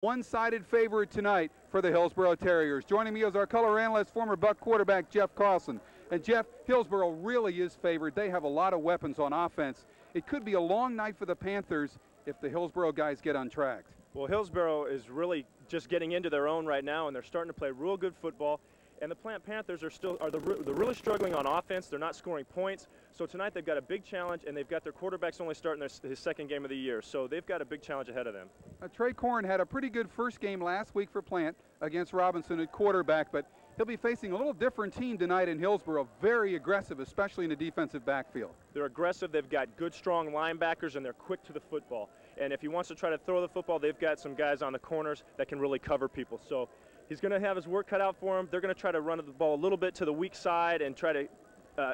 One-sided favorite tonight for the Hillsborough Terriers. Joining me is our color analyst, former Buck quarterback Jeff Carlson. And Jeff, Hillsborough really is favored. They have a lot of weapons on offense. It could be a long night for the Panthers if the Hillsborough guys get untracked. Well, Hillsborough is really just getting into their own right now, and they're starting to play real good football. And the Panthers they're really struggling on offense. They're not scoring points. So tonight they've got a big challenge, and they've got their quarterbacks only starting his second game of the year. So they've got a big challenge ahead of them. Trey Corn had a pretty good first game last week for Plant against Robinson at quarterback, but he'll be facing a little different team tonight in Hillsborough. Very aggressive, especially in the defensive backfield. They're aggressive. They've got good, strong linebackers, and they're quick to the football. And if he wants to try to throw the football, they've got some guys on the corners that can really cover people. So he's going to have his work cut out for him. They're going to try to run the ball a little bit to the weak side and try to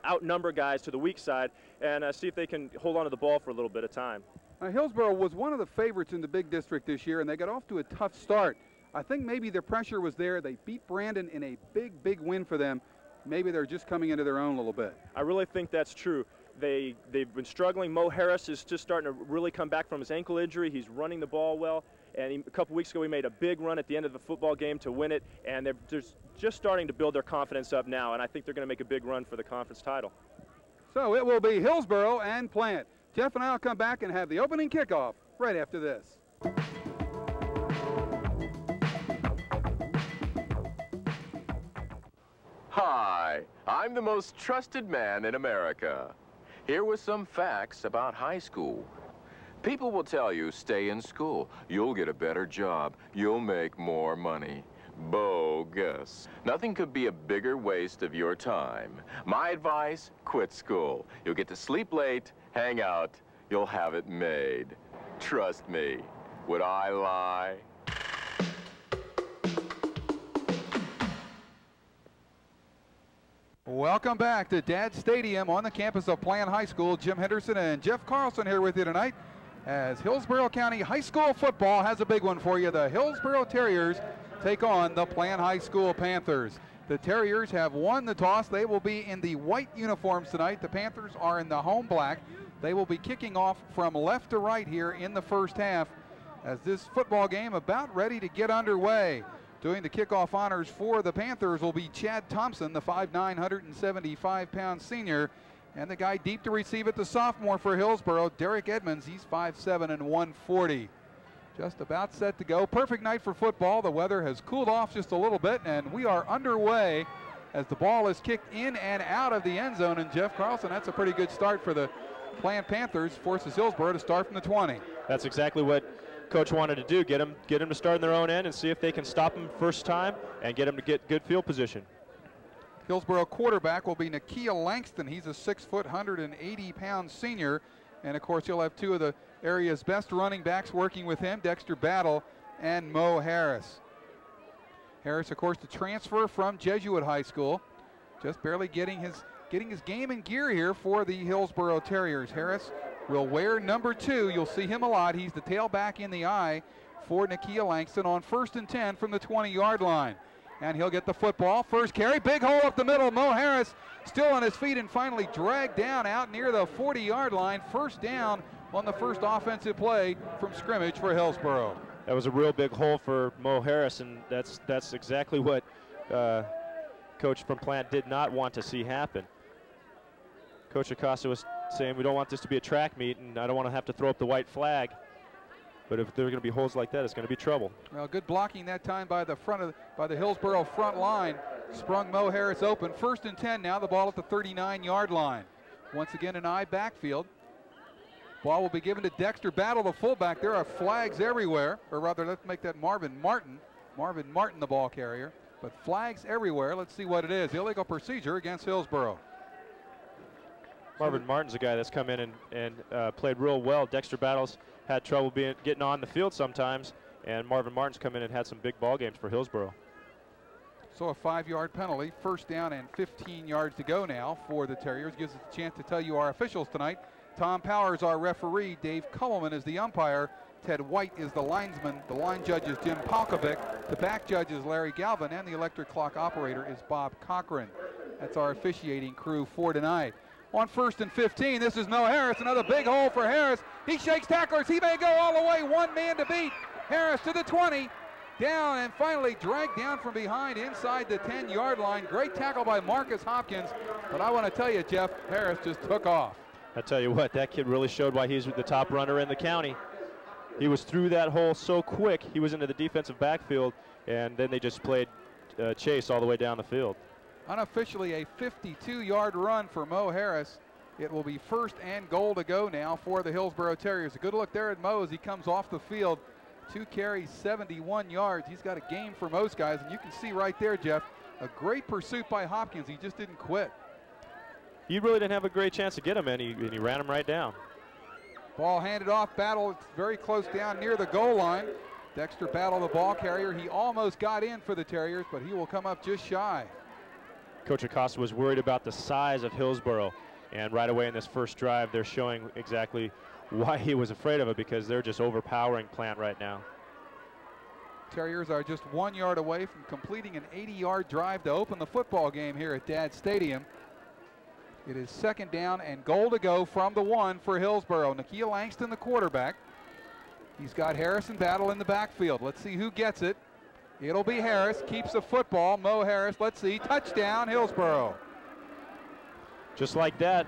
outnumber guys to the weak side and see if they can hold on to the ball for a little bit of time. Hillsborough was one of the favorites in the big district this year, and they got off to a tough start. I think maybe the pressure was there. They beat Brandon in a big win for them. Maybe they're just coming into their own a little bit. I really think that's true. They've been struggling. Mo Harris is just starting to really come back from his ankle injury. He's running the ball well. And a couple weeks ago, he made a big run at the end of the football game to win it. And they're just starting to build their confidence up now. And I think they're going to make a big run for the conference title. So it will be Hillsborough and Plant. Jeff and I will come back and have the opening kickoff right after this. Hi, I'm the most trusted man in America. Here with some facts about high school. People will tell you, stay in school. You'll get a better job. You'll make more money. Bogus. Nothing could be a bigger waste of your time. My advice, quit school. You'll get to sleep late, hang out, you'll have it made. Trust me. Would I lie? Welcome back to Dad Stadium on the campus of Plant High School. Jim Henderson and Jeff Carlson here with you tonight as Hillsborough County High School football has a big one for you. The Hillsborough Terriers take on the Plant High School Panthers. The Terriers have won the toss. They will be in the white uniforms tonight. The Panthers are in the home black. They will be kicking off from left to right here in the first half as this football game about ready to get underway. Doing the kickoff honors for the Panthers will be Chad Thompson, the 5'9", 175-pound senior. And the guy deep to receive it, the sophomore for Hillsborough, Derek Edmonds. He's 5'7" and 140. Just about set to go. Perfect night for football. The weather has cooled off just a little bit, and we are underway as the ball is kicked in and out of the end zone. And Jeff Carlson, that's a pretty good start for the Plant Panthers. Forces Hillsborough to start from the 20. That's exactly what Coach wanted to do, get them to start in their own end and see if they can stop them first time and get them to get good field position. Hillsborough quarterback will be Nakia Langston. He's a 6', 180-pound senior. And, of course, he'll have two of the area's best running backs working with him, Dexter Battle and Mo Harris. Harris, of course, the transfer from Jesuit High School. Just barely getting his game in gear here for the Hillsborough Terriers. Harris will wear number 2. You'll see him a lot. He's the tailback in the eye for Nakia Langston on 1st and 10 from the 20-yard line. And he'll get the football. First carry, big hole up the middle. Mo Harris still on his feet and finally dragged down out near the 40-yard line. First down on the first offensive play from scrimmage for Hillsborough. That was a real big hole for Mo Harris, and that's exactly what Coach from Plant did not want to see happen. Coach Acosta was saying we don't want this to be a track meet, and I don't want to have to throw up the white flag. But if there are going to be holes like that, it's going to be trouble. Well, good blocking that time by the Hillsborough front line. Sprung Mo Harris open. 1st and 10 now, the ball at the 39-yard line. Once again, an eye backfield. Ball will be given to Dexter Battle, the fullback. There are flags everywhere, or rather, let's make that Marvin Martin. Marvin Martin, the ball carrier. But flags everywhere. Let's see what it is. Illegal procedure against Hillsborough. Marvin Martin's a guy that's come in and played real well. Dexter Battles had trouble getting on the field sometimes, and Marvin Martin's come in and had some big ball games for Hillsborough. So a 5-yard penalty, 1st down and 15 yards to go now for the Terriers. Gives us a chance to tell you our officials tonight. Tom Powers, our referee. Dave Kullman is the umpire. Ted White is the linesman. The line judge is Jim Palkovic. The back judge is Larry Galvin, and the electric clock operator is Bob Cochran. That's our officiating crew for tonight. On 1st and 15, this is Mo Harris, another big hole for Harris. He shakes tacklers, he may go all the way, one man to beat. Harris to the 20. Down and finally dragged down from behind inside the 10-yard line. Great tackle by Marcus Hopkins. But I want to tell you, Jeff, Harris just took off. I tell you what, that kid really showed why he's the top runner in the county. He was through that hole so quick. He was into the defensive backfield, and then they just played chase all the way down the field. Unofficially a 52-yard run for Mo Harris. It will be 1st and goal to go now for the Hillsborough Terriers. A good look there at Mo as he comes off the field. 2 carries, 71 yards. He's got a game for most guys, and you can see right there, Jeff, a great pursuit by Hopkins. He just didn't quit. He really didn't have a great chance to get him, and he ran him right down. Ball handed off. Battle, it's very close down near the goal line. Dexter Battle, the ball carrier. He almost got in for the Terriers, but he will come up just shy. Coach Acosta was worried about the size of Hillsborough, and right away in this first drive, they're showing exactly why he was afraid of it, because they're just overpowering Plant right now. Terriers are just 1 yard away from completing an 80-yard drive to open the football game here at Dad Stadium. It is 2nd down and goal to go from the 1 for Hillsborough. Nikhil Langston, the quarterback. He's got Harrison Battle in the backfield. Let's see who gets it. It'll be Harris, keeps the football. Mo Harris, let's see, touchdown Hillsborough. Just like that,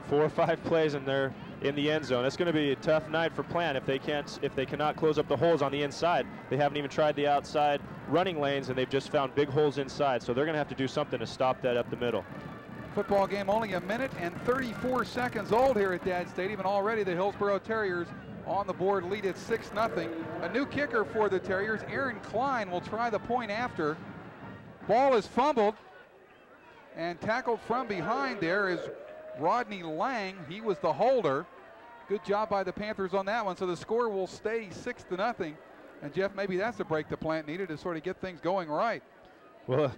4 or 5 plays and they're in the end zone. It's going to be a tough night for Plant if they cannot close up the holes on the inside. They haven't even tried the outside running lanes, and they've just found big holes inside. So they're going to have to do something to stop that up the middle. Football game only 1 minute and 34 seconds old here at Dad Stadium, and already the Hillsborough Terriers on the board lead at 6-0. A new kicker for the Terriers, Aaron Klein, will try the point after. Ball is fumbled, and tackled from behind there is Rodney Lang. He was the holder. Good job by the Panthers on that one. So the score will stay 6-0. And Jeff, maybe that's the break the Plant needed to sort of get things going right. Well,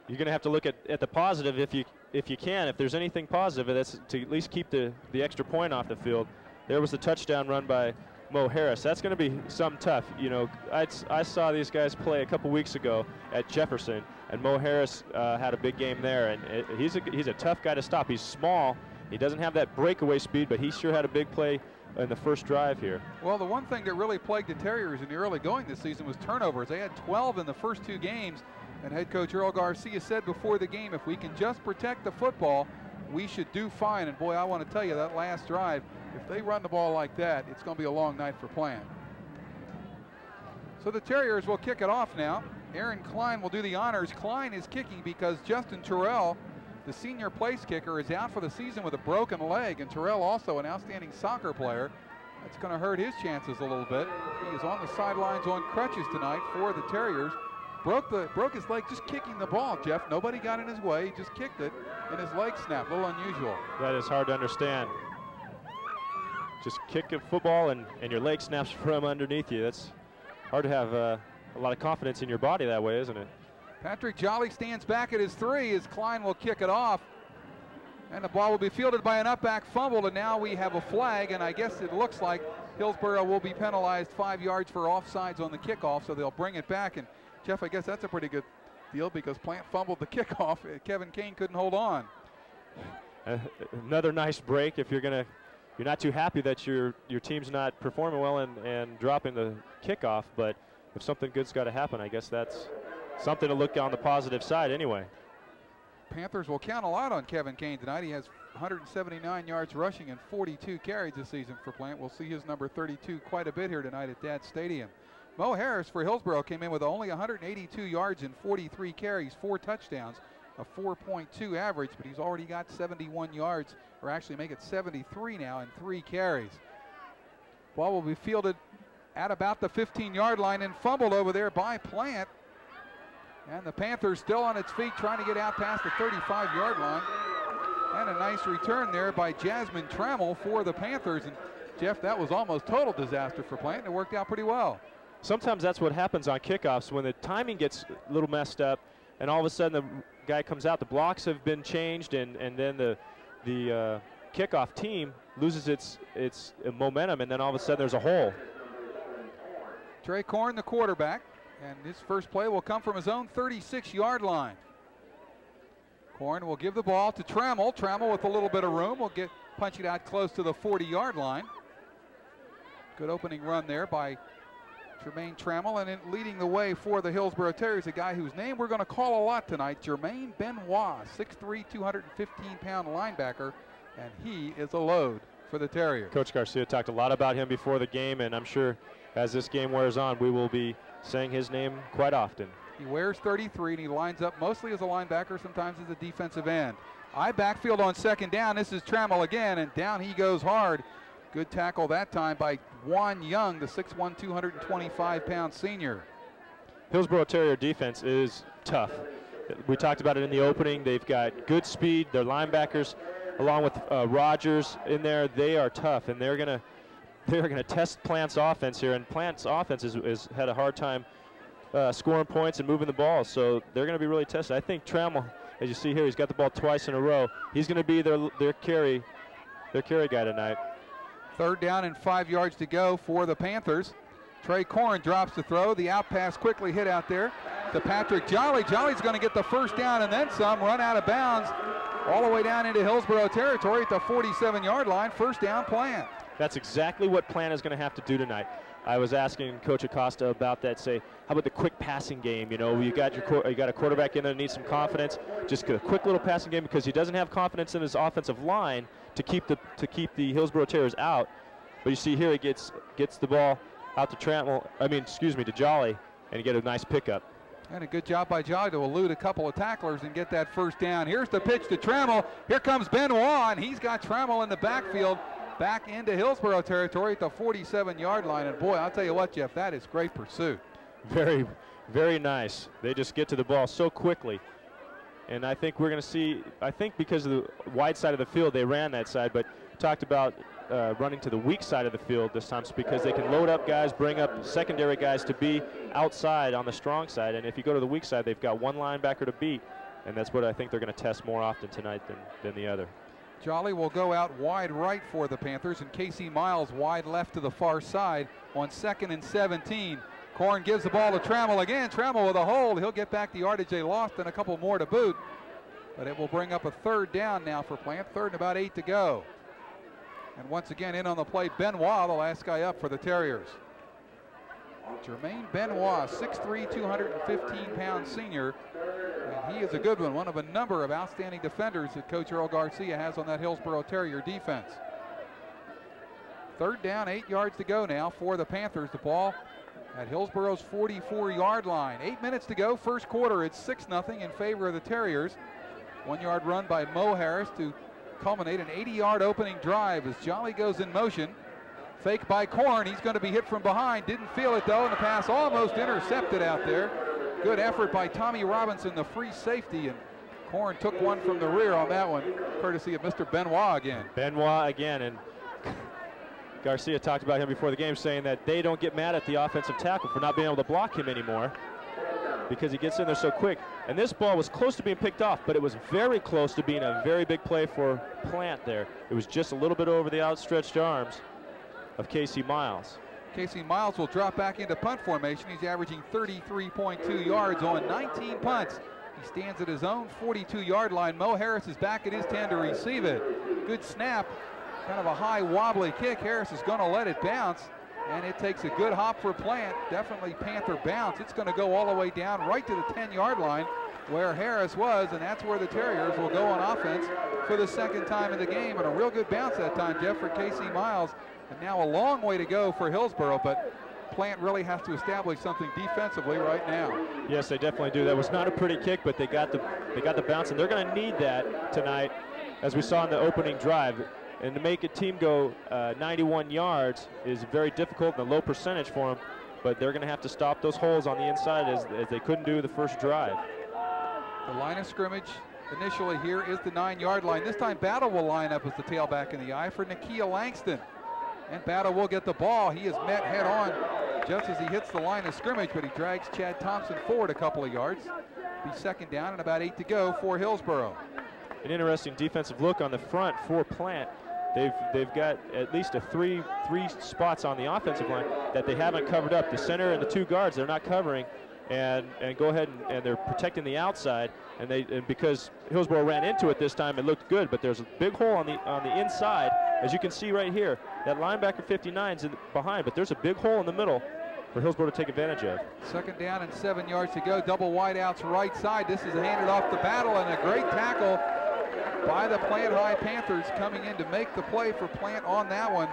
you're going to have to look at the positive if you can. If there's anything positive, that's to at least keep the extra point off the field. There was the touchdown run by Mo Harris. That's going to be some tough. You know, I saw these guys play a couple weeks ago at Jefferson, and Mo Harris had a big game there, and he's a tough guy to stop. He's small. He doesn't have that breakaway speed, but he sure had a big play in the first drive here. Well, the one thing that really plagued the Terriers in the early going this season was turnovers. They had 12 in the first 2 games, and head coach Earl Garcia said before the game, if we can just protect the football, we should do fine. And boy, I want to tell you, that last drive, if they run the ball like that, it's going to be a long night for Plant. So the Terriers will kick it off now. Aaron Klein will do the honors. Klein is kicking because Justin Terrell, the senior place kicker, is out for the season with a broken leg, and Terrell, also an outstanding soccer player. That's going to hurt his chances a little bit. He is on the sidelines on crutches tonight for the Terriers. Broke his leg just kicking the ball, Jeff. Nobody got in his way. He just kicked it, and his leg snapped. A little unusual. That is hard to understand. Just kick a football and your leg snaps from underneath you. That's hard to have a lot of confidence in your body that way, isn't it? Patrick Jolly stands back at his 3 as Klein will kick it off. And the ball will be fielded by an up-back fumble, and now we have a flag, and I guess it looks like Hillsborough will be penalized 5 yards for offsides on the kickoff, so they'll bring it back. And Jeff, I guess that's a pretty good deal because Plant fumbled the kickoff. Kevin Kane couldn't hold on. Another nice break. If you're not too happy that your team's not performing well and dropping the kickoff, but if something good's got to happen, I guess that's something to look on the positive side anyway. Panthers will count a lot on Kevin Kane tonight. He has 179 yards rushing and 42 carries this season for Plant. We'll see his number 32 quite a bit here tonight at Dad Stadium. Mo Harris for Hillsborough came in with only 182 yards and 43 carries, 4 touchdowns, a 4.2 average, but he's already got 71 yards, or actually make it 73 now, and 3 carries. Ball will be fielded at about the 15-yard line and fumbled over there by Plant. And the Panthers still on its feet, trying to get out past the 35-yard line. And a nice return there by Jasmine Trammell for the Panthers. And Jeff, that was almost total disaster for Plant, and it worked out pretty well. Sometimes that's what happens on kickoffs when the timing gets a little messed up, and all of a sudden the guy comes out, the blocks have been changed, and then the kickoff team loses its momentum, and then all of a sudden there's a hole. Trey Korn, the quarterback, and his first play will come from his own 36-yard line. Korn will give the ball to Trammell. Trammell with a little bit of room will punch it out close to the 40-yard line. Good opening run there by Jermaine Trammell, and in leading the way for the Hillsborough Terriers, a guy whose name we're going to call a lot tonight, Jermaine Benoit, 6'3", 215-pound linebacker, and he is a load for the Terriers. Coach Garcia talked a lot about him before the game, and I'm sure as this game wears on, we will be saying his name quite often. He wears 33, and he lines up mostly as a linebacker, sometimes as a defensive end. I backfield on second down. This is Trammell again, and down he goes hard. Good tackle that time by Juan Young, the 6'1", 225-pound senior. Hillsborough Terrier defense is tough. We talked about it in the opening. They've got good speed. Their linebackers, along with Rogers in there, they are tough, and they're gonna test Plant's offense here. And Plant's offense has had a hard time scoring points and moving the ball, so they're going to be really tested. I think Trammell, as you see here, he's got the ball twice in a row. He's going to be their carry guy tonight. Third down and 5 yards to go for the Panthers. Trey Corn drops the throw. The out pass quickly hit out there to Patrick Jolly. Jolly's going to get the first down and then some, run out of bounds all the way down into Hillsborough territory at the 47-yard line. First down, Plant. That's exactly what Plant is going to have to do tonight. I was asking Coach Acosta about that. Say, how about the quick passing game? You know, you got a quarterback in there that needs some confidence. Just get a quick little passing game because he doesn't have confidence in his offensive line to keep the Hillsborough Terriers out. But you see here, he gets the ball out to to Jolly, and you get a nice pickup. And a good job by Jolly to elude a couple of tacklers and get that first down. Here's the pitch to Trammell. Here comes Benoit, and he's got Trammell in the backfield. Back into Hillsborough territory at the 47-yard line. And boy, I'll tell you what, Jeff, that is great pursuit. Very, very nice. They just get to the ball so quickly. And I think we're going to see, I think because of the wide side of the field, they ran that side, but talked about running to the weak side of the field this time because they can load up guys, bring up secondary guys to be outside on the strong side. And if you go to the weak side, they've got one linebacker to beat. And that's what I think they're going to test more often tonight than the other. Jolly will go out wide right for the Panthers, and Casey Miles wide left to the far side on 2nd and 17. Corn gives the ball to Trammell again. Trammell with a hold. He'll get back the yardage they lost and a couple more to boot. But it will bring up a third down now for Plant. Third and about 8 to go. And once again in on the play, Benoit, the last guy up for the Terriers. Jermaine Benoit, 6'3", 215-pound senior. And he is a good one of a number of outstanding defenders that Coach Earl Garcia has on that Hillsborough Terrier defense. Third down, 8 yards to go now for the Panthers. The ball at Hillsborough's 44-yard line. 8 minutes to go, first quarter. It's 6-0 in favor of the Terriers. 1 yard run by Mo Harris to culminate an 80-yard opening drive as Jolly goes in motion. Fake by Corn. He's going to be hit from behind. Didn't feel it, though, and the pass almost intercepted out there. Good effort by Tommy Robinson, the free safety, and Corn took one from the rear on that one, courtesy of Mr. Benoit again. Benoit again, and Garcia talked about him before the game, saying that they don't get mad at the offensive tackle for not being able to block him anymore because he gets in there so quick. And this ball was close to being picked off, but it was very close to being a very big play for Plant there. It was just a little bit over the outstretched arms of Casey Miles. Casey Miles will drop back into punt formation. He's averaging 33.2 yards on 19 punts. He stands at his own 42-yard line. Mo Harris is back at his 10 to receive it. Good snap, kind of a high wobbly kick. Harris is going to let it bounce, and it takes a good hop for Plant. Definitely Panther bounce. It's going to go all the way down right to the 10-yard line where Harris was, and that's where the Terriers will go on offense for the second time in the game. And a real good bounce that time, Jeff, for Casey Miles. And now a long way to go for Hillsborough, but Plant really has to establish something defensively right now. Yes, they definitely do. That was not a pretty kick, but they got the bounce, and they're going to need that tonight, as we saw in the opening drive. And to make a team go 91 yards is very difficult and a low percentage for them, but they're going to have to stop those holes on the inside as they couldn't do the first drive. The line of scrimmage initially here is the 9-yard line. This time Battle will line up as the tailback in the eye for Nakia Langston. And Battle will get the ball. He is met head on just as he hits the line of scrimmage, but he drags Chad Thompson forward a couple of yards. Be second down and about 8 to go for Hillsborough. An interesting defensive look on the front for Plant. They've got at least three spots on the offensive line that they haven't covered up. The center and the 2 guards they're not covering, and go ahead and they're protecting the outside. And because Hillsborough ran into it this time, it looked good. But there's a big hole on the inside, as you can see right here. That linebacker 59's behind, but there's a big hole in the middle, for Hillsborough to take advantage of. 2nd down and 7 yards to go. Double wideouts right side. This is handed off to Battle, and a great tackle by the Plant High Panthers. Coming in to make the play for Plant on that one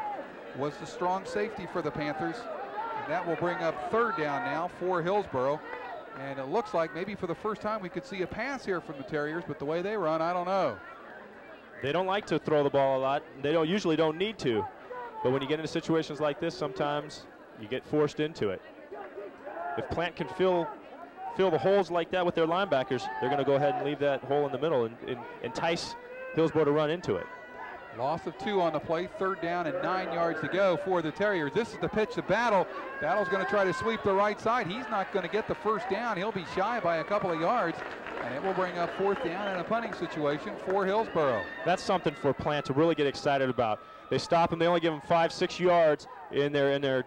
was the strong safety for the Panthers. And that will bring up 3rd down now for Hillsborough. And it looks like maybe for the first time we could see a pass here from the Terriers, but the way they run, I don't know. They don't like to throw the ball a lot. They usually don't need to. But when you get into situations like this, sometimes you get forced into it. If Plant can fill the holes like that with their linebackers, they're going to go ahead and leave that hole in the middle and entice Hillsborough to run into it. Loss of 2 on the play, 3rd down and 9 yards to go for the Terriers. This is the pitch to Battle. Battle's going to try to sweep the right side. He's not going to get the first down. He'll be shy by a couple of yards, and it will bring up 4th down in a punting situation for Hillsborough. That's something for Plant to really get excited about. They stop him. They only give him 5-6 yards in their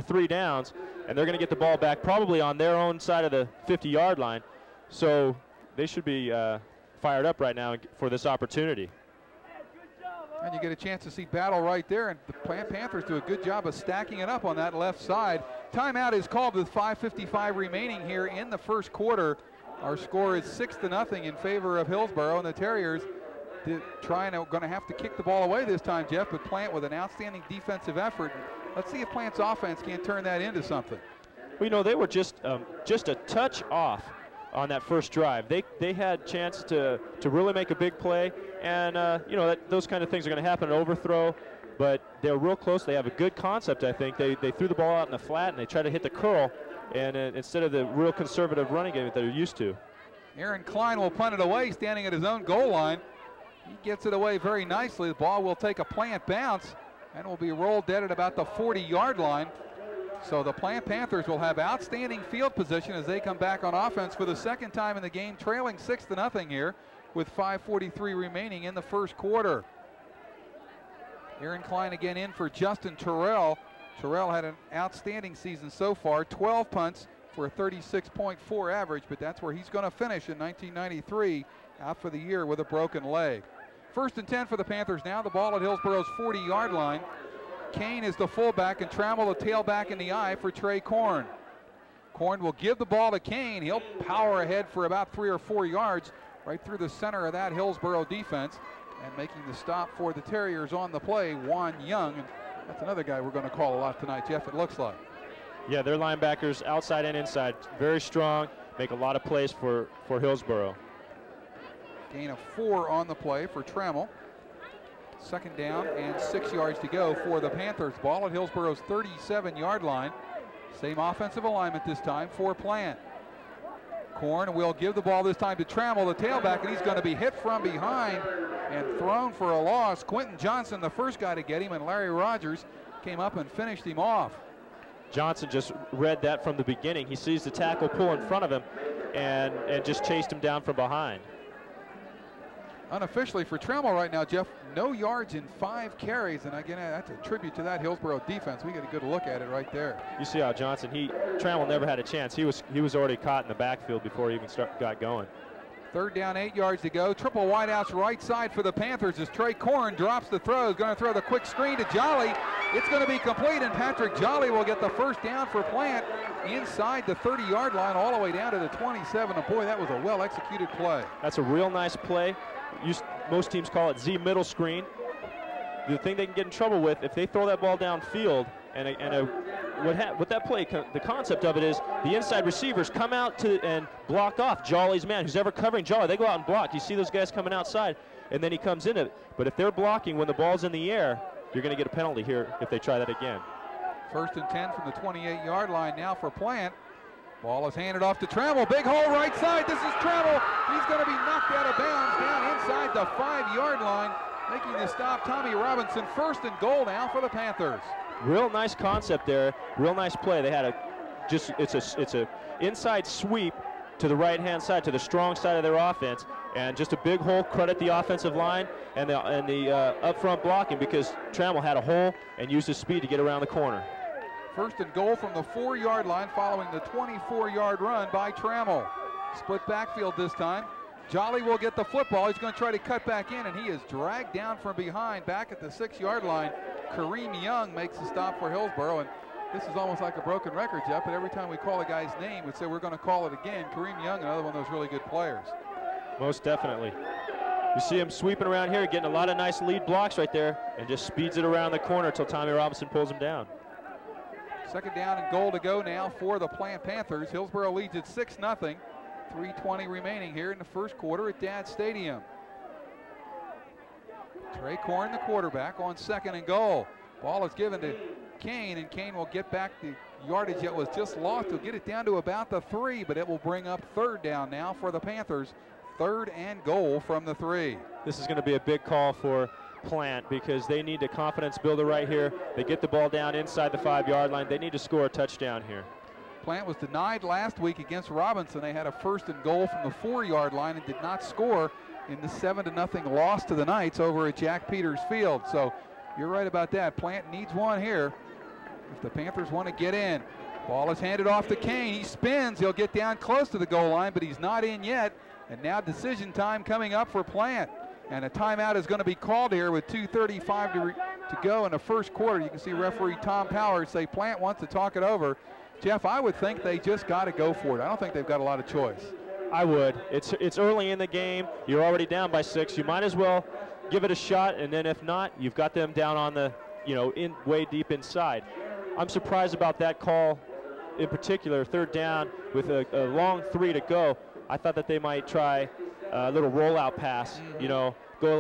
3 downs, and they're going to get the ball back probably on their own side of the 50-yard line. So they should be fired up right now for this opportunity. And you get a chance to see Battle right there, and the Plant Panthers do a good job of stacking it up on that left side. Timeout is called with 5:55 remaining here in the first quarter. Our score is 6-0 in favor of Hillsborough, and the Terriers going to have to kick the ball away this time, Jeff, but Plant with an outstanding defensive effort. Let's see if Plant's offense can't turn that into something. Well, you know, they were just a touch off on that first drive. They had a chance to really make a big play, and you know, those kind of things are going to happen, an overthrow, but they're real close. They have a good concept, I think. They threw the ball out in the flat, and they tried to hit the curl, and instead of the real conservative running game that they're used to. Aaron Klein will punt it away, standing at his own goal line. He gets it away very nicely. The ball will take a Plant bounce and will be rolled dead at about the 40-yard line. So the Plant Panthers will have outstanding field position as they come back on offense for the 2nd time in the game, trailing 6-0 here with 5:43 remaining in the first quarter. Aaron Klein again in for Justin Terrell. Terrell had an outstanding season so far, 12 punts for a 36.4 average, but that's where he's going to finish in 1993, out for the year with a broken leg. 1st and 10 for the Panthers now. The ball at Hillsborough's 40-yard line. Kane is the fullback, and Trammell the tailback in the eye for Trey Korn. Korn will give the ball to Kane. He'll power ahead for about 3 or 4 yards right through the center of that Hillsborough defense. And making the stop for the Terriers on the play, Juan Young. And that's another guy we're going to call a lot tonight, Jeff, it looks like. Yeah, their linebackers outside and inside, very strong, make a lot of plays for Hillsborough. Gain of 4 on the play for Trammell. 2nd down and 6 yards to go for the Panthers. Ball at Hillsborough's 37-yard line. Same offensive alignment this time for Plant. Korn will give the ball this time to Trammell, the tailback, and he's going to be hit from behind and thrown for a loss. Quentin Johnson, the first guy to get him, and Larry Rogers came up and finished him off. Johnson just read that from the beginning. He sees the tackle pull in front of him and just chased him down from behind. Unofficially for Trammell right now, Jeff, no yards in 5 carries, and again, that's a tribute to that Hillsborough defense. We get a good look at it right there. You see how Johnson, Trammell never had a chance. He was already caught in the backfield before he even got going. 3rd down, 8 yards to go. Triple wideouts right side for the Panthers as Trey Korn drops the throw. He's going to throw the quick screen to Jolly. It's going to be complete, and Patrick Jolly will get the first down for Plant inside the 30-yard line all the way down to the 27. And boy, that was a well-executed play. That's a real nice play. Most teams call it Z middle screen. The thing they can get in trouble with, if they throw that ball downfield, what that play, the concept of it is the inside receivers come out and block off Jolly's man. Who's ever covering Jolly, they go out and block. You see those guys coming outside, and then he comes in it. But if they're blocking when the ball's in the air, you're going to get a penalty here if they try that again. 1st and 10 from the 28-yard line now for Plant. Ball is handed off to Trammell. Big hole right side. This is Trammell. He's going to be knocked out of bounds down inside the 5-yard line. Making the stop, Tommy Robinson. 1st and goal now for the Panthers. Real nice concept there. Real nice play. They had it's a inside sweep to the right-hand side, to the strong side of their offense, and just a big hole. Credit the offensive line and the up-front blocking, because Trammell had a hole and used his speed to get around the corner. 1st and goal from the 4-yard line following the 24-yard run by Trammell. Split backfield this time. Jolly will get the football. He's going to try to cut back in, and he is dragged down from behind back at the 6-yard line. Kareem Young makes the stop for Hillsborough, and This is almost like a broken record, Jeff, but every time we call a guy's name, we'd say we're going to call it again. Kareem Young, another one of those really good players. Most definitely. You see him sweeping around here, getting a lot of nice lead blocks right there, and just speeds it around the corner until Tommy Robinson pulls him down. Second down and goal to go now for the Plant Panthers. Hillsborough leads at 6-0. 3:20 remaining here in the first quarter at Dad Stadium. Trey Korn, the quarterback, on second and goal. Ball is given to Kane, and Kane will get back the yardage that was just lost. He'll get it down to about the 3, but it will bring up third down now for the Panthers. Third and goal from the 3. This is going to be a big call for Plant because they need a confidence builder right here. They get the ball down inside the 5-yard line. They need to score a touchdown here. Plant was denied last week against Robinson. They had a first and goal from the 4-yard line and did not score in the 7-0 loss to the Knights over at Jack Peters Field. So you're right about that. Plant needs one here if the Panthers want to get in. Ball is handed off to Kane. He spins. He'll get down close to the goal line, but he's not in yet. And now decision time coming up for Plant. And a timeout is going to be called here with 2:35 to go in the first quarter. You can see referee Tom Powers say Plant wants to talk it over. Jeff, I would think they just got to go for it. I don't think they've got a lot of choice. I would. It's early in the game. You're already down by 6. You might as well give it a shot, and then if not, you've got them down on the, way deep inside. I'm surprised about that call in particular, third down with a long 3 to go. I thought that they might try a little rollout pass, go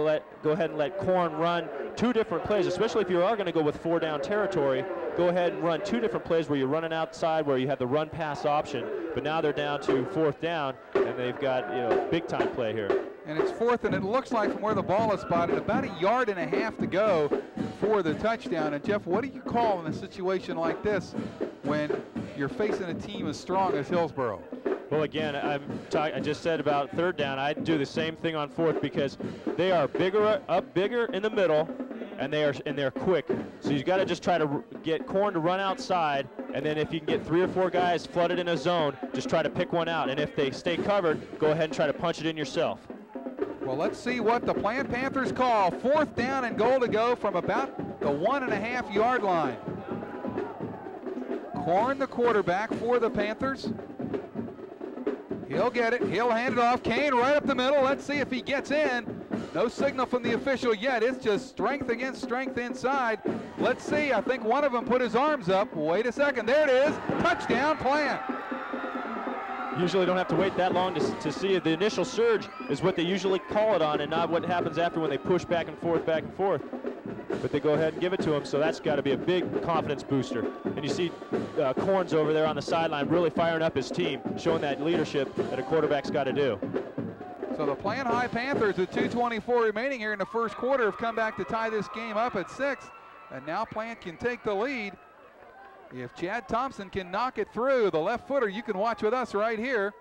ahead and let Korn run 2 different plays, especially if you are going to go with 4-down territory. Go ahead and run 2 different plays where you're running outside, where you have the run pass option. But now they're down to 4th down, and they've got big time play here. And it's 4th, and it looks like from where the ball is spotted, about 1.5 yards to go for the touchdown. And Jeff, what do you call in a situation like this when you're facing a team as strong as Hillsborough? Well, again, I just said about 3rd down. I'd do the same thing on 4th because they are bigger in the middle, and they're quick. So you've got to just try to get Korn to run outside, and then if you can get 3 or 4 guys flooded in a zone, just try to pick one out. And if they stay covered, go ahead and try to punch it in yourself. Well, let's see what the Plant Panthers call. 4th down and goal to go from about the 1.5 yard line. Korn, the quarterback for the Panthers. He'll get it. He'll hand it off. Kane right up the middle. Let's see if he gets in. No signal from the official yet. It's just strength against strength inside. Let's see. I think one of them put his arms up. Wait a second. There it is. Touchdown, Plant. Usually don't have to wait that long to see it. The initial surge is what they usually call it on, and not what happens after when they push back and forth, back and forth. But they go ahead and give it to him, so that's got to be a big confidence booster. And you see Korn's over there on the sideline really firing up his team, showing that leadership that a quarterback's got to do. So the Plant High Panthers with 2:24 remaining here in the first quarter have come back to tie this game up at 6. And now Plant can take the lead. If Chad Thompson can knock it through, the left footer, you can watch with us right here.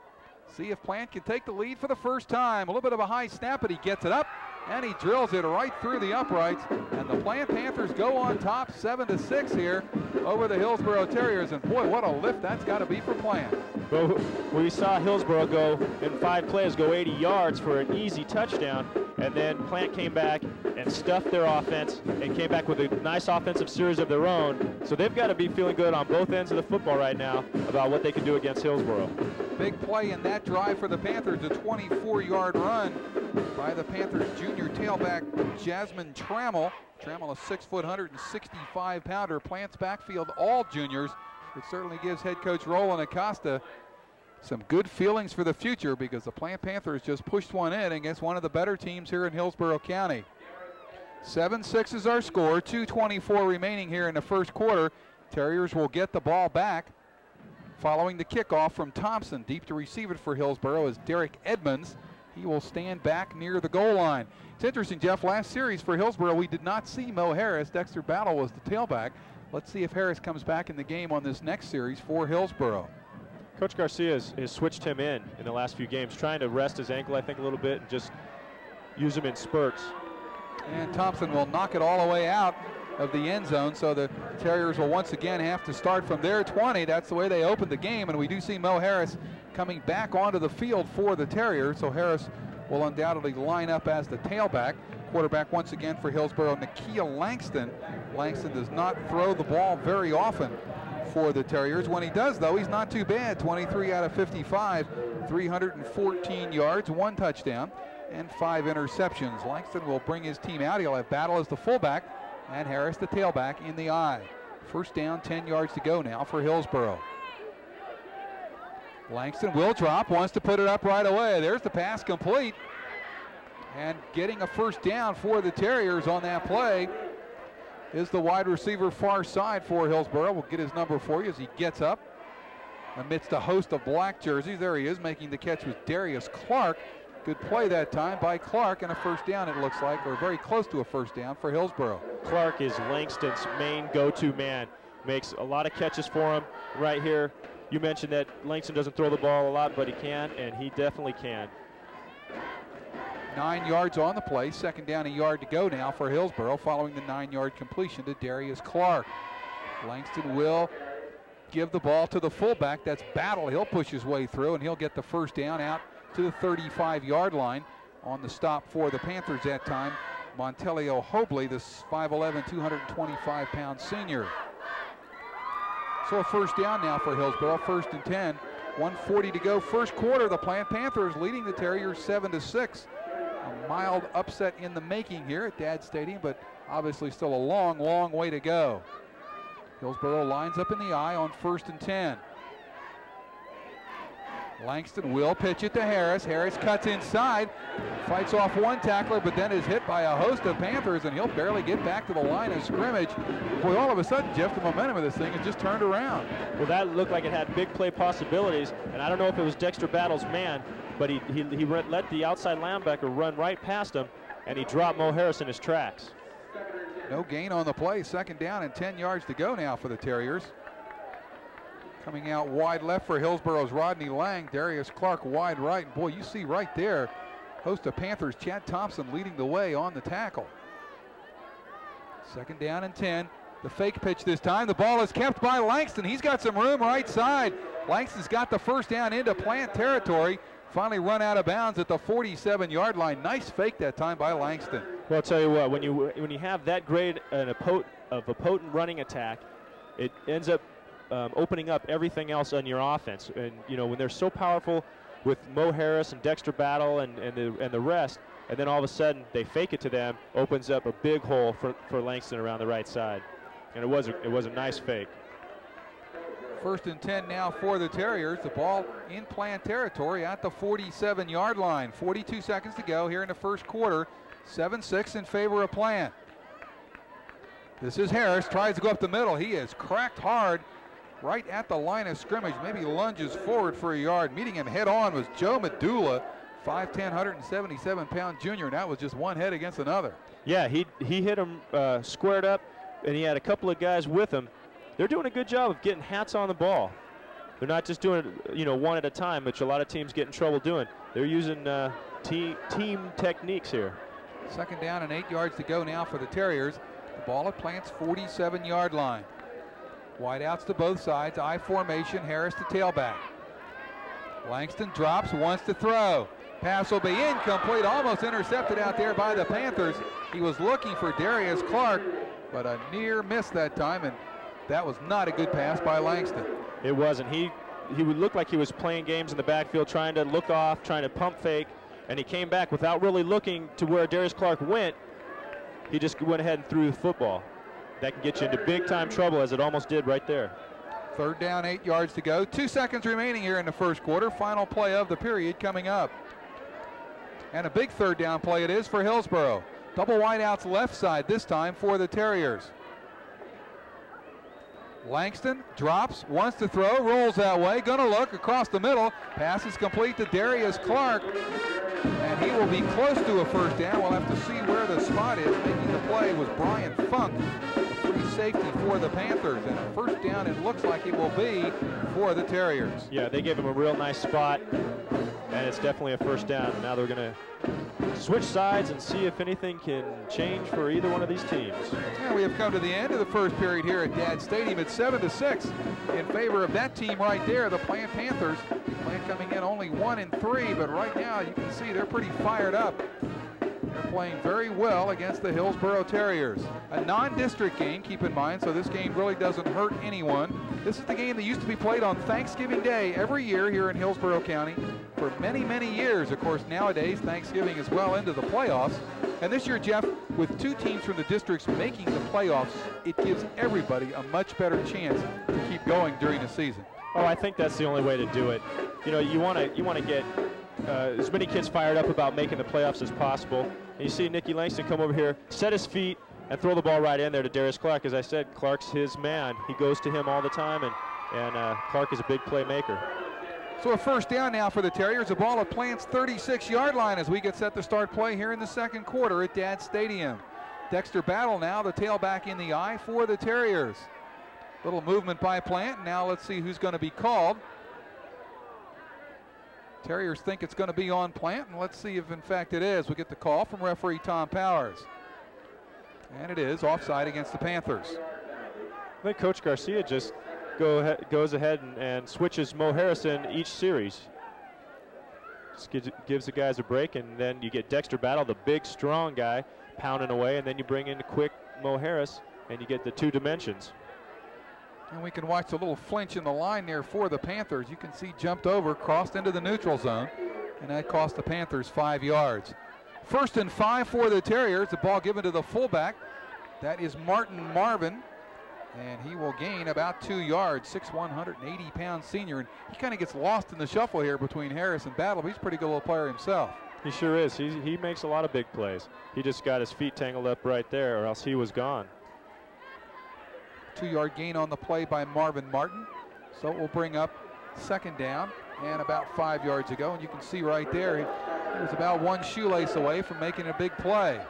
See if Plant can take the lead for the first time. A little bit of a high snap, but he gets it up, and he drills it right through the uprights. And the Plant Panthers go on top 7-6 here over the Hillsborough Terriers. And boy, what a lift that's got to be for Plant. Well, we saw Hillsborough go in 5 plays, go 80 yards for an easy touchdown. And then Plant came back and stuffed their offense and came back with a nice offensive series of their own. So they've got to be feeling good on both ends of the football right now about what they can do against Hillsborough. Big play in that drive for the Panthers, a 24-yard run by the Panthers junior tailback Jasmine Trammell. Trammell, a 6 foot, 165-pounder. Plant's backfield, all juniors. It certainly gives head coach Roland Acosta some good feelings for the future because the Plant Panthers just pushed one in against one of the better teams here in Hillsborough County. 7-6 is our score, 2:24 remaining here in the first quarter. Terriers will get the ball back following the kickoff from Thompson. Deep to receive it for Hillsborough is Derek Edmonds. He will stand back near the goal line. It's interesting, Jeff, last series for Hillsborough, we did not see Mo Harris. Dexter Battle was the tailback. Let's see if Harris comes back in the game on this next series for Hillsborough. Coach Garcia has switched him in the last few games, trying to rest his ankle, I think, a little bit and just use him in spurts. And Thompson will knock it all the way out of the end zone, so the Terriers will once again have to start from their 20. That's the way they opened the game, and we do see Mo Harris coming back onto the field for the Terriers, so Harris will undoubtedly line up as the tailback. Quarterback once again for Hillsborough, Nakia Langston. Langston does not throw the ball very often for the Terriers. When he does, though, he's not too bad. 23 out of 55, 314 yards, 1 touchdown, and 5 interceptions. Langston will bring his team out. He'll have Battle as the fullback and Harris the tailback in the I. First down, 10 yards to go now for Hillsborough. Langston will drop, wants to put it up right away. There's the pass complete. And getting a first down for the Terriers on that play is the wide receiver far side for Hillsborough. We'll get his number for you as he gets up amidst a host of black jerseys. There he is, making the catch with Darius Clark. Good play that time by Clark, and a first down it looks like, or very close to a first down for Hillsborough. Clark is Langston's main go-to man. Makes a lot of catches for him right here. You mentioned that Langston doesn't throw the ball a lot, but he can, and he definitely can. 9 yards on the play, second down, a yard to go now for Hillsborough following the 9-yard completion to Darius Clark. Langston will give the ball to the fullback. That's Battle. He'll push his way through, and he'll get the first down out to the 35-yard line. On the stop for the Panthers that time, Montelio Hobley, this 5'11", 225-pound senior. So a first down now for Hillsborough, 1st and 10. 1:40 to go, first quarter. The Panthers leading the Terriers 7-6. A mild upset in the making here at Dad Stadium, but obviously still a long, long way to go. Hillsborough lines up in the I on 1st and 10. Langston will pitch it to Harris. Harris cuts inside, fights off one tackler, but then is hit by a host of Panthers, and he'll barely get back to the line of scrimmage. Boy, all of a sudden, Jeff, the momentum of this thing has just turned around. Well, that looked like it had big play possibilities, and I don't know if it was Dexter Battle's man, but he let the outside linebacker run right past him, and he dropped Mo Harris in his tracks. No gain on the play. Second down and 10 yards to go now for the Terriers. Coming out wide left for Hillsborough's Rodney Lang. Darius Clark wide right. And boy, you see right there, host of Panthers, Chad Thompson leading the way on the tackle. Second down and 10. The fake pitch this time. The ball is kept by Langston. He's got some room right side. Langston's got the first down into Plant territory. Finally run out of bounds at the 47-yard line. Nice fake that time by Langston. Well, I'll tell you what, when you have that great of a potent running attack, it ends up opening up everything else on your offense. And you know, when they're so powerful with Mo Harris and Dexter Battle and the rest, and then all of a sudden they fake it to them, opens up a big hole for Langston around the right side. And it was a nice fake. 1st and 10 now for the Terriers. The ball in Plant territory at the 47-yard line. 42 seconds to go here in the first quarter. 7-6 in favor of Plant. This is Harris, tries to go up the middle. He is cracked hard right at the line of scrimmage. Maybe lunges forward for a yard. Meeting him head on was Joe Medulla, 5'10", 177-pound junior, and that was just one head against another. Yeah, he hit him squared up, and he had a couple of guys with him. They're doing a good job of getting hats on the ball. They're not just doing it, you know, one at a time, which a lot of teams get in trouble doing. They're using team techniques here. Second down and 8 yards to go now for the Terriers. The ball at Plant's 47-yard line. Wide outs to both sides. I formation. Harris to tailback. Langston drops, wants to throw. Pass will be incomplete, almost intercepted out there by the Panthers. He was looking for Darius Clark, but a near miss that time, and that was not a good pass by Langston. It wasn't. He would look like he was playing games in the backfield, trying to look off, trying to pump fake, and he came back without really looking to where Darius Clark went. He just went ahead and threw the football. That can get you into big-time trouble, as it almost did right there. Third down, 8 yards to go. 2 seconds remaining here in the first quarter. Final play of the period coming up. And a big third down play it is for Hillsborough. Double wideouts left side this time for the Terriers. Langston drops, wants to throw, rolls that way, gonna look across the middle. Pass is complete to Darius Clark, and he will be close to a first down. We'll have to see where the spot is. Making the play was Brian Funk, the free safety for the Panthers, and a first down it looks like it will be for the Terriers. Yeah, they gave him a real nice spot, and it's definitely a first down. Now they're gonna switch sides and see if anything can change for either one of these teams. And we have come to the end of the first period here at Dad Stadium. It's 7-6 in favor of that team right there, the Plant Panthers. Plant coming in only 1-3, but right now you can see they're pretty fired up They're playing very well against the Hillsborough Terriers. A non-district game, keep in mind, so this game really doesn't hurt anyone. This is the game that used to be played on Thanksgiving Day every year here in Hillsborough County for many, many years. Of course, nowadays, Thanksgiving is well into the playoffs. And this year, Jeff, with two teams from the districts making the playoffs, it gives everybody a much better chance to keep going during the season. Oh, I think that's the only way to do it. You know, you want to get as many kids fired up about making the playoffs as possible. And you see Nicky Langston come over here, set his feet, and throw the ball right in there to Darius Clark. As I said, Clark's his man. He goes to him all the time, and Clark is a big playmaker. So a first down now for the Terriers. A ball at Plant's 36-yard line as we get set to start play here in the second quarter at Dad Stadium. Dexter Battle now, the tailback in the eye for the Terriers. Little movement by Plant. Now let's see who's going to be called. Terriers think it's going to be on Plant, and let's see if in fact it is. We get the call from referee Tom Powers. And it is offside against the Panthers. I think Coach Garcia just goes ahead and switches Mo Harrison each series. Just gives the guys a break, and then you get Dexter Battle, the big, strong guy, pounding away, and then you bring in the quick Mo Harris, and you get the two dimensions. And we can watch a little flinch in the line there for the Panthers. You can see jumped over, crossed into the neutral zone, and that cost the Panthers 5 yards. 1st and 5 for the Terriers. The ball given to the fullback. That is Martin Marvin, and he will gain about 2 yards. 6'1", 180-pound senior, and he kind of gets lost in the shuffle here between Harris and Battle. He's a pretty good little player himself. He sure is. He makes a lot of big plays. He just got his feet tangled up right there, or else he was gone. 2-yard gain on the play by Marvin Martin. So it will bring up second down and about 5 yards ago. And you can see right there, he was about one shoelace away from making a big play.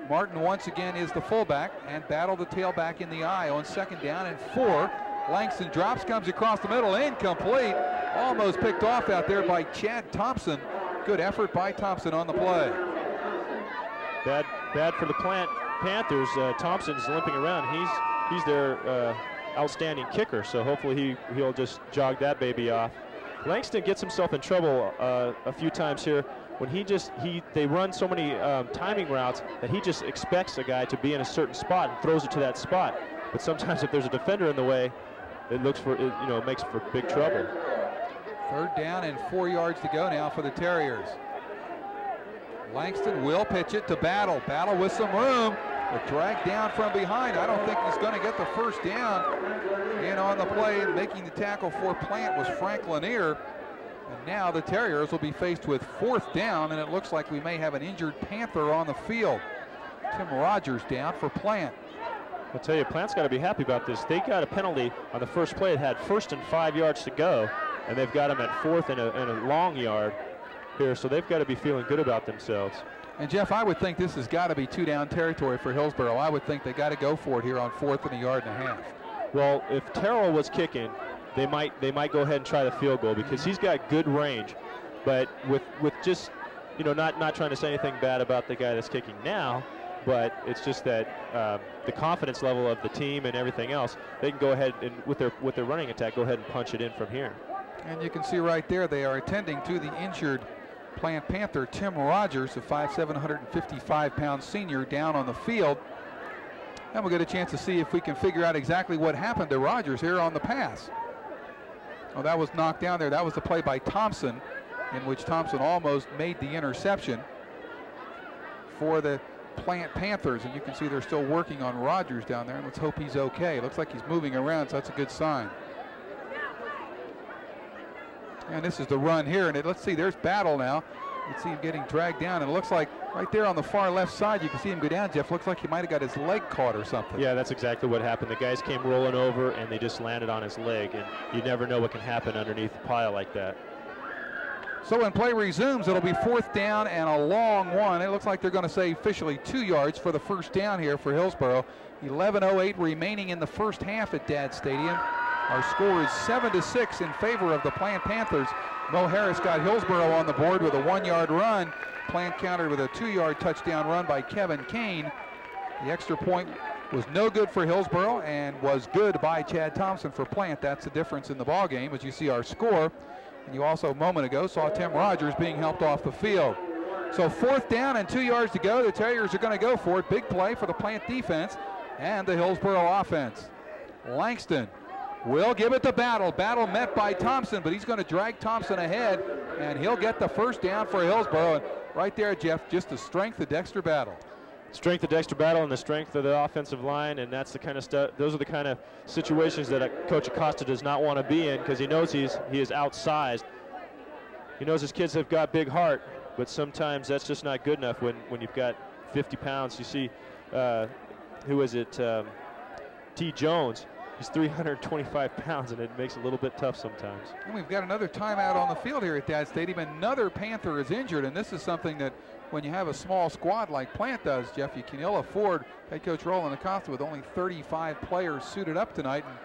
Martin once again is the fullback, and Battle the tailback in the eye on 2nd down and 4. Langston drops, comes across the middle, incomplete. Almost picked off out there by Chad Thompson. Good effort by Thompson on the play. Bad for the Panthers. Thompson's limping around. He's their outstanding kicker, so hopefully he'll just jog that baby off. Langston gets himself in trouble a few times here when they run so many timing routes that he just expects a guy to be in a certain spot and throws it to that spot. But sometimes if there's a defender in the way, it makes for big trouble. 3rd down and 4 yards to go now for the Terriers. Langston will pitch it to Battle. Battle with some room, but dragged down from behind. I don't think he's going to get the first down. In on the play, making the tackle for Plant was Frank Lanier. And now the Terriers will be faced with 4th down, and it looks like we may have an injured Panther on the field. Tim Rogers down for Plant. I'll tell you, Plant's got to be happy about this. They got a penalty on the first play. It had 1st and 5 yards to go, and they've got him at 4th and a long yard here, so they've got to be feeling good about themselves. And Jeff, I would think this has got to be 2-down territory for Hillsborough. I would think they got to go for it here on 4th and a yard and a half. Well, if Terrell was kicking, they might go ahead and try the field goal because he's got good range. But with just, not trying to say anything bad about the guy that's kicking now, but it's just that the confidence level of the team and everything else, they can go ahead and with their running attack, go ahead and punch it in from here. And you can see right there they are attending to the injured Plant Panther Tim Rogers, a 5'7", 155-pound senior, down on the field. And we'll get a chance to see if we can figure out exactly what happened to Rogers here on the pass. Oh, that was knocked down there. That was the play by Thompson, in which Thompson almost made the interception for the Plant Panthers. And you can see they're still working on Rogers down there. And let's hope he's okay. It looks like he's moving around, so that's a good sign. And this is the run here, and let's see, there's Battle now. You can see him getting dragged down, and it looks like right there on the far left side, you can see him go down, Jeff. Looks like he might have got his leg caught or something. Yeah, that's exactly what happened. The guys came rolling over, and they just landed on his leg, and you never know what can happen underneath a pile like that. So when play resumes, it'll be 4th down and a long one. It looks like they're going to say officially 2 yards for the first down here for Hillsborough. 11:08 remaining in the first half at Dad Stadium. Our score is 7-6 in favor of the Plant Panthers. Mo Harris got Hillsborough on the board with a 1-yard run. Plant countered with a 2-yard touchdown run by Kevin Kane. The extra point was no good for Hillsborough and was good by Chad Thompson for Plant. That's the difference in the ball game as you see our score. And you also a moment ago saw Tim Rogers being helped off the field. So 4th down and 2 yards to go. The Terriers are going to go for it. Big play for the Plant defense and the Hillsborough offense. Langston will give it to Battle. Battle met by Thompson, but he's going to drag Thompson ahead, and he'll get the 1st down for Hillsborough. And right there, Jeff, just the strength of Dexter Battle. Strength of Dexter Battle and the strength of the offensive line, and that's the kind of stuff. Those are the kind of situations that Coach Acosta does not want to be in, because he knows he is outsized. He knows his kids have got big heart, but sometimes that's just not good enough when you've got 50 pounds. You see, who is it? T. Jones. He's 325 pounds, and it makes it a little bit tough sometimes. And we've got another timeout on the field here at Dad Stadium. Another Panther is injured, and this is something that when you have a small squad like Plant does, Jeff, you can ill afford head coach Roland Acosta with only 35 players suited up tonight. And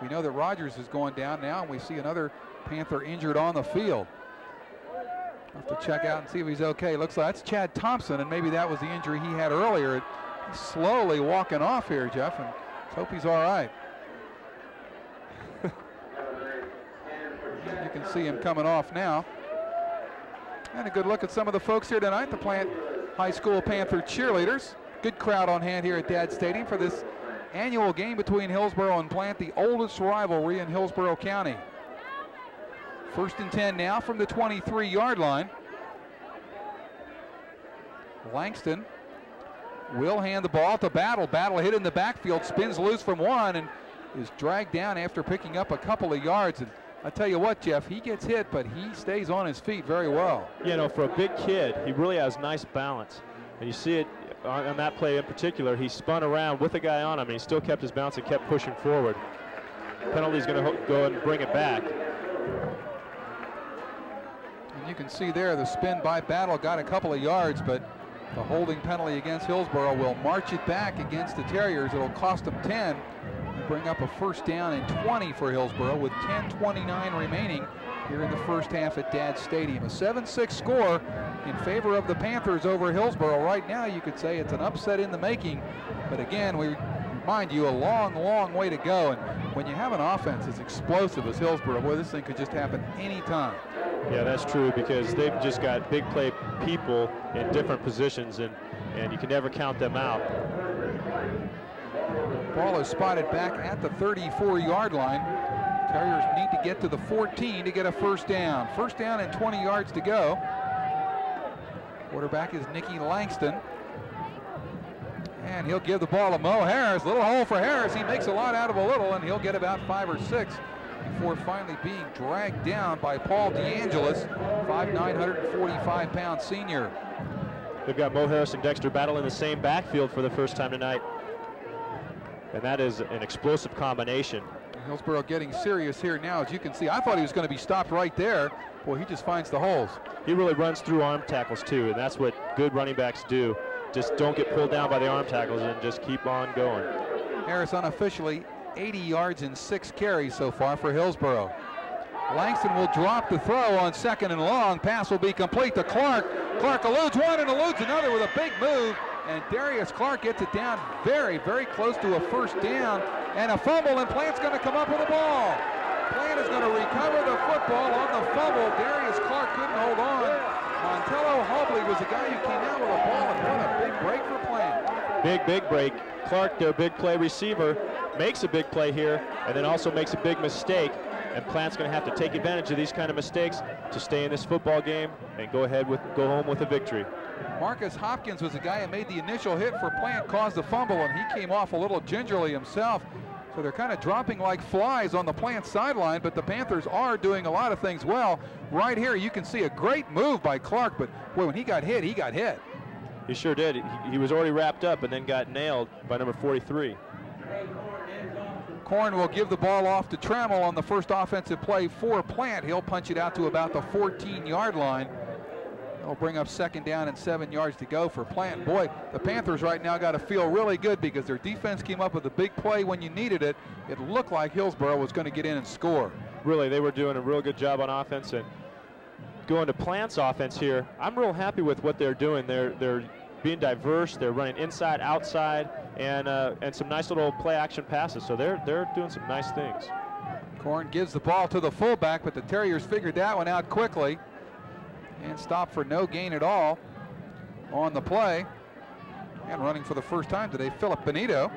we know that Rogers is going down now, and we see another Panther injured on the field. Have to check out and see if he's okay. Looks like that's Chad Thompson, and maybe that was the injury he had earlier. He's slowly walking off here, Jeff, and let's hope he's all right. You can see him coming off now. And a good look at some of the folks here tonight, the Plant High School Panther cheerleaders. Good crowd on hand here at Dad Stadium for this annual game between Hillsborough and Plant, the oldest rivalry in Hillsborough County. 1st and 10 now from the 23-yard line. Langston will hand the ball to Battle. Battle hit in the backfield, spins loose from one, and is dragged down after picking up a couple of yards. And I tell you what, Jeff, he gets hit, but he stays on his feet very well. You know, for a big kid, he really has nice balance. And you see it on that play in particular. He spun around with a guy on him, and he still kept his balance and kept pushing forward. Penalty's going to go and bring it back. And you can see there the spin by Battle got a couple of yards, but the holding penalty against Hillsborough will march it back against the Terriers. It'll cost them 10. Bring up a 1st down and 20 for Hillsborough with 10:29 remaining here in the 1st half at Dad Stadium. A 7-6 score in favor of the Panthers over Hillsborough. Right now you could say it's an upset in the making, but again, we remind you a long, long way to go. And when you have an offense as explosive as Hillsborough, boy, this thing could just happen anytime. Yeah, that's true, because they've just got big play people in different positions, and you can never count them out. Ball is spotted back at the 34-yard line. Terriers need to get to the 14 to get a 1st down. 1st down and 20 yards to go. Quarterback is Nicky Langston. And he'll give the ball to Mo Harris. Little hole for Harris. He makes a lot out of a little, and he'll get about 5 or 6 before finally being dragged down by Paul DeAngelis, 5'9", 145-pound senior. They've got Mo Harris and Dexter Battle in the same backfield for the first time tonight. And that is an explosive combination. Hillsborough getting serious here now, as you can see. I thought he was going to be stopped right there. Boy, he just finds the holes. He really runs through arm tackles too, and that's what good running backs do. Just don't get pulled down by the arm tackles and just keep on going. Harris unofficially 80 yards and 6 carries so far for Hillsborough. Langston will drop the throw on 2nd and long. Pass will be complete to Clark. Clark eludes one and eludes another with a big move. And Darius Clark gets it down very, very close to a 1st down. And a fumble, and Plant's going to come up with the ball. Plant is going to recover the football on the fumble. Darius Clark couldn't hold on. Montello Hobley was the guy who came out with a ball, and what a big break for Plant. Big break. Clark, their big play receiver, makes a big play here, and then also makes a big mistake. And Plant's going to have to take advantage of these kind of mistakes to stay in this football game and go home with a victory. Marcus Hopkins was the guy who made the initial hit for Plant, caused the fumble, and he came off a little gingerly himself. So they're kind of dropping like flies on the Plant sideline, but the Panthers are doing a lot of things well. Right here you can see a great move by Clark, but boy, when he got hit, he got hit. He sure did. He was already wrapped up and then got nailed by number 43. Korn will give the ball off to Trammell on the first offensive play for Plant. He'll punch it out to about the 14-yard line. It'll bring up 2nd down and 7 yards to go for Plant. Boy, the Panthers right now got to feel really good because their defense came up with a big play when you needed it. It looked like Hillsborough was going to get in and score. Really, they were doing a real good job on offense. And going to Plant's offense here, I'm real happy with what they're doing. They're being diverse. They're running inside, outside, and some nice little play action passes. So they're doing some nice things. Korn gives the ball to the fullback, but the Terriers figured that one out quickly and stopped for no gain at all. on the play. And running for the first time today, Philip Benito.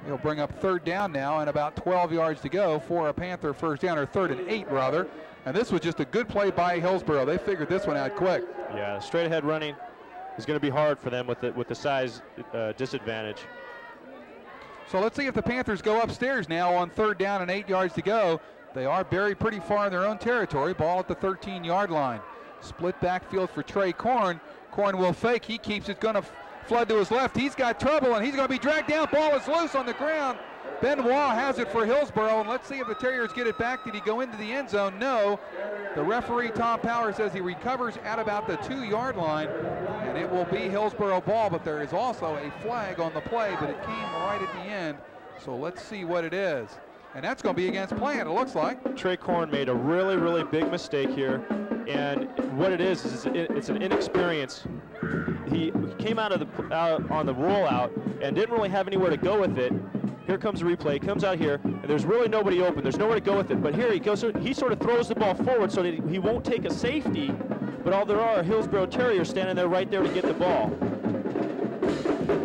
He'll bring up 3rd down now and about 12 yards to go for a Panther first down, or 3rd and 8 rather. And this was just a good play by Hillsborough. They figured this one out quick. Yeah, straight ahead running is going to be hard for them with the size disadvantage. So let's see if the Panthers go upstairs now on 3rd down and 8 yards to go. They are buried pretty far in their own territory. Ball at the 13-yard line. Split backfield for Trey Korn. Korn will fake. He keeps it, going to flood to his left. He's got trouble, and he's going to be dragged down. Ball is loose on the ground. Benoit has it for Hillsborough, and let's see if the Terriers get it back. Did he go into the end zone? No. The referee, Tom Power, says he recovers at about the 2-yard line, and it will be Hillsborough ball, but there is also a flag on the play, but it came right at the end. So let's see what it is. And that's going to be against Plant, it looks like. Trey Korn made a really, really big mistake here. And what it is it's an inexperience. He came out on the rollout and didn't really have anywhere to go with it. Here comes the replay, comes out here, and there's really nobody open. There's nowhere to go with it. But here he goes, he sort of throws the ball forward so that he won't take a safety, but all there are Hillsborough Terriers standing there right there to get the ball.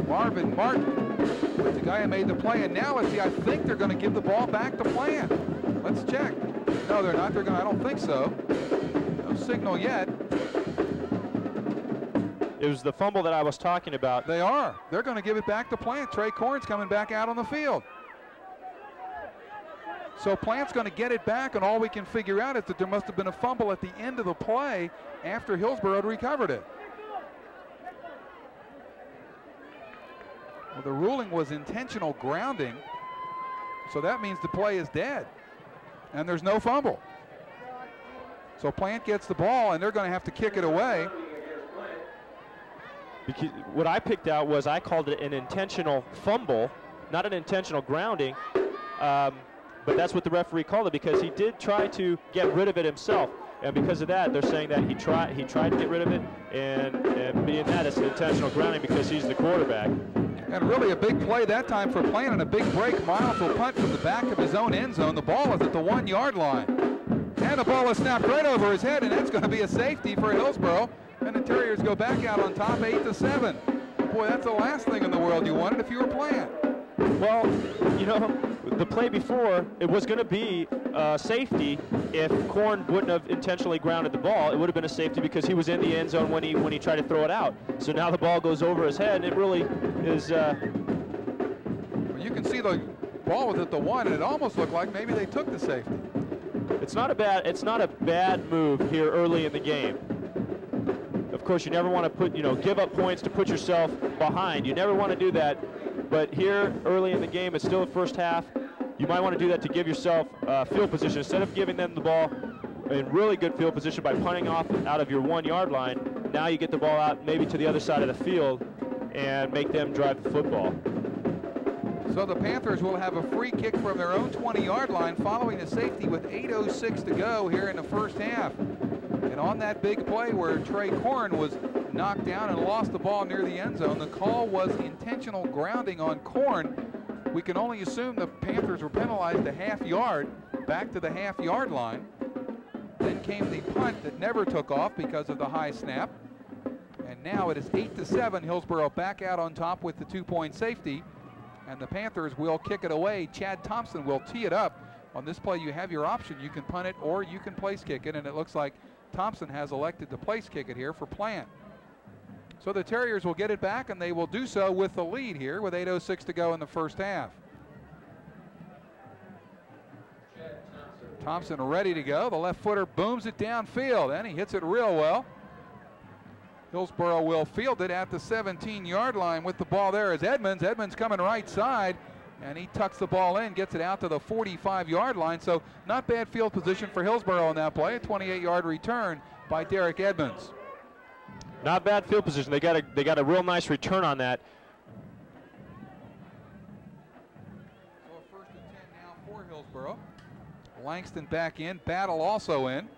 Marvin Martin was the guy who made the play, and now let's see, I think they're going to give the ball back to Plant. Let's check. No, they're not. They're going. I don't think so. No signal yet. It was the fumble that I was talking about. They are. They're going to give it back to Plant. Trey Korn's coming back out on the field. So Plant's going to get it back, and all we can figure out is that there must have been a fumble at the end of the play after Hillsborough had recovered it. Well, the ruling was intentional grounding, so that means the play is dead, and there's no fumble. So Plant gets the ball, and they're going to have to kick it away. Because what I picked out was I called it an intentional fumble, not an intentional grounding, but that's what the referee called it because he did try to get rid of it himself. And because of that, they're saying that he tried to get rid of it, and being that, it's an intentional grounding because he's the quarterback. And really a big play that time for Plant and a big break. Miles will punt from the back of his own end zone. The ball is at the 1-yard line. And the ball is snapped right over his head, and that's going to be a safety for Hillsborough. And the Terriers go back out on top 8-7. Boy, that's the last thing in the world you wanted if you were Plant. Well, you know, the play before, it was going to be safety if Korn wouldn't have intentionally grounded the ball. It would have been a safety because he was in the end zone when he tried to throw it out. So now the ball goes over his head, and it really is. Well, you can see the ball was at the 1, and it almost looked like maybe they took the safety. It's not a bad move here early in the game. Of course, you never want to give up points to put yourself behind. You never want to do that. But here, early in the game, it's still the first half. You might want to do that to give yourself field position. Instead of giving them the ball in really good field position by punting off out of your 1-yard line, now you get the ball out maybe to the other side of the field and make them drive the football. So the Panthers will have a free kick from their own 20-yard line following the safety with 8:06 to go here in the first half. And on that big play where Trey Korn was knocked down and lost the ball near the end zone, the call was intentional grounding on Korn. We can only assume the Panthers were penalized a half-yard back to the half-yard line. Then came the punt that never took off because of the high snap. And now it is 8-7. Hillsborough back out on top with the 2-point safety. And the Panthers will kick it away. Chad Thompson will tee it up. On this play, you have your option. You can punt it or you can place kick it. And it looks like Thompson has elected to place kick it here for Plant. So the Terriers will get it back, and they will do so with the lead here with 8:06 to go in the first half. Thompson ready to go. The left footer booms it downfield, and he hits it real well. Hillsborough will field it at the 17-yard line with the ball there is Edmonds. Edmonds coming right side, and he tucks the ball in, gets it out to the 45-yard line. So not bad field position for Hillsborough on that play. A 28-yard return by Derek Edmonds. Not bad field position. They got a real nice return on that. So a 1st and 10 now for Hillsborough. Langston back in. Battle also in.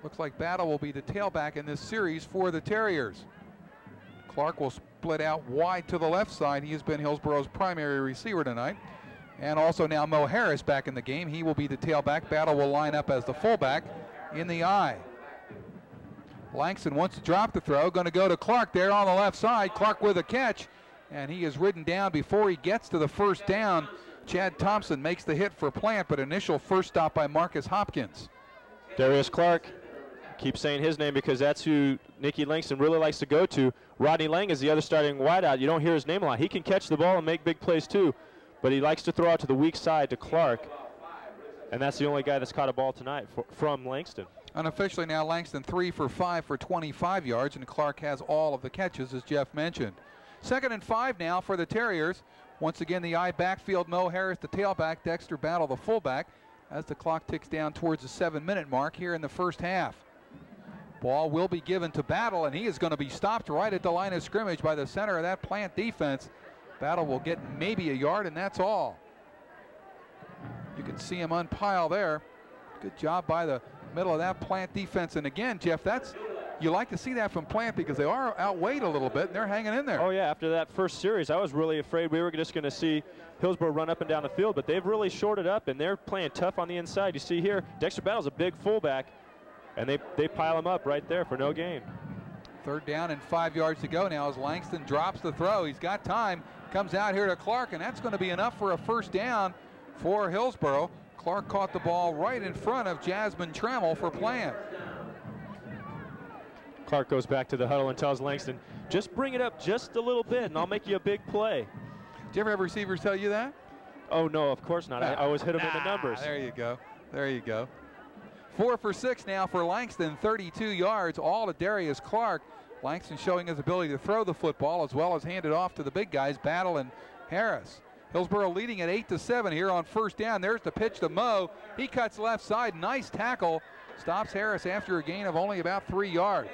Looks like Battle will be the tailback in this series for the Terriers. Clark will split out wide to the left side. He has been Hillsborough's primary receiver tonight. And also now Mo Harris back in the game. He will be the tailback. Battle will line up as the fullback in the I. Langston wants to drop the throw, going to go to Clark there on the left side. Clark with a catch, and he is ridden down before he gets to the first down. Chad Thompson makes the hit for Plant, but initial first stop by Marcus Hopkins. Darius Clark, keep saying his name because that's who Nicky Langston really likes to go to. Rodney Lang is the other starting wideout. You don't hear his name a lot. He can catch the ball and make big plays too, but he likes to throw out to the weak side to Clark, and that's the only guy that's caught a ball tonight from Langston. Unofficially now, Langston 3 for 5 for 25 yards, and Clark has all of the catches, as Jeff mentioned. 2nd and 5 now for the Terriers. Once again, the I backfield, Mo Harris, the tailback, Dexter Battle, the fullback, as the clock ticks down towards the 7-minute mark here in the first half. Ball will be given to Battle, and he is going to be stopped right at the line of scrimmage by the center of that Plant defense. Battle will get maybe a yard, and that's all. You can see him unpile there. Good job by the middle of that Plant defense. And again, Jeff, you like to see that from Plant because they are outweighed a little bit, and they're hanging in there. Oh, yeah. After that first series, I was really afraid we were just going to see Hillsborough run up and down the field, but they've really shorted up, and they're playing tough on the inside. You see here, Dexter Battle's a big fullback, and they pile him up right there for no gain. 3rd down and 5 yards to go now as Langston drops the throw. He's got time, comes out here to Clark, and that's going to be enough for a first down for Hillsborough. Clark caught the ball right in front of Jasmine Trammell for Plant. Clark goes back to the huddle and tells Langston, just bring it up just a little bit and I'll make you a big play. Did you ever have receivers tell you that? Oh, no, of course not. I always hit them in the numbers. There you go. There you go. 4 for 6 now for Langston, 32 yards, all to Darius Clark. Langston showing his ability to throw the football as well as hand it off to the big guys, Battle and Harris. Hillsborough leading at 8-7 here on first down. There's the pitch to Mo. He cuts left side. Nice tackle. Stops Harris after a gain of only about 3 yards.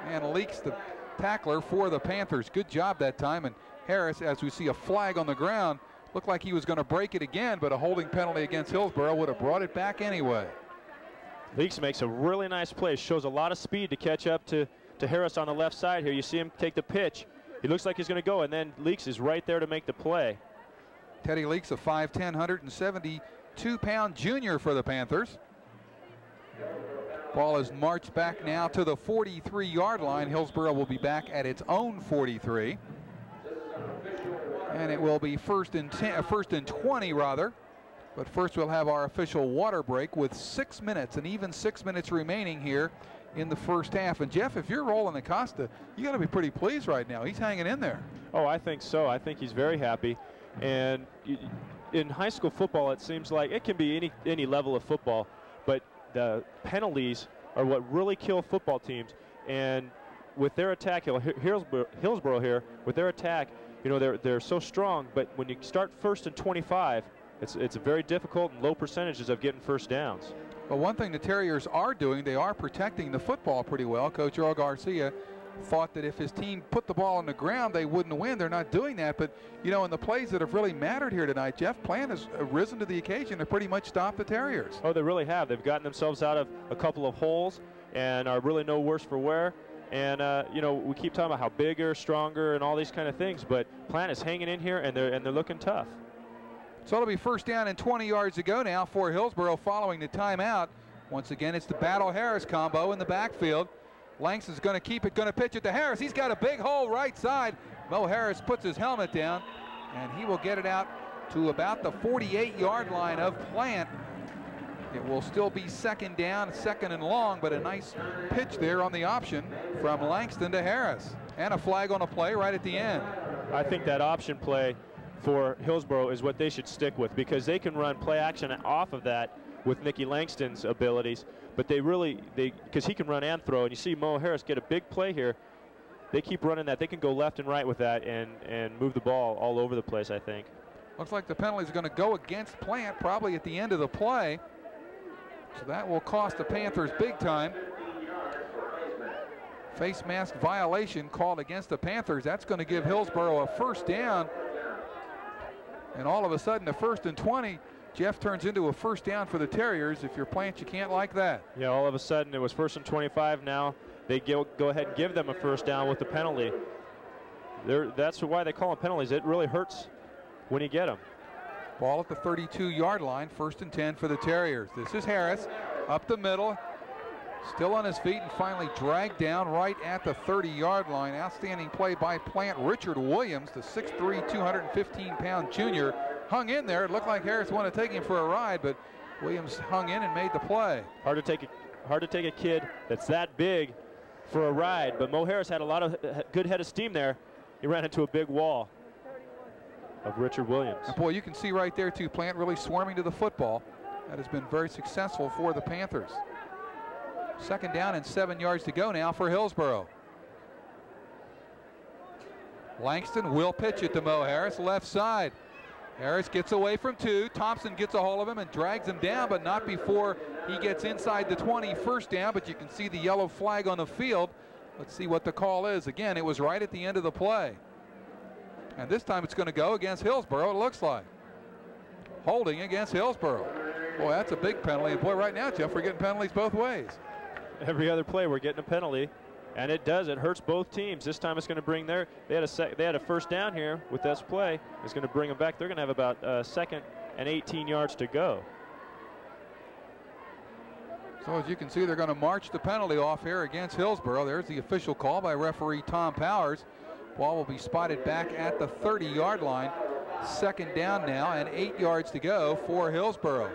And leaks the tackler for the Panthers. Good job that time. And Harris, as we see a flag on the ground, looked like he was going to break it again, but a holding penalty against Hillsborough would have brought it back anyway. Leaks makes a really nice play. Shows a lot of speed to catch up to Harris on the left side here. You see him take the pitch. He looks like he's going to go, and then Leaks is right there to make the play. Teddy Leaks, a 5'10", 172-pound junior for the Panthers. Ball is marched back now to the 43-yard line. Hillsborough will be back at its own 43. And it will be first and 20 rather. But first we'll have our official water break with 6 minutes, and even 6 minutes remaining here in the first half. And Jeff, if you're Roland Acosta, you got to be pretty pleased right now. He's hanging in there. Oh, I think so. I think he's very happy. And in high school football, it seems like it can be any level of football, but the penalties are what really kill football teams. And with their attack, Hillsborough here, with their attack, you know, they're so strong, but when you start 1st and 25, it's very difficult and low percentages of getting first downs. But one thing the Terriers are doing, they are protecting the football pretty well. Coach Earl Garcia thought that if his team put the ball on the ground, they wouldn't win. They're not doing that. But, you know, in the plays that have really mattered here tonight, Jeff, Plant has risen to the occasion to pretty much stop the Terriers. Oh, they really have. They've gotten themselves out of a couple of holes and are really no worse for wear. And, you know, we keep talking about how bigger, stronger, and all these kind of things, but Plant is hanging in here, and they're looking tough. So it'll be first down and 20 yards to go now for Hillsborough following the timeout. Once again, it's the Battle-Harris combo in the backfield. Langston's going to keep it, going to pitch it to Harris. He's got a big hole right side. Mo Harris puts his helmet down, and he will get it out to about the 48-yard line of Plant. It will still be second down, second and long, but a nice pitch there on the option from Langston to Harris. And a flag on a play right at the end. I think that option play for Hillsborough is what they should stick with, because they can run play action off of that with Nicky Langston's abilities, but because he can run and throw, and you see Mo Harris get a big play here. They keep running that. They can go left and right with that and move the ball all over the place, I think. Looks like the penalty is going to go against Plant probably at the end of the play. So that will cost the Panthers big time. Face mask violation called against the Panthers. That's going to give Hillsborough a first down. And all of a sudden, the 1st and 20, Jeff, turns into a first down for the Terriers. If you're Plant, you can't like that. Yeah, all of a sudden, it was 1st and 25. Now they go ahead and give them a first down with the penalty. That's why they call them penalties. It really hurts when you get them. Ball at the 32-yard line, 1st and 10 for the Terriers. This is Harris up the middle. Still on his feet and finally dragged down right at the 30-yard line. Outstanding play by Plant. Richard Williams, the 6'3", 215-pound junior, hung in there. It looked like Harris wanted to take him for a ride, but Williams hung in and made the play. Hard to take a kid that's that big for a ride, but Mo Harris had a lot of good head of steam there. He ran into a big wall of Richard Williams. And boy, you can see right there too, Plant really swarming to the football. That has been very successful for the Panthers. 2nd down and 7 yards to go now for Hillsborough. Langston will pitch it to Mo Harris, left side. Harris gets away from 2. Thompson gets a hold of him and drags him down, but not before he gets inside the 20. 1st down, but you can see the yellow flag on the field. Let's see what the call is. Again, it was right at the end of the play. And this time it's going to go against Hillsborough, it looks like. Holding against Hillsborough. Boy, that's a big penalty. And boy, right now, Jeff, we're getting penalties both ways. Every other play we're getting a penalty, and it does. It hurts both teams. This time it's going to bring they had a 1st down here with this play. It's going to bring them back. They're going to have about 2nd and 18 yards to go. So as you can see, they're going to march the penalty off here against Hillsborough. There's the official call by referee Tom Powers. Ball will be spotted back at the 30-yard line. 2nd down now and 8 yards to go for Hillsborough.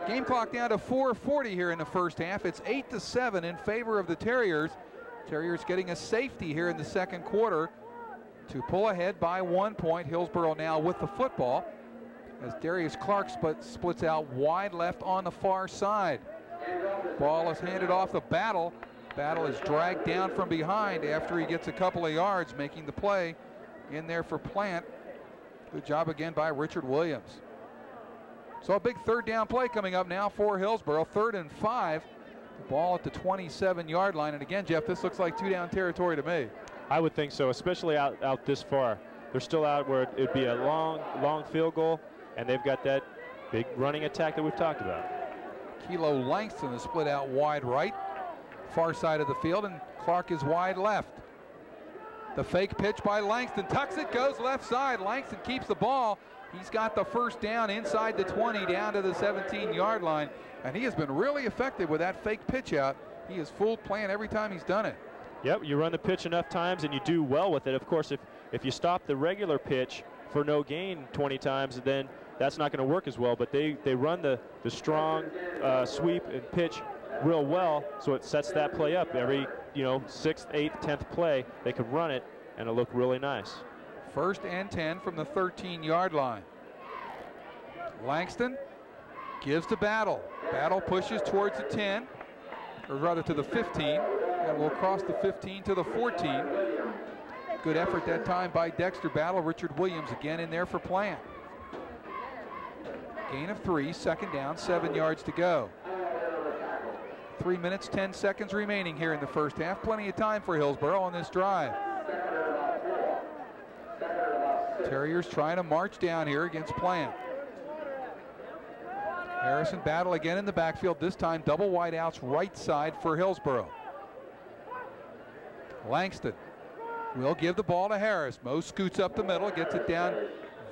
Game clock down to 4:40 here in the 1st half. It's 8-7 in favor of the Terriers. Terriers getting a safety here in the 2nd quarter to pull ahead by 1 point. Hillsborough now with the football as Darius Clark splits out wide left on the far side. Ball is handed off to Battle. Battle is dragged down from behind after he gets a couple of yards, making the play in there for Plant. Good job again by Richard Williams. So a big 3rd down play coming up now for Hillsborough. 3rd and 5. The ball at the 27-yard line. And again, Jeff, this looks like 2-down territory to me. I would think so, especially out this far. They're still out where it'd be a long field goal, and they've got that big running attack that we've talked about. Kilo Langston is split out wide right, far side of the field, and Clark is wide left. The fake pitch by Langston, tucks it, goes left side. Langston keeps the ball. He's got the 1st down inside the 20 down to the 17-yard line, and he has been really effective with that fake pitch out. He has fooled Plant every time he's done it. Yep, you run the pitch enough times and you do well with it. Of course, if you stop the regular pitch for no gain 20 times, then that's not going to work as well. But they run the strong sweep and pitch real well, so it sets that play up. Every 6th, 8th, 10th play, they can run it, and it'll look really nice. 1st and 10 from the 13-yard line. Langston gives to Battle. Battle pushes towards the 10, or rather to the 15, and will cross the 15 to the 14. Good effort that time by Dexter Battle. Richard Williams again in there for Plant. Gain of 3, 2nd down, 7 yards to go. 3 minutes, 10 seconds remaining here in the 1st half. Plenty of time for Hillsborough on this drive. Terriers trying to march down here against Plant. Harrison Battle again in the backfield, this time double wide outs right side for Hillsborough. Langston will give the ball to Harris. Mo scoots up the middle, gets it down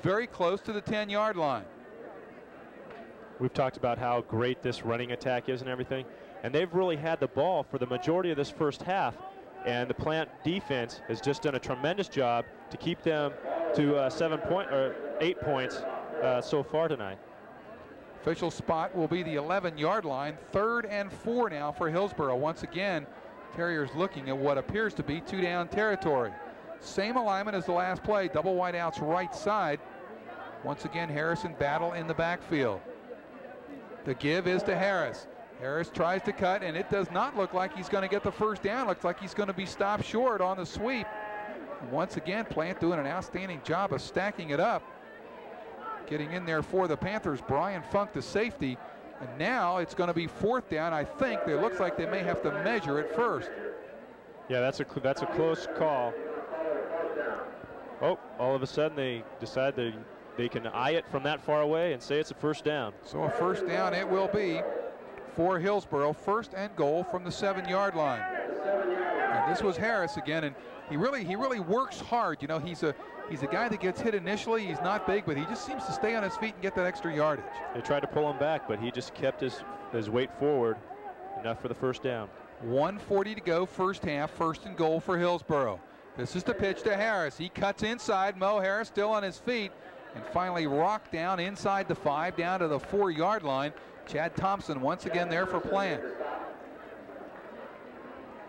very close to the 10-yard line. We've talked about how great this running attack is and everything, and they've really had the ball for the majority of this 1st half, and the Plant defense has just done a tremendous job to keep them to 8 points so far tonight. Official spot will be the 11-yard line. 3rd and 4 now for Hillsborough. Once again, Terriers looking at what appears to be 2-down territory. Same alignment as the last play, double wide outs right side. Once again, Harrison Battle in the backfield. The give is to Harris. Harris tries to cut, and it does not look like he's going to get the 1st down. Looks like he's going to be stopped short on the sweep. And once again, Plant doing an outstanding job of stacking it up. Getting in there for the Panthers, Brian Funk, the safety. And now it's going to be 4th down. I think it looks like they may have to measure it first. Yeah, that's a close call. Oh, all of a sudden they decide they can eye it from that far away and say it's a 1st down. So a 1st down it will be for Hillsborough. 1st and goal from the 7-yard line. And this was Harris again, and he really works hard. He's a guy that gets hit initially. He's not big, but he just seems to stay on his feet and get that extra yardage. They tried to pull him back, but he just kept his weight forward, enough for the 1st down. 1:40 to go, first half, 1st and goal for Hillsborough. This is the pitch to Harris. He cuts inside. Mo Harris still on his feet and finally rocked down inside the 5 down to the 4-yard line. Chad Thompson once again there for Plant.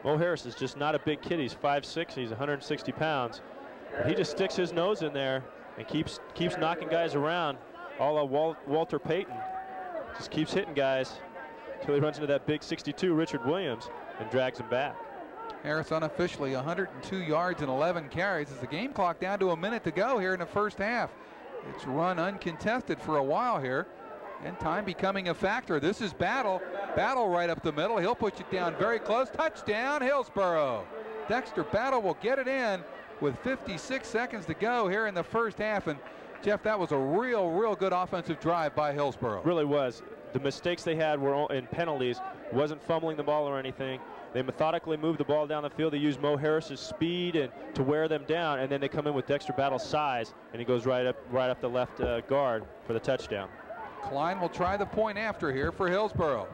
Mo Harris is just not a big kid. He's 5'6", he's 160 pounds. But he just sticks his nose in there and keeps knocking guys around. All of Walter Payton. Just keeps hitting guys until he runs into that big 62 Richard Williams and drags him back. Harris unofficially 102 yards and 11 carries as the game clock down to a minute to go here in the first half. It's run uncontested for a while here, and time becoming a factor. This is Battle. Battle right up the middle. He'll push it down very close. Touchdown, Hillsborough. Dexter Battle will get it in with 56 seconds to go here in the first half. And Jeff, that was a real good offensive drive by Hillsborough. Really was. The mistakes they had were in penalties. Wasn't fumbling the ball or anything. They methodically moved the ball down the field. They used Mo Harris's speed and to wear them down, and then they come in with Dexter Battle's size, and he goes right up the left guard for the touchdown. Klein will try the point after here for Hillsborough.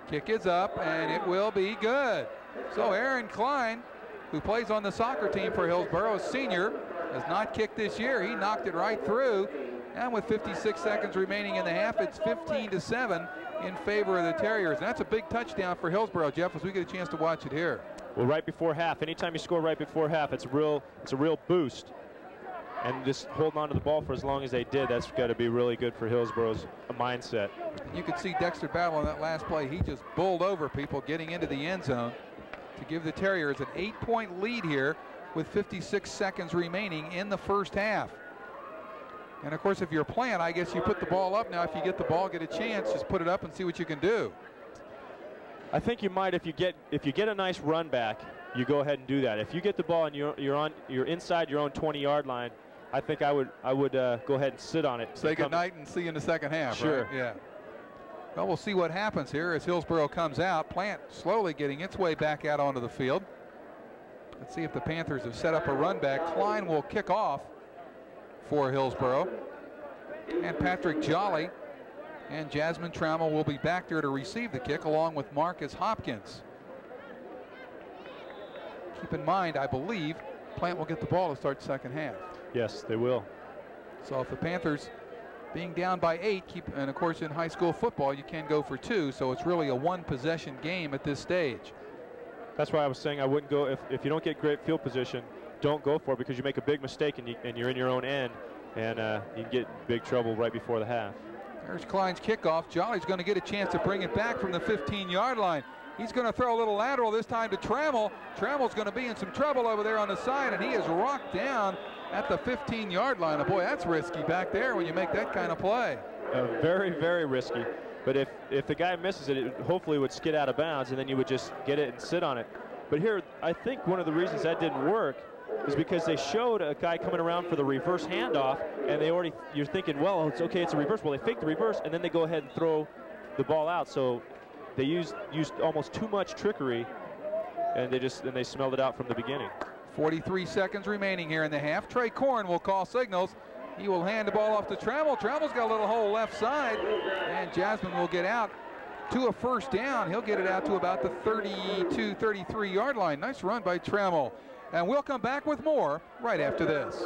Kick is up, and it will be good. So Aaron Klein, who plays on the soccer team for Hillsborough, senior, has not kicked this year. He knocked it right through, and with 56 seconds remaining in the half, it's 15-7 in favor of the Terriers. And that's a big touchdown for Hillsborough, Jeff, as we get a chance to watch it here. Well, right before half, anytime you score right before half, it's a real boost. And just holding on to the ball for as long as they did, that's got to be really good for Hillsborough's mindset. You could see Dexter Battle on that last play. He just bowled over people getting into the end zone to give the Terriers an 8-point lead here with 56 seconds remaining in the first half. And of course, if you're playing, I guess you put the ball up now. If you get the ball, get a chance, just put it up and see what you can do. I think you might, if you get a nice run back, you go ahead and do that. If you get the ball and you're inside your own 20-yard line, I think I would go ahead and sit on it. Say good night and see you in the second half. Sure. Right? Yeah. Well, we'll see what happens here as Hillsborough comes out. Plant slowly getting its way back out onto the field. Let's see if the Panthers have set up a run back. Klein will kick off for Hillsborough, and Patrick Jolly and Jasmine Trammell will be back there to receive the kick along with Marcus Hopkins. Keep in mind, I believe Plant will get the ball to start second half. Yes, they will. So if the Panthers being down by 8, and of course in high school football you can go for 2, so it's really a 1-possession game at this stage. That's why I was saying I wouldn't go if you don't get great field position. Don't go for it, because you make a big mistake and you're in your own end, and you can get big trouble right before the half. There's Klein's kickoff. Jolly's going to get a chance to bring it back from the 15-yard line. He's going to throw a little lateral this time to Trammell. Trammell's going to be in some trouble over there on the side, and he is rocked down at the 15-yard line. Boy, that's risky back there when you make that kind of play. Very, very risky. But if the guy misses it, it hopefully would skid out of bounds, and then you would just get it and sit on it. But here, I think one of the reasons that didn't work is because they showed a guy coming around for the reverse handoff, and you're thinking, well, it's okay, it's a reverse. Well, they fake the reverse, and then they go ahead and throw the ball out. So they used almost too much trickery, and they smelled it out from the beginning. 43 seconds remaining here in the half. Trey Corn will call signals. He will hand the ball off to Trammell. Trammell's got a little hole left side, and Jasmine will get out to a first down. He'll get it out to about the 32, 33-yard line. Nice run by Trammell. And we'll come back with more right after this.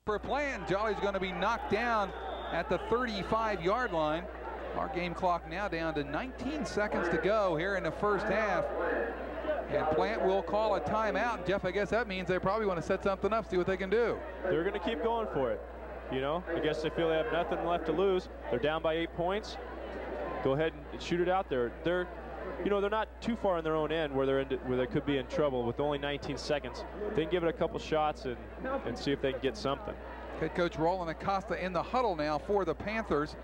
For a plan, Jolly's going to be knocked down at the 35-yard line. Our game clock now down to 19 seconds to go here in the first half. And Plant will call a timeout. Jeff, I guess that means they probably want to set something up, see what they can do. They're going to keep going for it. You know, I guess they feel they have nothing left to lose. They're down by 8 points. Go ahead and shoot it out there. you know, they're not too far in their own end where they could be in trouble with only 19 seconds. They can give it a couple shots and see if they can get something. Head coach Roland Acosta in the huddle now for the Panthers.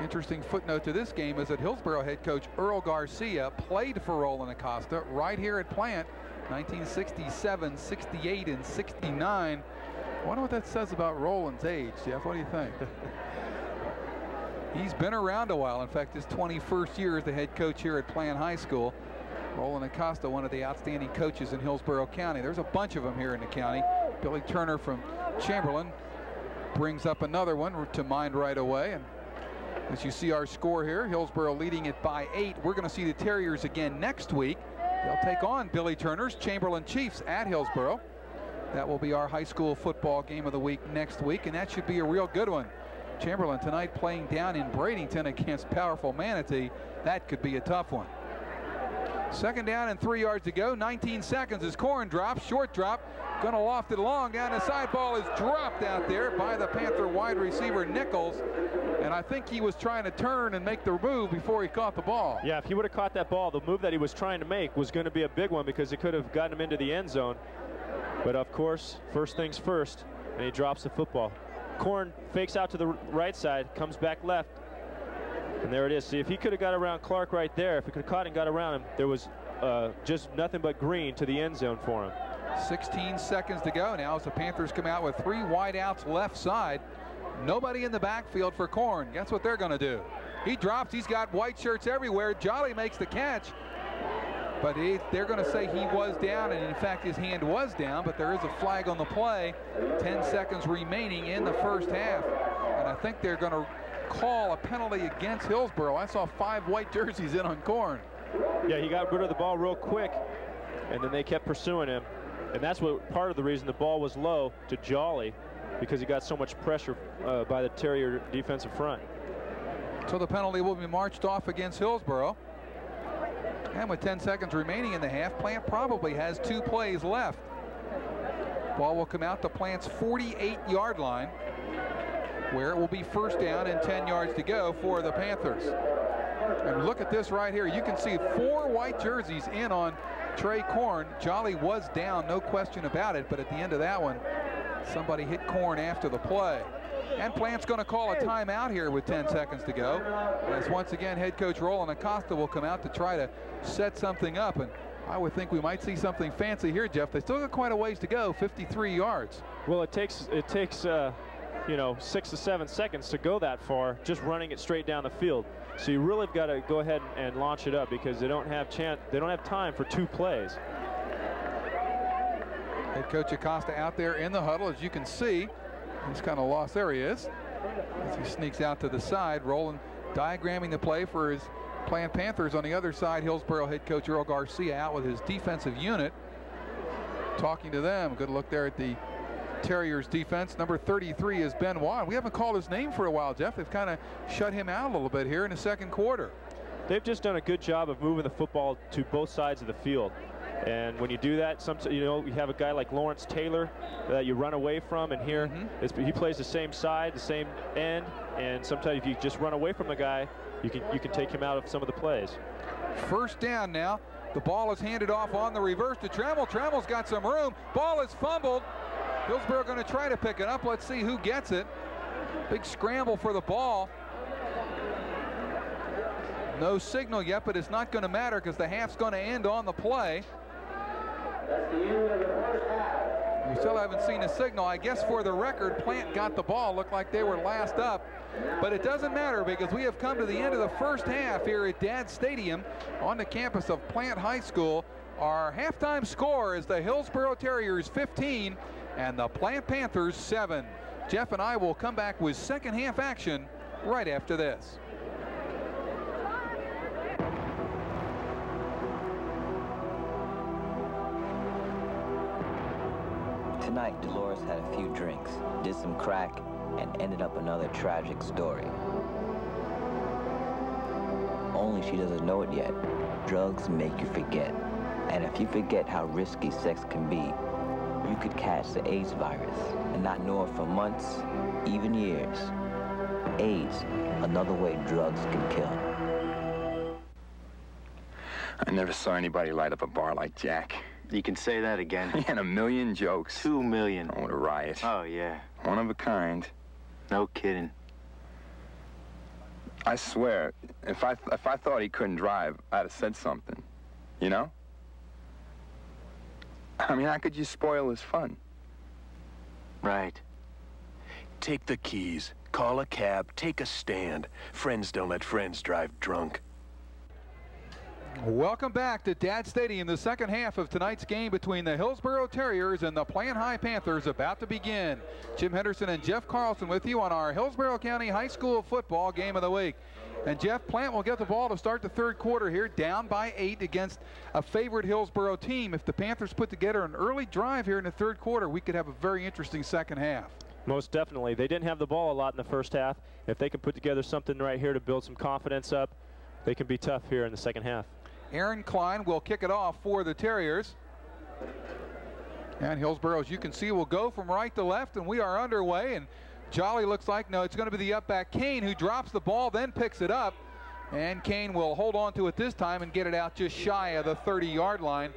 Interesting footnote to this game is that Hillsborough head coach Earl Garcia played for Roland Acosta right here at Plant 1967, 68, and 69. I wonder what that says about Roland's age, Jeff. What do you think? He's been around a while. In fact, his 21st year as the head coach here at Plant High School. Roland Acosta, one of the outstanding coaches in Hillsborough County. There's a bunch of them here in the county. Billy Turner from Chamberlain brings up another one to mind right away. And as you see our score here, Hillsborough leading it by 8. We're going to see the Terriers again next week. They'll take on Billy Turner's Chamberlain Chiefs at Hillsborough. That will be our high school football game of the week next week, and that should be a real good one. Chamberlain tonight playing down in Bradenton against powerful Manatee. That could be a tough one. Second down and 3 yards to go. 19 seconds as Corn drops, short drop. Going to loft it along down the side. Ball is dropped out there by the Panther wide receiver Nichols. And I think he was trying to turn and make the move before he caught the ball. Yeah, if he would have caught that ball, the move that he was trying to make was going to be a big one because it could have gotten him into the end zone. But of course, first things first, and he drops the football. Corn fakes out to the right side, comes back left, and there it is. See, if he could have got around Clark right there, if he could have caught and got around him, there was just nothing but green to the end zone for him. 16 seconds to go now as the Panthers come out with 3 wideouts left side. Nobody in the backfield for Corn. Guess what they're going to do? He drops. He's got white shirts everywhere. Jolly makes the catch. But they're going to say he was down, and in fact his hand was down, but there is a flag on the play. 10 seconds remaining in the first half. And I think they're going to call a penalty against Hillsborough. I saw 5 white jerseys in on Corn. Yeah, he got rid of the ball real quick, and then they kept pursuing him. And that's what part of the reason the ball was low to Jolly, because he got so much pressure by the Terrier defensive front. So the penalty will be marched off against Hillsborough. And with 10 seconds remaining in the half, Plant probably has 2 plays left. Ball will come out to Plant's 48-yard line, where it will be first down and 10 yards to go for the Panthers. And look at this right here. You can see 4 white jerseys in on Trey Corn. Jolly was down, no question about it, but at the end of that one, somebody hit Corn after the play. And Plant's going to call a timeout here with 10 seconds to go, as once again head coach Roland Acosta will come out to try to set something up. And I would think we might see something fancy here, Jeff. They still got quite a ways to go, 53 yards. Well, it takes you know, 6 to 7 seconds to go that far, just running it straight down the field. So you really got to go ahead and launch it up, because they don't have time for 2 plays. Head coach Acosta out there in the huddle, as you can see. He's kind of lost. There he is. As he sneaks out to the side, Roland diagramming the play for his Plant Panthers. On the other side, Hillsborough head coach Earl Garcia out with his defensive unit, talking to them. Good look there at the Terriers defense. Number 33 is Benoit. We haven't called his name for a while, Jeff. They've kind of shut him out a little bit here in the second quarter. They've just done a good job of moving the football to both sides of the field. And when you do that, sometimes, you know, you have a guy like Lawrence Taylor that you run away from, and here he plays the same side, the same end, and sometimes if you just run away from the guy, you can take him out of some of the plays. First down now. The ball is handed off on the reverse to Trammell. Trammell's got some room. Ball is fumbled. Hillsborough going to try to pick it up. Let's see who gets it. Big scramble for the ball. No signal yet, but it's not going to matter because the half's going to end on the play. We still haven't seen a signal. I guess for the record, Plant got the ball. Looked like they were last up. But it doesn't matter because we have come to the end of the first half here at Dad Stadium on the campus of Plant High School. Our halftime score is the Hillsborough Terriers 15 and the Plant Panthers 7. Jeff and I will come back with second half action right after this. Tonight, Dolores had a few drinks, did some crack, and ended up another tragic story. Only she doesn't know it yet. Drugs make you forget. And if you forget how risky sex can be, you could catch the AIDS virus and not know it for months, even years. AIDS, another way drugs can kill. I never saw anybody light up a bar like Jack. You can say that again. He had 1 million jokes. 2 million. Oh, what a riot. Oh, yeah. One of a kind. No kidding. I swear, if I thought he couldn't drive, I'd have said something. You know? I mean, how could you spoil his fun? Right. Take the keys, call a cab, take a stand. Friends don't let friends drive drunk. Welcome back to Dad Stadium. The second half of tonight's game between the Hillsborough Terriers and the Plant High Panthers about to begin. Jim Henderson and Jeff Carlson with you on our Hillsborough County High School football game of the week. And Jeff, Plant will get the ball to start the third quarter here, down by 8 against a favored Hillsborough team. If the Panthers put together an early drive here in the third quarter, we could have a very interesting second half. Most definitely. They didn't have the ball a lot in the first half. If they can put together something right here to build some confidence up, they can be tough here in the second half. Aaron Klein will kick it off for the Terriers. And Hillsborough, as you can see, will go from right to left, and we are underway. And Jolly looks like, no, it's going to be the up back Kane who drops the ball, then picks it up. And Kane will hold on to it this time and get it out just shy of the 30-yard line,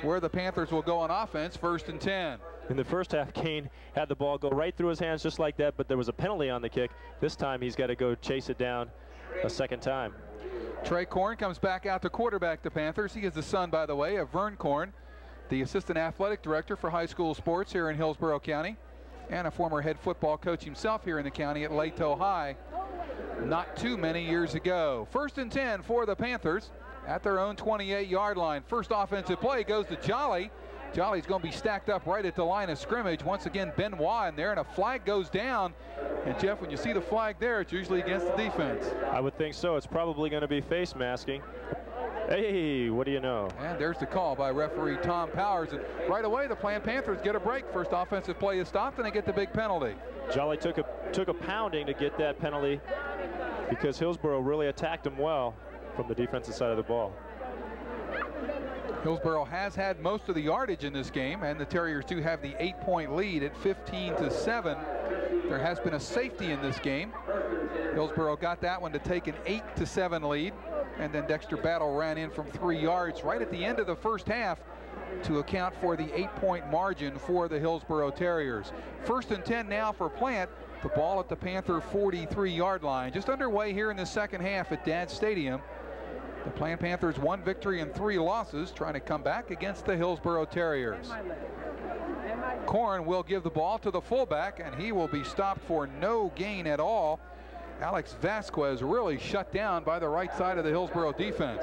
where the Panthers will go on offense, 1st and 10. In the first half, Kane had the ball go right through his hands just like that, but there was a penalty on the kick. This time he's got to go chase it down a second time. Trey Korn comes back out to quarterback the Panthers. He is the son, by the way, of Vern Korn, the assistant athletic director for high school sports here in Hillsborough County, and a former head football coach himself here in the county at Lato High not too many years ago. 1st and 10 for the Panthers at their own 28-yard line. First offensive play goes to Jolly. Jolly's going to be stacked up right at the line of scrimmage. Once again, Benoit in there, and a flag goes down. And Jeff, when you see the flag there, it's usually against the defense. I would think so. It's probably going to be face masking. Hey, what do you know? And there's the call by referee Tom Powers. And right away, the Plant Panthers get a break. First offensive play is stopped, and they get the big penalty. Jolly took a pounding to get that penalty because Hillsborough really attacked him well from the defensive side of the ball. Hillsborough has had most of the yardage in this game, and the Terriers do have the 8-point lead at 15-7. There has been a safety in this game. Hillsborough got that one to take an 8-7 lead, and then Dexter Battle ran in from 3 yards right at the end of the first half to account for the 8-point margin for the Hillsborough Terriers. 1st and 10 now for Plant. The ball at the Panther 43-yard line. Just underway here in the second half at Dad Stadium. The Plant Panthers 1 victory and 3 losses, trying to come back against the Hillsborough Terriers. Korn will give the ball to the fullback, and he will be stopped for no gain at all. Alex Vasquez really shut down by the right side of the Hillsborough defense.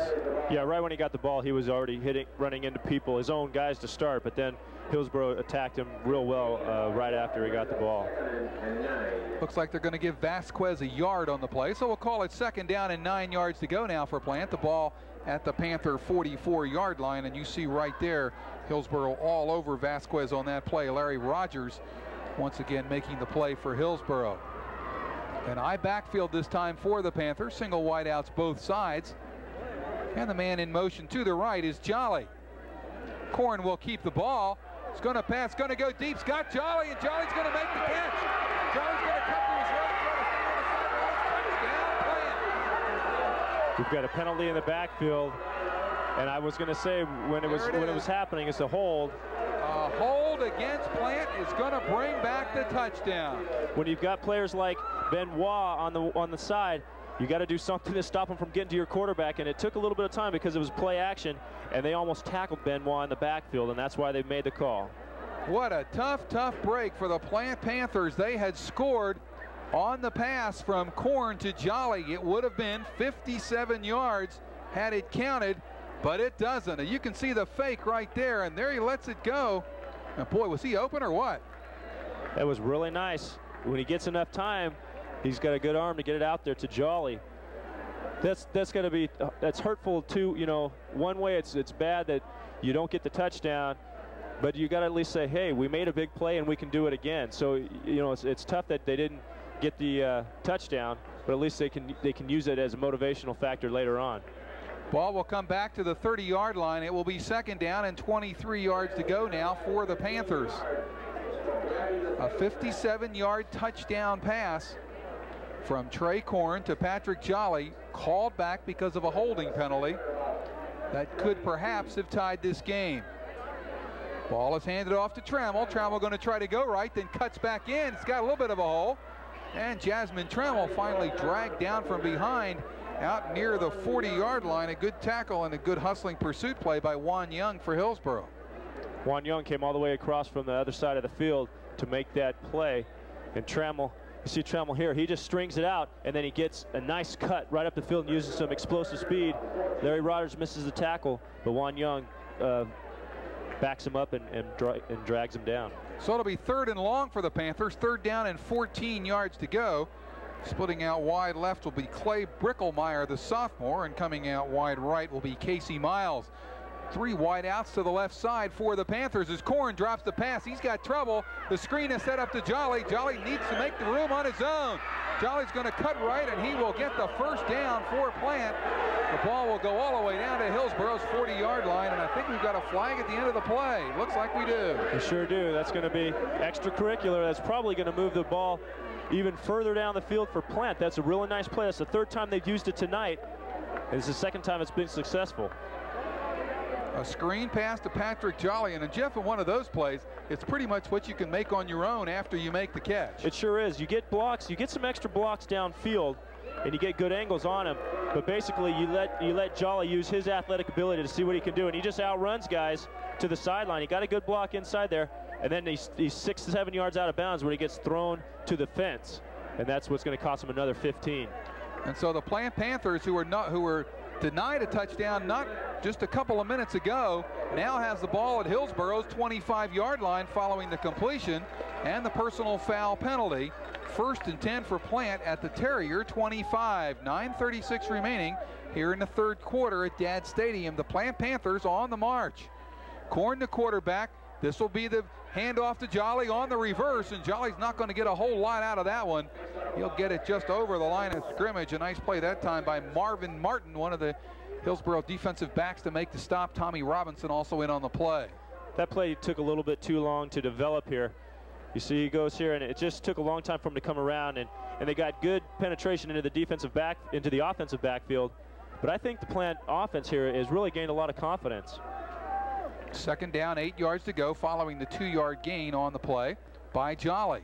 Yeah, right when he got the ball, he was already running into people, his own guys to start, but then Hillsborough attacked him real well right after he got the ball. Looks like they're going to give Vasquez a yard on the play, so we'll call it 2nd down and 9 yards to go now for Plant. The ball at the Panther 44-yard line, and you see right there Hillsborough all over Vasquez on that play. Larry Rogers once again making the play for Hillsborough. An I backfield this time for the Panthers, single wideouts both sides, and the man in motion to the right is Jolly. Korn will keep the ball. It's going to pass, going to go deep. It's got Jolly, and Jolly's going to make the catch. Jolly's going to cut to his right, touchdown, Plant. We've got a penalty in the backfield, and I was going to say when it was happening, it's a hold. A hold against Plant is going to bring back the touchdown. When you've got players like Benoit on the side, you got to do something to stop him from getting to your quarterback, and it took a little bit of time because it was play action, and they almost tackled Benoit in the backfield, and that's why they made the call. What a tough break for the Plant Panthers. They had scored on the pass from Korn to Jolly. It would have been 57 yards had it counted, but it doesn't. And you can see the fake right there, and there he lets it go. And boy, was he open or what? That was really nice. When he gets enough time, he's got a good arm to get it out there to Jolly. That's going to be that's hurtful too. You know, one way it's bad that you don't get the touchdown, but you got to at least say, hey, we made a big play and we can do it again. So you know, it's tough that they didn't get the touchdown, but at least they can use it as a motivational factor later on. Ball will come back to the 30-yard line. It will be 2nd down and 23 yards to go now for the Panthers. A 57-yard touchdown pass from Trey Korn to Patrick Jolly, called back because of a holding penalty. that could perhaps have tied this game. Ball is handed off to Trammell. Trammell going to try to go right, then cuts back in. It's got a little bit of a hole. And Jasmine Trammell finally dragged down from behind out near the 40-yard line. A good tackle and a good hustling pursuit play by Juan Young for Hillsborough. Juan Young came all the way across from the other side of the field to make that play. And Trammell, you see Trammell here, he just strings it out, and then he gets a nice cut right up the field and uses some explosive speed. Larry Rodgers misses the tackle, but Juan Young backs him up and drags him down. So it'll be 3rd and long for the Panthers. 3rd down and 14 yards to go. Splitting out wide left will be Clay Bricklemeyer, the sophomore, and coming out wide right will be Casey Miles. 3 wide outs to the left side for the Panthers as Korn drops the pass. He's got trouble. The screen is set up to Jolly. Jolly needs to make the room on his own. Jolly's going to cut right, and he will get the first down for Plant. The ball will go all the way down to Hillsborough's 40-yard line, and I think we've got a flag at the end of the play. Looks like we do. We sure do. That's going to be extracurricular. That's probably going to move the ball even further down the field for Plant. That's a really nice play. That's the 3rd time they've used it tonight. It's the 2nd time it's been successful. A screen pass to Patrick Jolly, and Jeff, in one of those plays, it's pretty much what you can make on your own after you make the catch. It sure is. You get blocks, you get some extra blocks downfield, and you get good angles on him. But basically, you let Jolly use his athletic ability to see what he can do, and he just outruns guys to the sideline. He got a good block inside there, and then he's 6 to 7 yards out of bounds when he gets thrown to the fence, and that's what's going to cost him another 15. And so the Plant Panthers, who were denied a touchdown not just a couple of minutes ago, now has the ball at Hillsborough's 25-yard line following the completion and the personal foul penalty. 1st and 10 for Plant at the Terrier 25. 9:36 remaining here in the 3rd quarter at Dad Stadium. The Plant Panthers on the march. Korn, the quarterback. This will be the handoff to Jolly on the reverse, and Jolly's not going to get a whole lot out of that one. He'll get it just over the line of scrimmage. A nice play that time by Marvin Martin, one of the Hillsborough defensive backs, to make the stop. Tommy Robinson also in on the play. That play took a little bit too long to develop here. You see he goes here, and it just took a long time for him to come around, and they got good penetration into the offensive backfield. But I think the Plant offense here has really gained a lot of confidence. 2nd down, 8 yards to go following the 2-yard gain on the play by Jolly.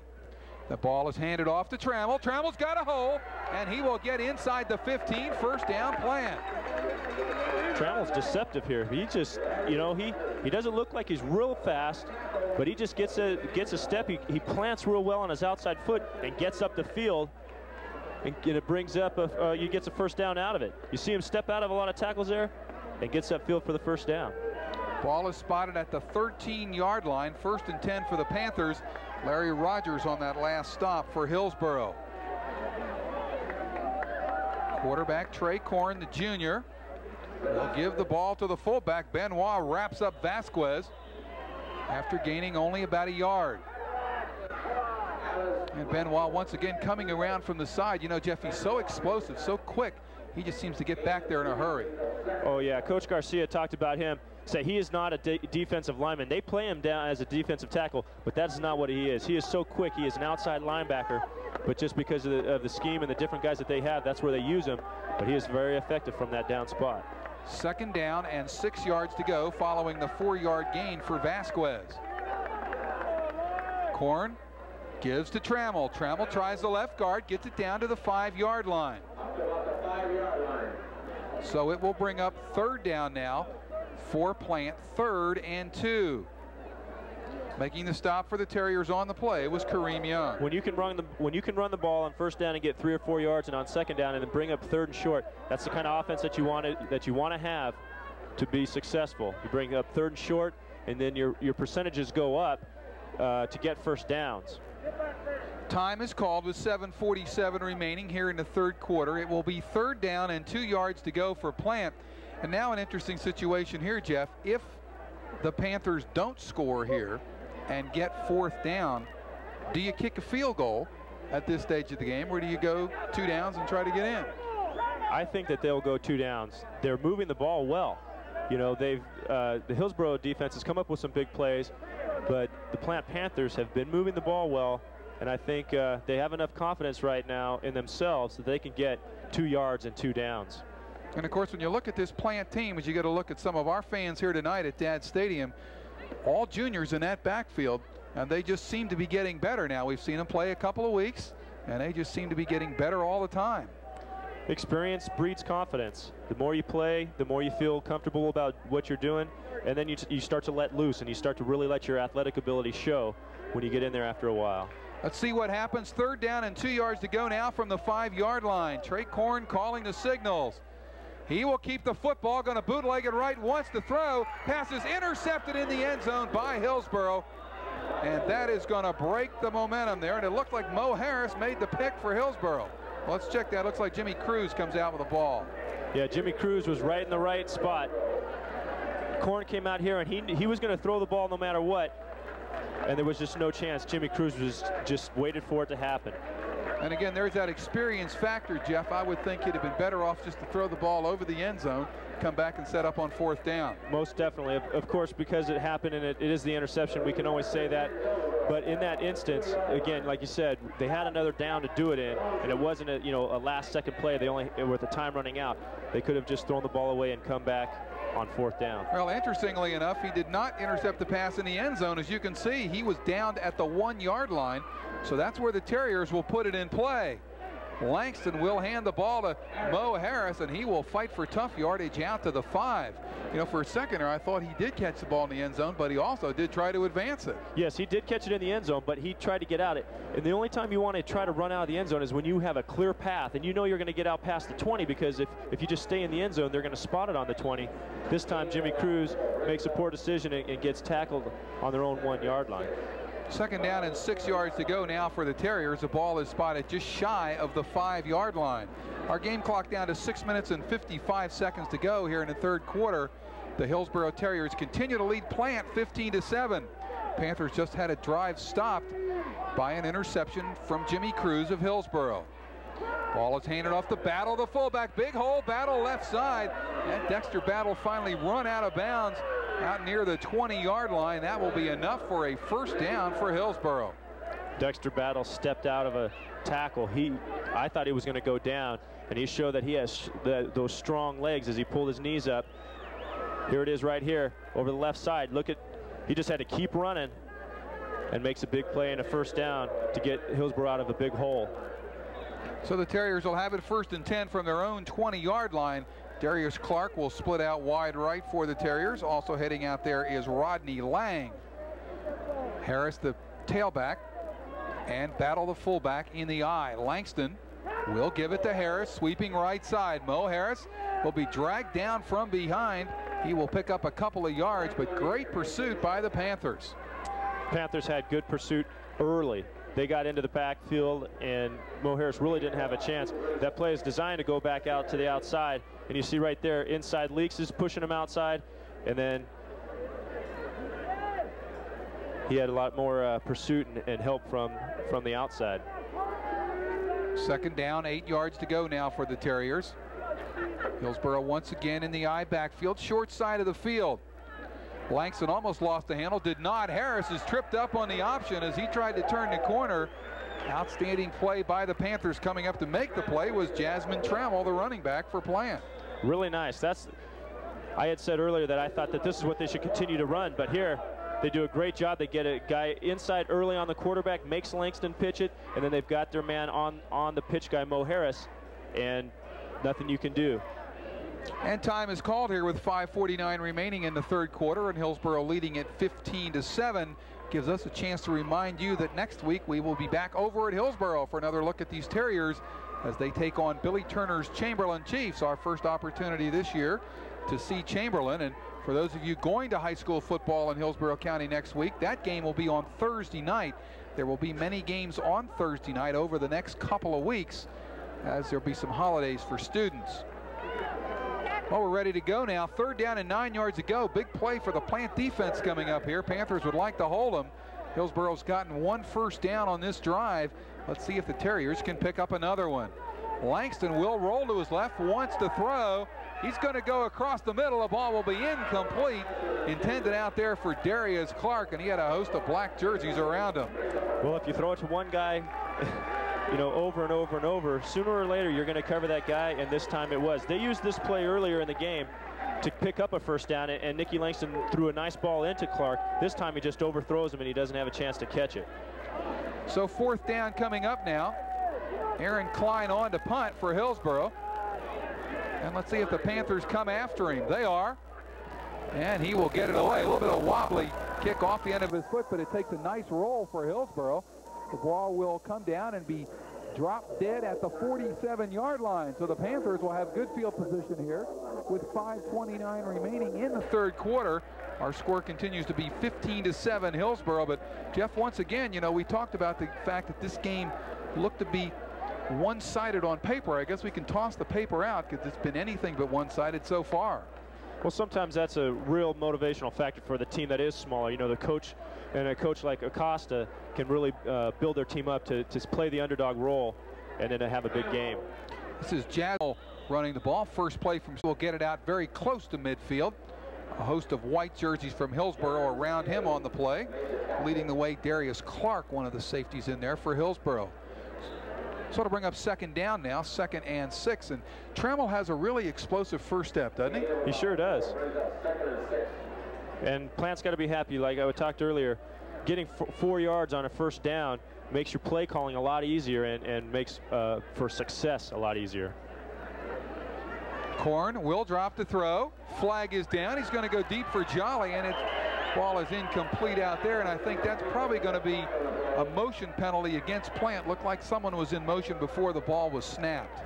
The ball is handed off to Trammell. Trammell's got a hole, and he will get inside the 15. 1st down, Plant. Trammell's deceptive here. He just, you know, he doesn't look like he's real fast, but he just gets a step. He plants real well on his outside foot and gets up the field, and it brings up he gets a 1st down out of it. You see him step out of a lot of tackles there and gets upfield for the 1st down. Ball is spotted at the 13-yard line. 1st and 10 for the Panthers. Larry Rodgers on that last stop for Hillsborough. Quarterback Trey Korn, the junior, will give the ball to the fullback. Benoit wraps up Vasquez after gaining only about a yard. And Benoit once again coming around from the side. You know, Jeff, he's so explosive, so quick. He just seems to get back there in a hurry. Oh, yeah. Coach Garcia talked about him. Say he is not a defensive lineman. They play him down as a defensive tackle, but that's not what he is. He is so quick. He is an outside linebacker, but just because of the scheme and the different guys that they have, that's where they use him. But he is very effective from that down spot. 2nd down and 6 yards to go following the 4-yard gain for Vasquez. Korn gives to Trammell. Trammell tries the left guard, gets it down to the 5-yard line. So it will bring up 3rd down now for Plant. 3rd and 2. Making the stop for the Terriers on the play was Kareem Young. When you can run the ball on 1st down and get 3 or 4 yards, and on 2nd down and then bring up 3rd and short, that's the kind of offense that you want to have to be successful. You bring up 3rd and short, and then your percentages go up to get 1st downs. Time is called with 7:47 remaining here in the 3rd quarter. It will be 3rd down and 2 yards to go for Plant. And now an interesting situation here, Jeff. If the Panthers don't score here and get 4th down, do you kick a field goal at this stage of the game, or do you go 2 downs and try to get in? I think that they'll go 2 downs. They're moving the ball well. You know, the Hillsborough defense has come up with some big plays, but the Plant Panthers have been moving the ball well, and I think they have enough confidence right now in themselves that they can get 2 yards and 2 downs. And of course, when you look at this Plant team, as you get a look at some of our fans here tonight at Dad Stadium, all juniors in that backfield, and they just seem to be getting better now. We've seen them play a couple of weeks, and they just seem to be getting better all the time. Experience breeds confidence. The more you play, the more you feel comfortable about what you're doing, and then you start to let loose, and you start to really let your athletic ability show when you get in there after a while. Let's see what happens. 3rd down and 2 yards to go now from the 5-yard line. Trey Korn calling the signals. He will keep the football, going to bootleg it right, wants to throw. Pass is intercepted in the end zone by Hillsborough. And that is going to break the momentum there. And it looked like Mo Harris made the pick for Hillsborough. Well, let's check that. Looks like Jimmy Cruz comes out with the ball. Yeah, Jimmy Cruz was right in the right spot. Korn came out here, and he was going to throw the ball no matter what. And there was just no chance. Jimmy Cruz was just waited for it to happen. And again, there's that experience factor, Jeff. I would think he'd have been better off just to throw the ball over the end zone, come back and set up on 4th down. Most definitely. Of course, because it happened and it is the interception, we can always say that. But in that instance, again, like you said, they had another down to do it in, and it wasn't a last-second play. They only, with the time running out, they could have just thrown the ball away and come back on 4th down. Well, interestingly enough, he did not intercept the pass in the end zone. As you can see, he was downed at the 1-yard line. So that's where the Terriers will put it in play. Langston will hand the ball to Mo Harris, and he will fight for tough yardage out to the 5. You know, for a second there, I thought he did catch the ball in the end zone, but he also did try to advance it. Yes, he did catch it in the end zone, but he tried to get out it. And the only time you want to try to run out of the end zone is when you have a clear path, and you know you're going to get out past the 20, because if you just stay in the end zone, they're going to spot it on the 20. This time, Jimmy Cruz makes a poor decision and gets tackled on their own 1-yard line. 2nd down and 6 yards to go now for the Terriers. The ball is spotted just shy of the 5-yard line. Our game clock down to 6 minutes and 55 seconds to go here in the 3rd quarter. The Hillsborough Terriers continue to lead Plant 15-7. Panthers just had a drive stopped by an interception from Jimmy Cruz of Hillsborough. Ball is handed off to Battle, the fullback. Big hole, Battle left side. And Dexter Battle finally run out of bounds out near the 20-yard line. That will be enough for a 1st down for Hillsborough. Dexter Battle stepped out of a tackle. I thought he was going to go down, and he showed that he has those strong legs as he pulled his knees up. Here it is right here over the left side. Look at, he just had to keep running and makes a big play and a 1st down to get Hillsborough out of a big hole. So the Terriers will have it 1st and 10 from their own 20-yard line. Darius Clark will split out wide right for the Terriers. Also heading out there is Rodney Lang. Harris, the tailback, and Battle, the fullback, in the eye. Langston will give it to Harris, sweeping right side. Mo Harris will be dragged down from behind. He will pick up a couple of yards, but great pursuit by the Panthers. Panthers had good pursuit early. They got into the backfield, and Mo Harris really didn't have a chance. That play is designed to go back out to the outside, and you see right there, inside Leaks is pushing him outside, and then he had a lot more pursuit and help from the outside. 2nd down, 8 yards to go now for the Terriers. Hillsborough once again in the I backfield, short side of the field. Langston almost lost the handle, did not. Harris is tripped up on the option as he tried to turn the corner. Outstanding play by the Panthers. Coming up to make the play was Jasmine Trammell, the running back for Plant. Really nice. I had said earlier that I thought that this is what they should continue to run, but here they do a great job. They get a guy inside early on the quarterback, makes Langston pitch it, and then they've got their man on the pitch guy, Mo Harris, and nothing you can do. And time is called here with 5:49 remaining in the 3rd quarter, and Hillsborough leading at 15-7. Gives us a chance to remind you that next week we will be back over at Hillsborough for another look at these Terriers as they take on Billy Turner's Chamberlain Chiefs. Our first opportunity this year to see Chamberlain. And for those of you going to high school football in Hillsborough County next week, that game will be on Thursday night. There will be many games on Thursday night over the next couple of weeks, as there'll be some holidays for students. Well, we're ready to go now. 3rd down and 9 yards to go. Big play for the Plant defense coming up here. Panthers would like to hold them. Hillsborough's gotten 1 first down on this drive. Let's see if the Terriers can pick up another one. Langston will roll to his left, wants to throw. He's going to go across the middle. The ball will be incomplete. Intended out there for Darius Clark, and he had a host of black jerseys around him. Well, if you throw it to one guy, you know, over and over and over, sooner or later you're going to cover that guy, and this time it was. They used this play earlier in the game to pick up a first down, and Nicky Langston threw a nice ball into Clark. This time he just overthrows him and he doesn't have a chance to catch it. So 4th down coming up now. Aaron Klein on to punt for Hillsborough. And let's see if the Panthers come after him. They are. And he will get it away. A little bit of wobbly kick off the end of his foot, but it takes a nice roll for Hillsborough. The ball will come down and be dropped dead at the 47-yard line. So the Panthers will have good field position here with 5:29 remaining in the 3rd quarter. Our score continues to be 15-7 Hillsborough. But Jeff, once again, you know, we talked about the fact that this game looked to be one-sided on paper. I guess we can toss the paper out because it's been anything but one-sided so far. Well, sometimes that's a real motivational factor for the team that is smaller. You know, the coach and a coach like Acosta can really build their team up to play the underdog role and then to have a big game. This is Jadwell running the ball. First play from will get it out very close to midfield. A host of white jerseys from Hillsborough around him on the play. Leading the way, Darius Clark, one of the safeties in there for Hillsborough. So to bring up 2nd down now, 2nd and 6. And Trammell has a really explosive first step, doesn't he? He sure does. And Plant's got to be happy. Like I talked earlier, getting 4 yards on a first down makes your play calling a lot easier and makes for success a lot easier. Korn will drop the throw. Flag is down. He's going to go deep for Jolly, and its ball is incomplete out there. And I think that's probably going to be a motion penalty against Plant. Looked like someone was in motion before the ball was snapped.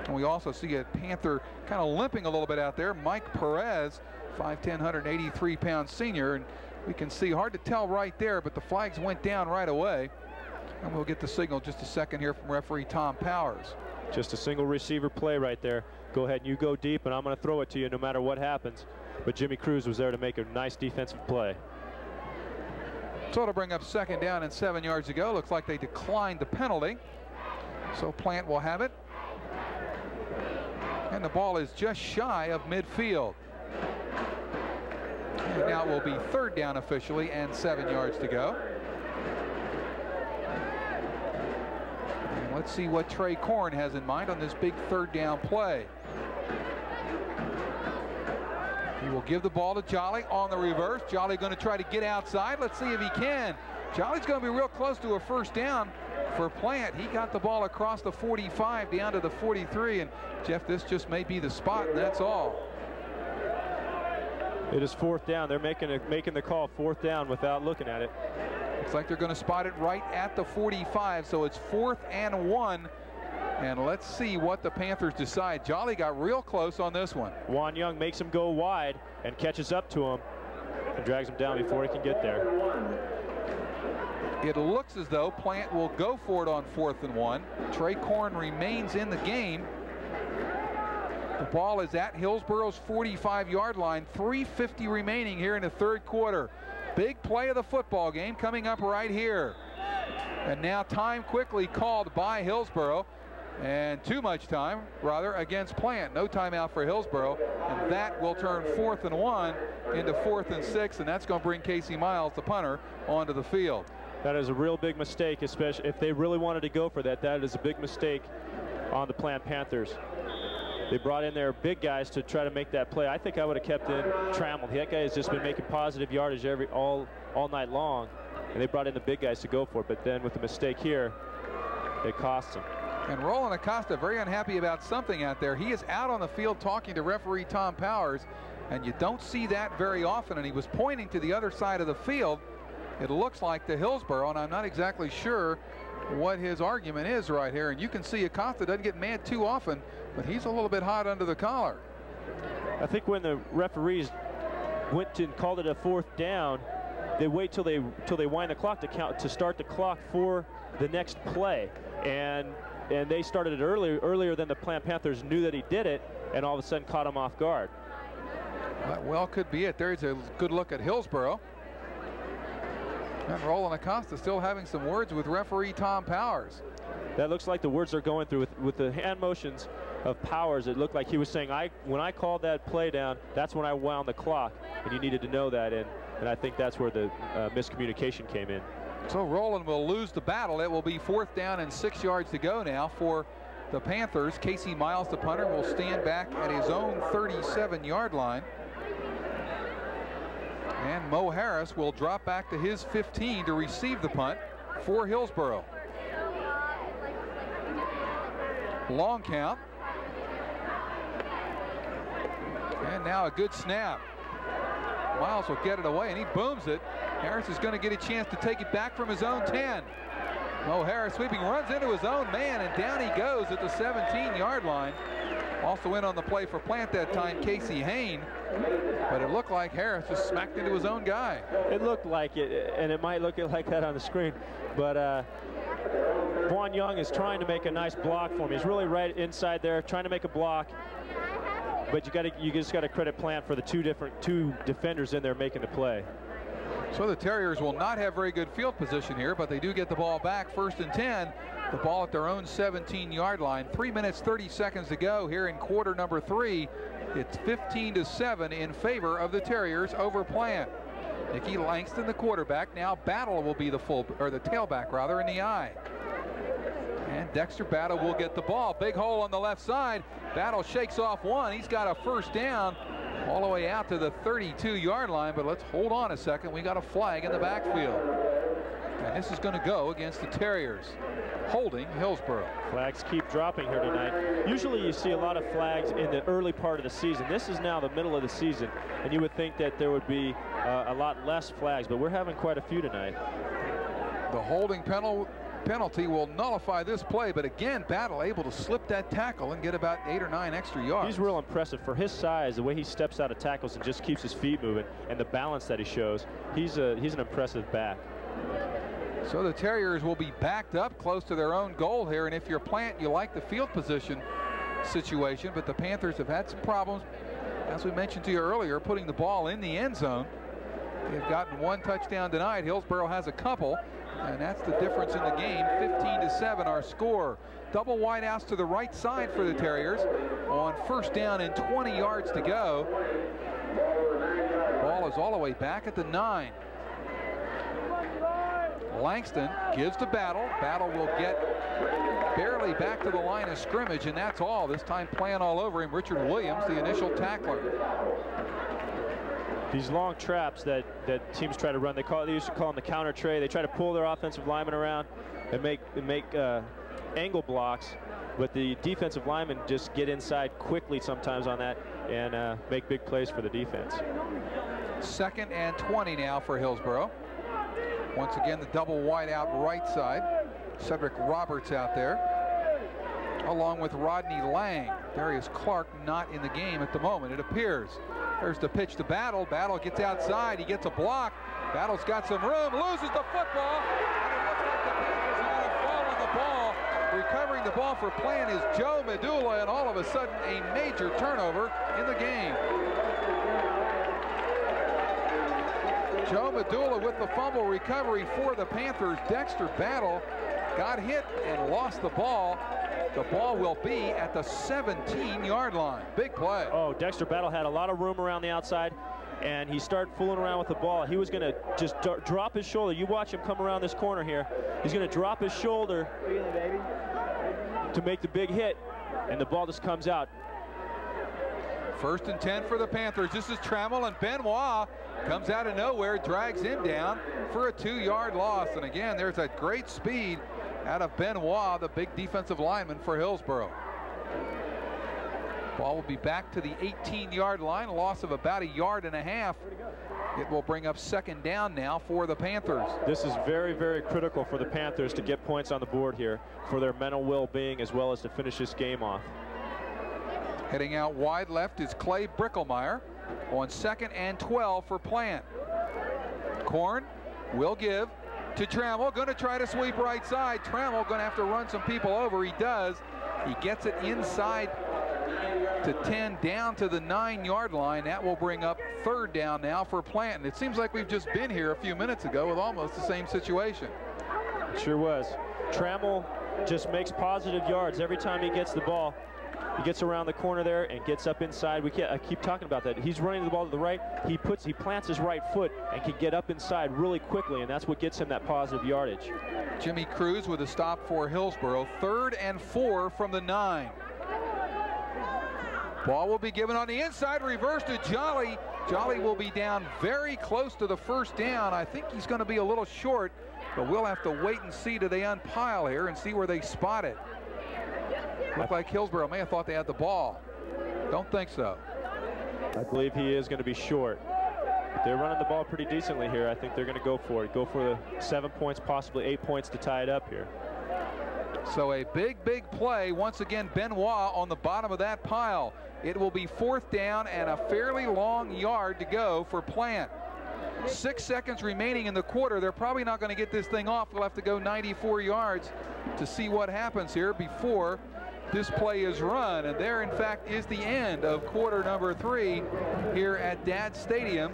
And we also see a Panther kind of limping a little bit out there. Mike Perez, 5'10", 183-pound senior. And we can see, hard to tell right there, but the flags went down right away. And we'll get the signal just a second here from referee Tom Powers. Just a single receiver play right there. Go ahead and you go deep, and I'm going to throw it to you no matter what happens. But Jimmy Cruz was there to make a nice defensive play. So to bring up 2nd down and 7 yards to go. Looks like they declined the penalty. So Plant will have it. And the ball is just shy of midfield. And now it will be 3rd down officially and 7 yards to go. And let's see what Trey Korn has in mind on this big 3rd down play. He will give the ball to Jolly on the reverse. Jolly going to try to get outside. Let's see if he can. Jolly's going to be real close to a first down for Plant. He got the ball across the 45 down to the 43. And Jeff, this just may be the spot, and that's all. It is 4th down. They're making the call 4th down without looking at it. Looks like they're going to spot it right at the 45. So it's 4th and 1. And let's see what the Panthers decide. Jolly got real close on this one. Juan Young makes him go wide and catches up to him and drags him down before he can get there. It looks as though Plant will go for it on 4th and 1. Trey Korn remains in the game. The ball is at Hillsborough's 45-yard line. 3:50 remaining here in the 3rd quarter. Big play of the football game coming up right here. And now time quickly called by Hillsborough. And too much time, rather, against Plant. No timeout for Hillsborough. And that will turn 4th and 1 into 4th and 6. And that's going to bring Casey Miles, the punter, onto the field. That is a real big mistake, especially if they really wanted to go for that. That is a big mistake on the Plant Panthers. They brought in their big guys to try to make that play. I think I would have kept in Trammell. That guy has just been making positive yardage all night long. And they brought in the big guys to go for it. But then with the mistake here, it costs them. And Roland Acosta very unhappy about something out there. He is out on the field talking to referee Tom Powers, and you don't see that very often. And he was pointing to the other side of the field. It looks like to Hillsborough, and I'm not exactly sure what his argument is right here. And you can see Acosta doesn't get mad too often, but he's a little bit hot under the collar. I think when the referees went and called it a 4th down, they wait till they wind the clock to start the clock for the next play. And they started it earlier than the Plant Panthers knew that he did it, and all of a sudden caught him off guard. That well could be it. There's a good look at Hillsborough. And Roland Acosta still having some words with referee Tom Powers. That looks like the words they're going through with the hand motions of Powers. It looked like he was saying, when I called that play down, that's when I wound the clock, and you needed to know that. And I think that's where the miscommunication came in. So Rowland will lose the battle. It will be 4th down and 6 yards to go now for the Panthers. Casey Miles, the punter, will stand back at his own 37-yard line. And Mo Harris will drop back to his 15 to receive the punt for Hillsborough. Long count. And now a good snap. Miles will get it away, and he booms it. Harris is going to get a chance to take it back from his own 10. Mo Harris sweeping, runs into his own man, and down he goes at the 17-yard line. Also in on the play for Plant that time, Casey Hain. But it looked like Harris just smacked into his own guy. It looked like it, and it might look like that on the screen. But Vaughn Young is trying to make a nice block for him. He's really right inside there, trying to make a block. But you just got to credit Plant for the two defenders in there making the play. So the Terriers will not have very good field position here, but they do get the ball back. 1st and 10. The ball at their own 17-yard line. 3 minutes 30 seconds to go here in quarter number 3. It's 15-7 in favor of the Terriers over Plant. Nicky Langston, the quarterback. Now Battle will be the tailback rather, in the I. And Dexter Battle will get the ball. Big hole on the left side. Battle shakes off one. He's got a 1st down all the way out to the 32-yard line, but let's hold on a second. We got a flag in the backfield. And this is going to go against the Terriers, holding Hillsborough. Flags keep dropping here tonight. Usually you see a lot of flags in the early part of the season. This is now the middle of the season, and you would think that there would be a lot less flags, but we're having quite a few tonight. The holding penalty will nullify this play, but again, Battle able to slip that tackle and get about 8 or 9 extra yards. He's real impressive for his size, the way he steps out of tackles and just keeps his feet moving, and the balance that he shows. He's an impressive back. So the Terriers will be backed up close to their own goal here, and if you're Plant, you like the field position situation, but the Panthers have had some problems, as we mentioned to you earlier, putting the ball in the end zone. They've gotten 1 touchdown tonight. Hillsborough has a couple, and that's the difference in the game. 15-7 our score. Double wide outs to the right side for the Terriers on 1st down and 20 yards to go. Ball is all the way back at the 9. Langston gives to Battle. Battle will get barely back to the line of scrimmage, and that's all. This time Plant all over him. Richard Williams, the initial tackler. These long traps that teams try to run, they used to call them the counter tray. They try to pull their offensive linemen around and make angle blocks, but the defensive linemen just get inside quickly sometimes on that and make big plays for the defense. 2nd and 20 now for Hillsborough. Once again, the double wide out right side. Cedric Roberts out there, along with Rodney Lang. Darius Clark not in the game at the moment, it appears. There's the pitch to Battle. Battle gets outside. He gets a block. Battle's got some room. Loses the football. And it looks like the Panthers are going to fall on the ball. Recovering the ball for Plant is Joe Medulla, and all of a sudden a major turnover in the game. Joe Medulla with the fumble recovery for the Panthers. Dexter Battle got hit and lost the ball. The ball will be at the 17-yard line. Big play. Oh, Dexter Battle had a lot of room around the outside, and he started fooling around with the ball. He was going to just drop his shoulder. You watch him come around this corner here. He's going to drop his shoulder to make the big hit, and the ball just comes out. 1st and 10 for the Panthers. This is Trammell, and Benoit comes out of nowhere, drags him down for a 2-yard loss. And again, there's a great speed out of Benoit, the big defensive lineman for Hillsborough. Ball will be back to the 18-yard line, a loss of about 1.5 yards. It will bring up 2nd down now for the Panthers. This is very, very critical for the Panthers to get points on the board here for their mental well-being as well as to finish this game off. Heading out wide left is Clay Bricklemeyer on 2nd and 12 for Plant. Korn will give to Trammell, going to try to sweep right side. Trammell going to have to run some people over. He does. He gets it inside to 10, down to the 9-yard line. That will bring up 3rd down now for Plant. And it seems like we've just been here a few minutes ago with almost the same situation. It sure was. Trammell just makes positive yards every time he gets the ball. He gets around the corner there and gets up inside. I keep talking about that. He's running the ball to the right. He plants his right foot and can get up inside really quickly, and that's what gets him that positive yardage. Jimmy Cruz with a stop for Hillsborough. 3rd and 4 from the 9. Ball will be given on the inside, reverse to Jolly. Jolly will be down very close to the first down. I think he's going to be a little short, but we'll have to wait and see. Do they unpile here and see where they spot it? Looked like Hillsborough may have thought they had the ball. Don't think so. I believe he is going to be short. But they're running the ball pretty decently here. I think they're going to go for it. Go for the 7 points, possibly 8 points to tie it up here. So a big play. Once again, Benoit on the bottom of that pile. It will be 4th down and a fairly long yard to go for Plant. 6 seconds remaining in the quarter. They're probably not going to get this thing off. We'll have to go 94 yards to see what happens here before this play is run. And there, in fact, is the end of quarter number 3 here at Dad Stadium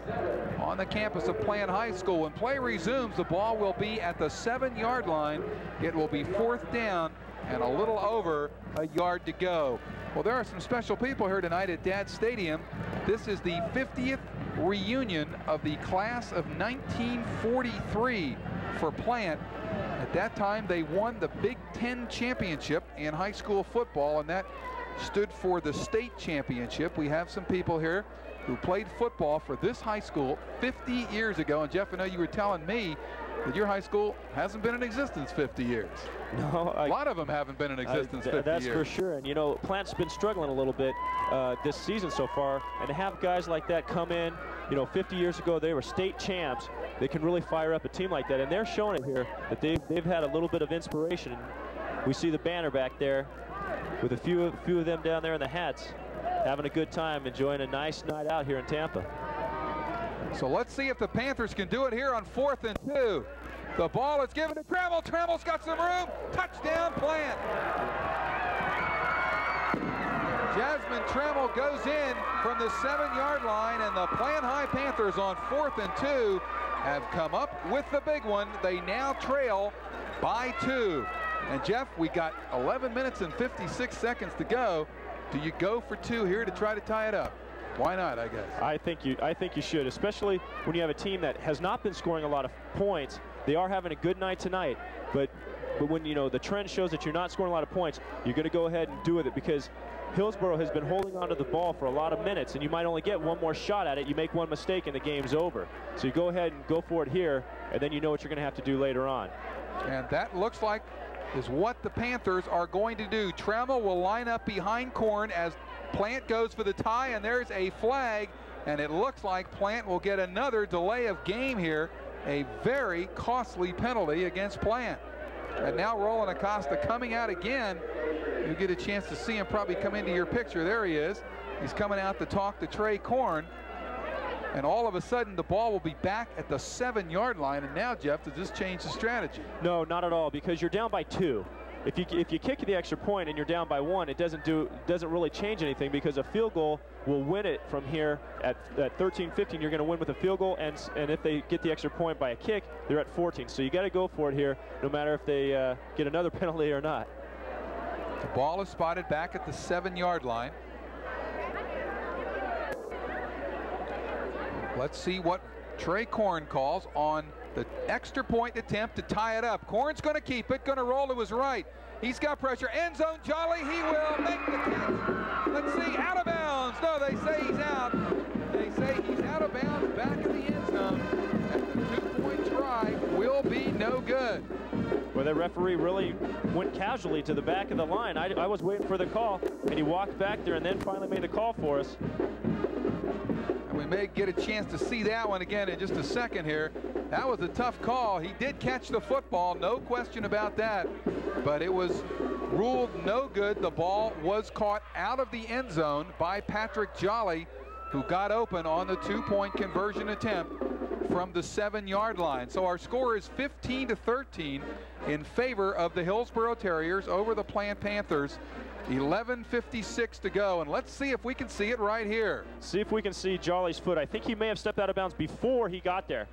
on the campus of Plant High School. When play resumes, the ball will be at the 7-yard line. It will be 4th down and a little over a yard to go. Well, there are some special people here tonight at Dad Stadium. This is the 50th reunion of the class of 1943 for Plant. At that time, they won the Big Ten championship in high school football, and that stood for the state championship. We have some people here who played football for this high school 50 years ago. And Jeff, I know you were telling me that your high school hasn't been in existence 50 years. No, a lot of them haven't been in existence 50 that's years. That's for sure. And you know, Plant's been struggling a little bit this season so far, and to have guys like that come in, you know, 50 years ago they were state champs. They can really fire up a team like that, and they're showing it here that they've had a little bit of inspiration. We see the banner back there with a few of them down there in the hats, having a good time, enjoying a nice night out here in Tampa. So let's see if the Panthers can do it here on 4th and 2. The ball is given to Trammell. Trammell's got some room. Touchdown, Plant. Jasmine Trammell goes in from the 7-yard line, and the Plant High Panthers on 4th and 2 have come up with the big one. They now trail by 2. And Jeff, we got 11 minutes and 56 seconds to go. Do you go for 2 here to try to tie it up? Why not, I guess? I think you should, especially when you have a team that has not been scoring a lot of points. They are having a good night tonight, but when, you know, the trend shows that you're not scoring a lot of points, you're going to go ahead and do with it, because Hillsborough has been holding onto the ball for a lot of minutes, and you might only get one more shot at it. You make one mistake and the game's over. So you go ahead and go for it here, and then you know what you're going to have to do later on. And that looks like is what the Panthers are going to do. Trammell will line up behind Korn as Plant goes for the tie, and there's a flag, and it looks like Plant will get another delay of game here. A very costly penalty against Plant. And now Roland Acosta coming out again. You get a chance to see him probably come into your picture. There he is. He's coming out to talk to Trey Korn. And all of a sudden, the ball will be back at the 7-yard line. And now, Jeff, does this change the strategy? No, not at all, because you're down by 2. If you kick the extra point and you're down by 1, it doesn't really change anything, because a field goal will win it from here at 13-15. You're going to win with a field goal, and if they get the extra point by a kick, they're at 14. So you got to go for it here, no matter if they get another penalty or not. The ball is spotted back at the 7-yard line. Let's see what Trey Korn calls on the extra point attempt to tie it up. Korn's going to keep it, going to roll to his right. He's got pressure. End zone, Jolly. He will make the catch. Let's see, out of bounds. No, they say he's out. They say he's out of bounds back in the end zone. And the 2-point try will be no good. Well, the referee really went casually to the back of the line. I was waiting for the call, and he walked back there and then finally made the call for us. And we may get a chance to see that one again in just a second here. That was a tough call. He did catch the football, no question about that, but it was ruled no good. The ball was caught out of the end zone by Patrick Jolly, who got open on the 2-point conversion attempt from the 7-yard line. So our score is 15-13 in favor of the Hillsborough Terriers over the Plant Panthers. 11:56 to go, and let's see if we can see it right here. See if we can see Jolly's foot. I think he may have stepped out of bounds before he got there.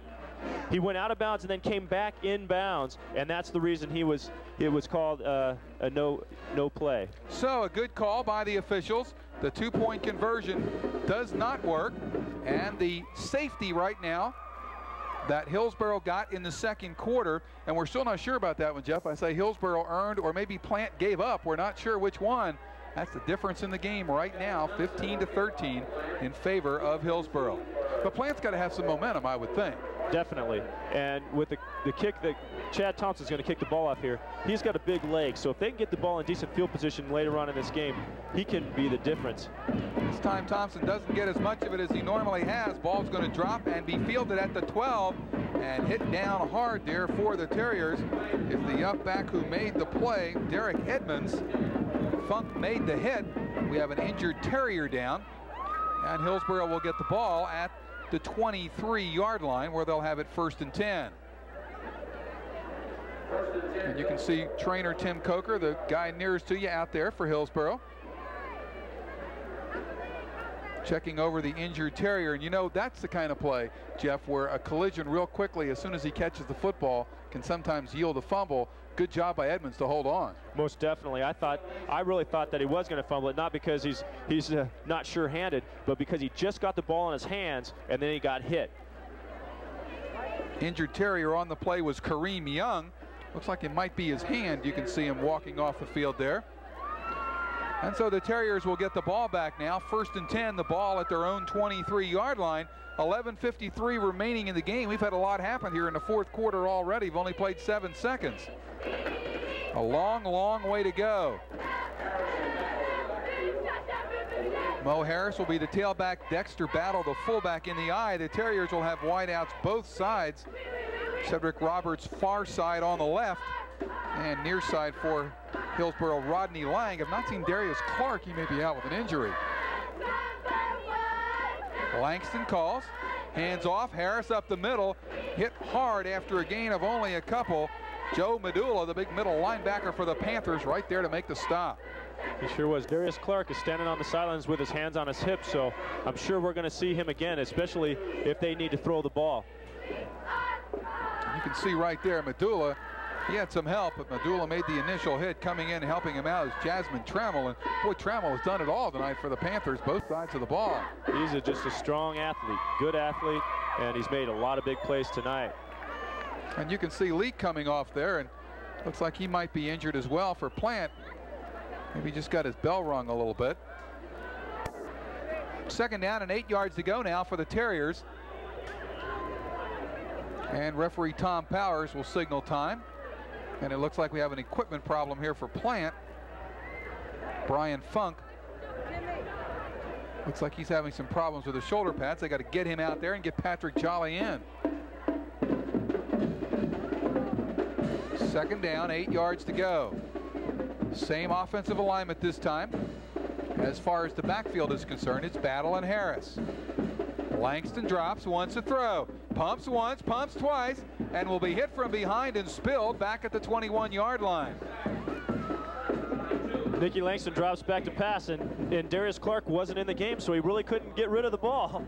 He went out of bounds and then came back in bounds, and that's the reason it was called a no play. So a good call by the officials. The 2-point conversion does not work, and the safety right now that Hillsborough got in the second quarter, and we're still not sure about that one, Jeff. I say Hillsborough earned, or maybe Plant gave up. We're not sure which one. That's the difference in the game right now, 15-13 in favor of Hillsborough. But Plant's got to have some momentum, I would think. Definitely. And with the kick that Chad Thompson's going to kick the ball off here, he's got a big leg. So if they can get the ball in decent field position later on in this game, he can be the difference. This time Thompson doesn't get as much of it as he normally has. Ball's going to drop and be fielded at the 12 and hit down hard there for the Terriers. Is the up back who made the play, Derek Edmonds. Funk made the hit. We have an injured Terrier down, and Hillsborough will get the ball at the 23-yard line, where they'll have it 1st and 10. And you can see trainer Tim Coker, the guy nearest to you, out there for Hillsborough, checking over the injured Terrier. And you know, that's the kind of play, Jeff, where a collision real quickly as soon as he catches the football can sometimes yield a fumble. Good job by Edmonds to hold on. Most definitely. I really thought that he was going to fumble it, not because he's not sure-handed, but because he just got the ball in his hands and then he got hit. Injured Terrier on the play was Kareem Young. Looks like it might be his hand. You can see him walking off the field there. And so the Terriers will get the ball back now. 1st and 10, the ball at their own 23-yard line. 11:53 remaining in the game. We've had a lot happen here in the 4th quarter already. We've only played 7 seconds. A long, long way to go. Mo Harris will be the tailback. Dexter Battle, the fullback, in the eye. The Terriers will have wideouts both sides. Cedric Roberts far side on the left, and near side for Hillsborough, Rodney Lang. I've not seen Darius Clark. He may be out with an injury. Langston calls, hands off, Harris up the middle, hit hard after a gain of only a couple. Joe Medulla, the big middle linebacker for the Panthers, right there to make the stop. He sure was. Darius Clark is standing on the sidelines with his hands on his hips, so I'm sure we're going to see him again, especially if they need to throw the ball. You can see right there, Medulla, he had some help, but Medulla made the initial hit. Coming in, helping him out is Jasmine Trammell, and boy, Trammell has done it all tonight for the Panthers, both sides of the ball. He's just a strong athlete, good athlete, and he's made a lot of big plays tonight. And you can see Leak coming off there, and looks like he might be injured as well for Plant. Maybe just got his bell rung a little bit. 2nd down and 8 yards to go now for the Terriers. And referee Tom Powers will signal time. And it looks like we have an equipment problem here for Plant. Brian Funk. Looks like he's having some problems with his shoulder pads. They got to get him out there and get Patrick Jolly in. 2nd down, 8 yards to go. Same offensive alignment this time. As far as the backfield is concerned, it's Battle and Harris. Langston drops, wants to throw. Pumps once, pumps twice, and will be hit from behind and spilled back at the 21-yard line. Nicky Langston drops back to pass, and Darius Clark wasn't in the game, so he really couldn't get rid of the ball.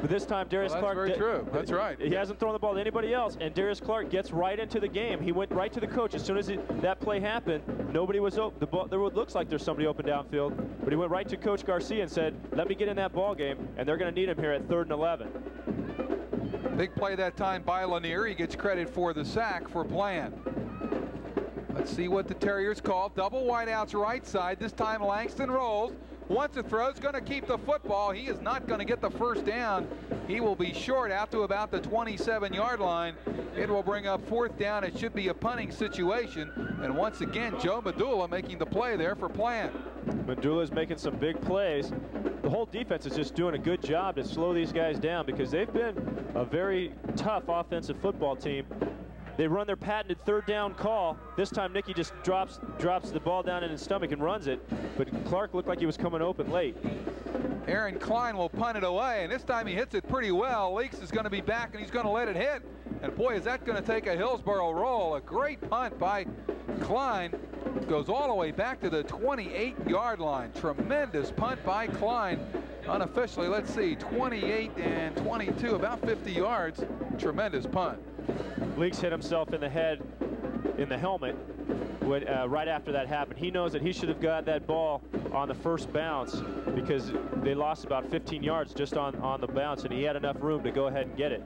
But this time, Darius Clark... That's very true. That's right. He hasn't thrown the ball to anybody else, and Darius Clark gets right into the game. He went right to the coach. As soon as that play happened, nobody was open. The ball, there looks like there's somebody open downfield, but he went right to Coach Garcia and said, let me get in that ball game, and they're going to need him here at 3rd and 11. Big play that time by Lanier. He gets credit for the sack for Plant. Let's see what the Terriers call. Double wideouts right side. This time Langston rolls. Once it throws, going to keep the football. He is not going to get the 1st down. He will be short out to about the 27-yard line. It will bring up 4th down. It should be a punting situation. And once again, Joe Medulla making the play there for Plant. Medulla's making some big plays. The whole defense is just doing a good job to slow these guys down because they've been a very tough offensive football team. They run their patented 3rd down call. This time Nicky just drops the ball down in his stomach and runs it, but Clark looked like he was coming open late. Aaron Klein will punt it away, and this time he hits it pretty well. Leaks is going to be back, and he's going to let it hit. And boy, is that going to take a Hillsborough roll. A great punt by Klein. Goes all the way back to the 28-yard line. Tremendous punt by Klein. Unofficially, let's see, 28 and 22, about 50 yards. Tremendous punt. Leaks hit himself in the head, in the helmet, when, right after that happened. He knows that he should have got that ball on the first bounce because they lost about 15 yards just on the bounce, and he had enough room to go ahead and get it.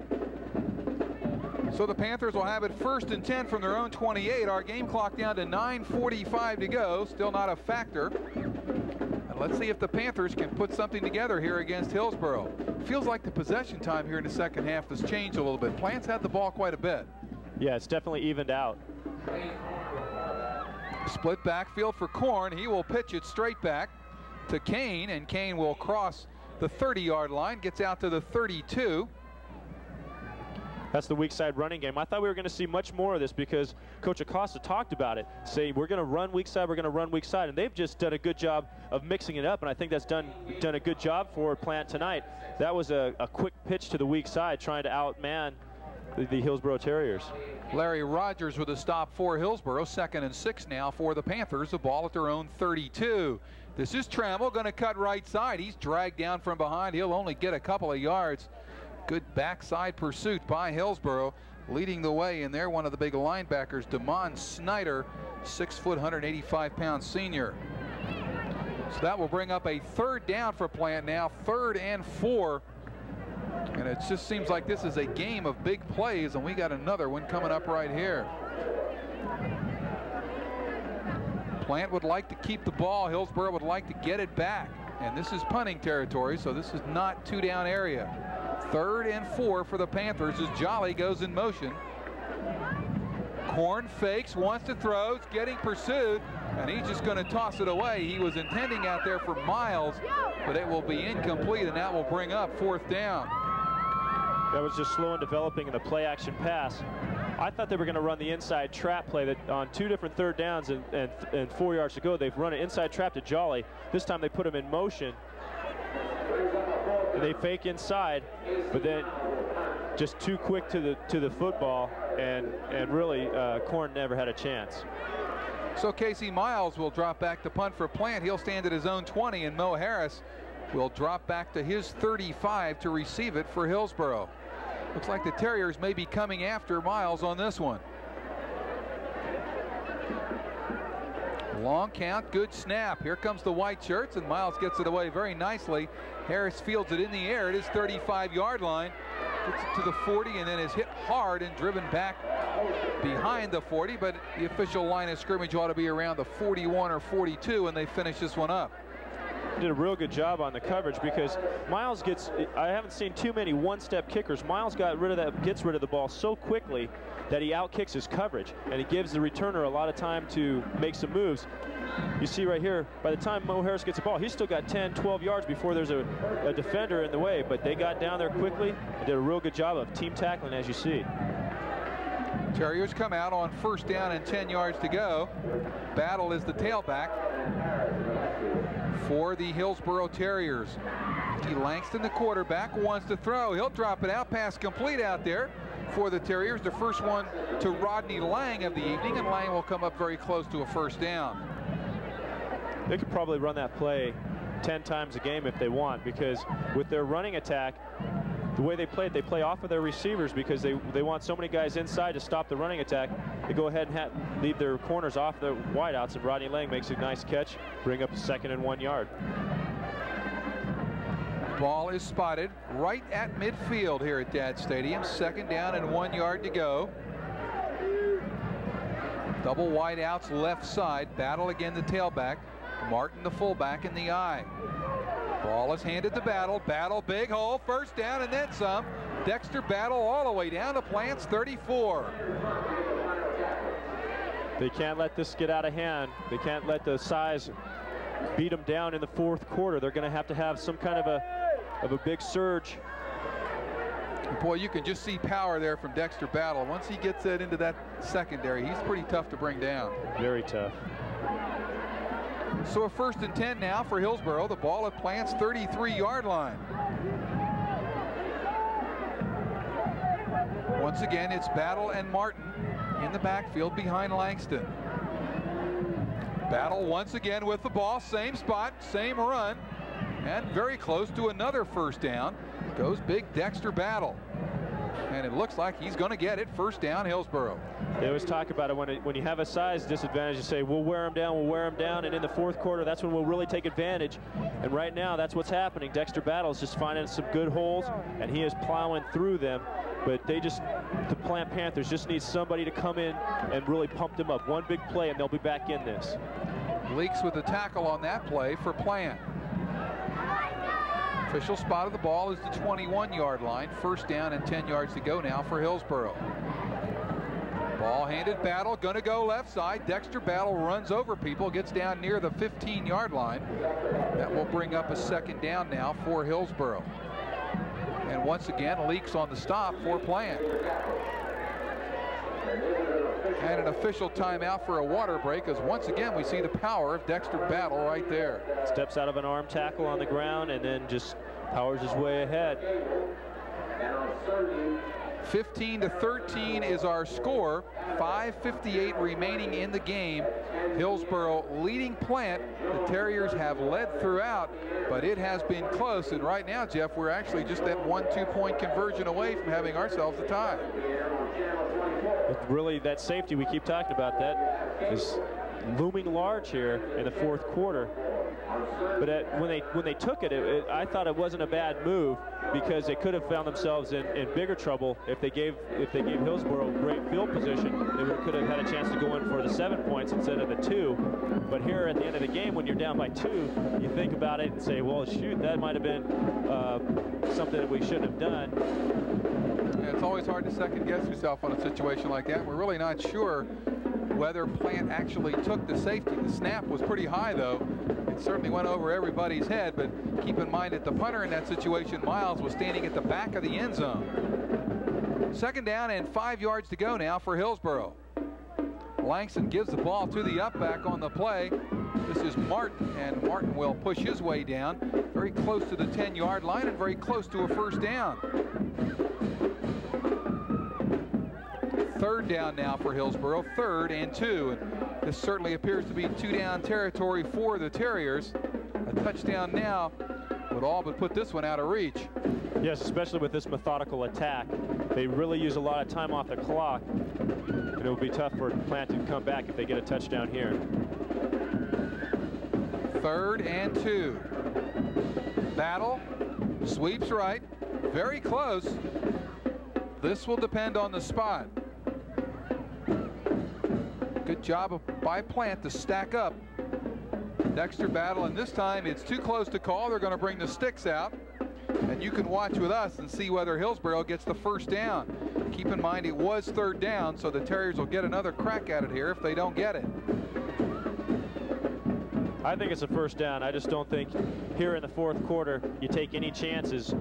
So the Panthers will have it 1st and 10 from their own 28. Our game clock down to 9:45 to go. Still not a factor. And let's see if the Panthers can put something together here against Hillsborough. Feels like the possession time here in the second half has changed a little bit. Plants had the ball quite a bit. Yeah, it's definitely evened out. Split backfield for Korn. He will pitch it straight back to Kane, and Kane will cross the 30-yard line, gets out to the 32. That's the weak side running game. I thought we were going to see much more of this because Coach Acosta talked about it, saying we're going to run weak side, we're going to run weak side, and they've just done a good job of mixing it up, and I think that's done a good job for Plant tonight. That was a quick pitch to the weak side, trying to outman the Hillsborough Terriers. Larry Rogers with a stop for Hillsborough. 2nd and 6 now for the Panthers. The ball at their own 32. This is Trammell going to cut right side. He's dragged down from behind. He'll only get a couple of yards. Good backside pursuit by Hillsborough. Leading the way in there, one of the big linebackers, Damon Snyder, 6 foot, 185-pound senior. So that will bring up a 3rd down for Plant now, 3rd and 4. And it just seems like this is a game of big plays, and we got another one coming up right here. Plant would like to keep the ball. Hillsborough would like to get it back. And this is punting territory, so this is not 2-down area. 3rd and 4 for the Panthers as Jolly goes in motion. Korn fakes, wants to throw, it's getting pursued, and he's just going to toss it away. He was intending out there for Miles, but it will be incomplete, and that will bring up 4th down. That was just slow and developing in the play action pass. I thought they were going to run the inside trap play that on 2 different 3rd downs and 4 yards to go. They've run an inside trap to Jolly. This time they put him in motion. And they fake inside, but then just too quick to the football, and really Korn never had a chance. So Casey Miles will drop back to punt for Plant. He'll stand at his own 20, and Mo Harris will drop back to his 35 to receive it for Hillsborough. Looks like the Terriers may be coming after Miles on this one. Long count, good snap. Here comes the white shirts, and Miles gets it away very nicely. Harris fields it in the air at his 35-yard line. Gets it to the 40 and then is hit hard and driven back behind the 40, but the official line of scrimmage ought to be around the 41 or 42, and they finish this one up. Did a real good job on the coverage because Miles gets, I haven't seen too many one-step kickers. Miles gets rid of the ball so quickly that he outkicks his coverage, and he gives the returner a lot of time to make some moves. You see right here, by the time Mo Harris gets the ball, he's still got 10, 12 yards before there's a defender in the way, but they got down there quickly and did a real good job of team tackling, as you see. Terriers come out on 1st down and 10 yards to go. Battle is the tailback for the Hillsborough Terriers. T. Langston, the quarterback, wants to throw. He'll drop it out. Pass complete out there for the Terriers. The first one to Rodney Lang of the evening, and Lang will come up very close to a 1st down. They could probably run that play 10 times a game if they want, because with their running attack, the way they play off of their receivers because they want so many guys inside to stop the running attack. They go ahead and leave their corners off the wideouts, and Rodney Lang makes a nice catch, bring up 2nd and 1 yard. Ball is spotted right at midfield here at Dad Stadium. 2nd down and 1 yard to go. Double wideouts left side. Battle again the tailback. Martin the fullback in the eye. Ball is handed to Battle. Battle, big hole, 1st down and then some. Dexter Battle all the way down to Plant's 34. They can't let this get out of hand. They can't let the size beat them down in the 4th quarter. They're going to have some kind of a big surge. Boy, you can just see power there from Dexter Battle. Once he gets that into that secondary, he's pretty tough to bring down. Very tough. So a 1st and 10 now for Hillsborough. The ball at Plant's 33-yard line. Once again, it's Battle and Martin in the backfield behind Langston. Battle once again with the ball, same spot, same run, and very close to another first down. Goes big Dexter Battle. And it looks like he's going to get it. First down, Hillsborough. They always talk about it when you have a size disadvantage, you say, we'll wear him down, and in the fourth quarter, that's when we'll really take advantage. And right now, that's what's happening. Dexter Battle is just finding some good holes, and he is plowing through them. But the Plant Panthers just need somebody to come in and really pump them up. One big play, and they'll be back in this. Leaks with the tackle on that play for Plant. Official spot of the ball is the 21-yard line. First down and 10 yards to go now for Hillsborough. Ball handed Battle, going to go left side. Dexter Battle runs over people, gets down near the 15-yard line. That will bring up a second down now for Hillsborough. And once again, Leaks on the stop for Plant. And an official timeout for a water break, as once again we see the power of Dexter Battle right there. Steps out of an arm tackle on the ground and then just powers his way ahead. 15-13 is our score. 5:58 remaining in the game. Hillsborough leading Plant. The Terriers have led throughout, but it has been close. And right now, Jeff, we're actually just that 1-2 point conversion away from having ourselves a tie. Really, that safety we keep talking about, that is looming large here in the fourth quarter. But when they took it, I thought it wasn't a bad move, because they could have found themselves in bigger trouble if they gave Hillsborough great field position. They could have had a chance to go in for the 7 points instead of the 2. But here at the end of the game, when you're down by 2, you think about it and say, well, shoot, that might have been something that we shouldn't have done. Yeah, it's always hard to second guess yourself on a situation like that. We're really not sure whether Plant actually took the safety. The snap was pretty high, though. It certainly went over everybody's head, but keep in mind that the punter in that situation, Miles, was standing at the back of the end zone. Second down and 5 yards to go now for Hillsborough. Langston gives the ball to the up-back on the play. This is Martin, and Martin will push his way down very close to the 10-yard line and very close to a first down. Third down now for Hillsborough, 3rd and 2. And this certainly appears to be 2-down territory for the Terriers. A touchdown now would all but put this one out of reach. Yes, especially with this methodical attack. They really use a lot of time off the clock, and it will be tough for Plant to come back if they get a touchdown here. 3rd and 2. Battle sweeps right, very close. This will depend on the spot. Good job by Plant to stack up. Dexter Battle, and this time it's too close to call. They're going to bring the sticks out, and you can watch with us and see whether Hillsborough gets the first down. Keep in mind it was 3rd down, so the Terriers will get another crack at it here if they don't get it. I think it's a first down. I just don't think here in the fourth quarter you take any chances.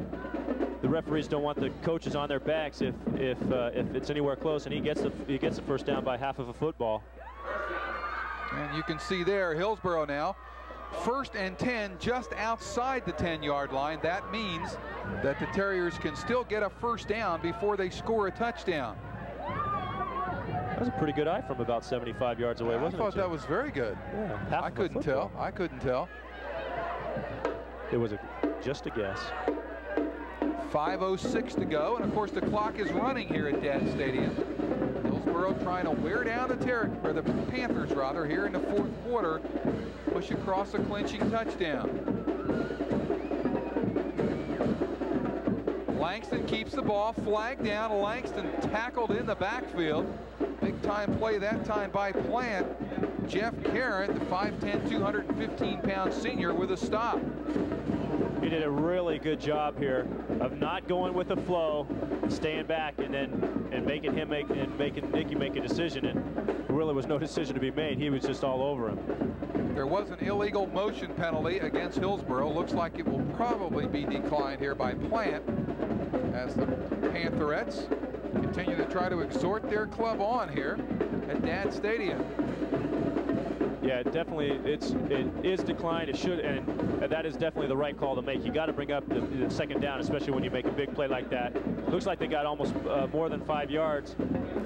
The referees don't want the coaches on their backs if it's anywhere close, and he gets the first down by half of a football. And you can see there Hillsborough now 1st and 10 just outside the 10-yard line. That means that the Terriers can still get a first down before they score a touchdown. That was a pretty good eye from about 75 yards away, wasn't it? I thought that was very good. Yeah, I couldn't tell. I couldn't tell. It was just a guess. 5:06 to go, and of course the clock is running here at Dad Stadium. Hillsborough trying to wear down the Panthers rather here in the fourth quarter, push across a clinching touchdown. Langston keeps the ball, flag down. Langston tackled in the backfield. Big time play that time by Plant. Jeff Karen, the 5'10", 215-pound senior, with a stop. He did a really good job here of not going with the flow, staying back, and making Nicky make a decision. And there really was no decision to be made. He was just all over him. There was an illegal motion penalty against Hillsborough. Looks like it will probably be declined here by Plant, as the Pantherettes continue to try to exhort their club on here at Dad Stadium. Yeah, definitely, it is declined. It should, and that is definitely the right call to make. You got to bring up the second down, especially when you make a big play like that. Looks like they got almost more than 5 yards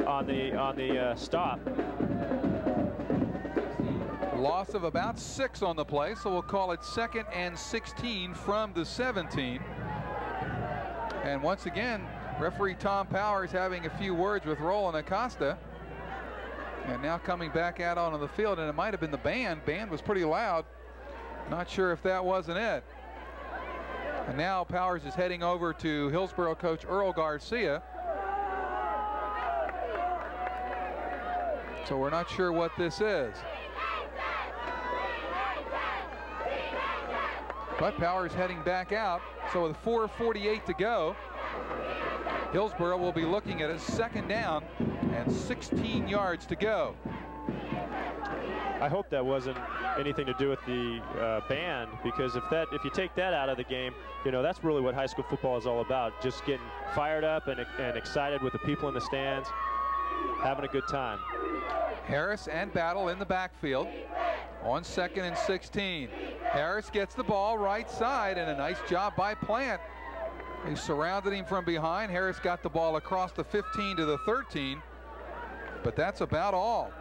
on the stop. Loss of about 6 on the play, so we'll call it 2nd and 16 from the 17. And once again, referee Tom Powers having a few words with Roland Acosta. And now coming back out onto the field, and it might have been the band. Band was pretty loud. Not sure if that wasn't it. And now Powers is heading over to Hillsborough coach Earl Garcia. So we're not sure what this is. But Powers heading back out. So with 4:48 to go, Hillsborough will be looking at a 2nd down and 16 yards to go. I hope that wasn't anything to do with the band, because if you take that out of the game, you know, that's really what high school football is all about. Just getting fired up and excited with the people in the stands, having a good time. Harris and Battle in the backfield on 2nd and 16. Harris gets the ball right side, and a nice job by Plant. He surrounded him from behind. Harris got the ball across the 15 to the 13, but that's about all.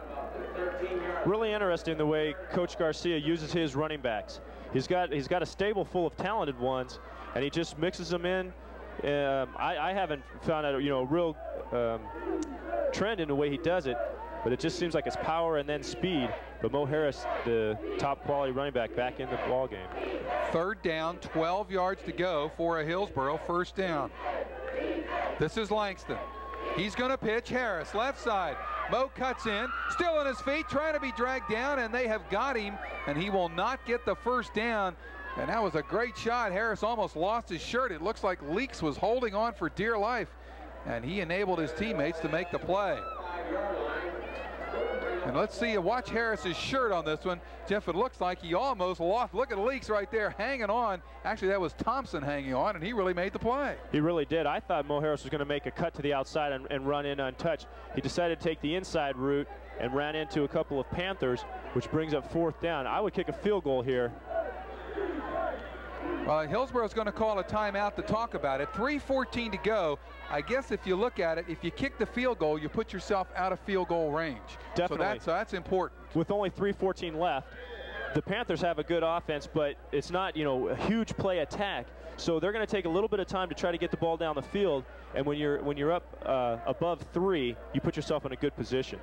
Really interesting the way Coach Garcia uses his running backs. He's got a stable full of talented ones, and he just mixes them in. I haven't found out, you know, a real trend in the way he does it, but it just seems like it's power and then speed. But Mo Harris, the top quality running back in the ball game. 3rd down, 12 yards to go for a Hillsborough 1st down. This is Langston. He's going to pitch. Harris, left side. Mo cuts in, still on his feet, trying to be dragged down, and they have got him, and he will not get the 1st down. And that was a great shot. Harris almost lost his shirt. It looks like Leaks was holding on for dear life, and he enabled his teammates to make the play. And let's see, watch Harris's shirt on this one. Jeff, it looks like he almost lost. Look at Leaks right there hanging on. Actually, that was Thompson hanging on, and he really made the play. He really did. I thought Mo Harris was going to make a cut to the outside and run in untouched. He decided to take the inside route and ran into a couple of Panthers, which brings up 4th down. I would kick a field goal here. Well, Hillsborough is going to call a timeout to talk about it. 3:14 to go. I guess if you look at it, if you kick the field goal, you put yourself out of field goal range. Definitely. So that's important. With only 3:14 left, the Panthers have a good offense, but it's not, you know, a huge play attack. So they're going to take a little bit of time to try to get the ball down the field. And when you're up above 3, you put yourself in a good position.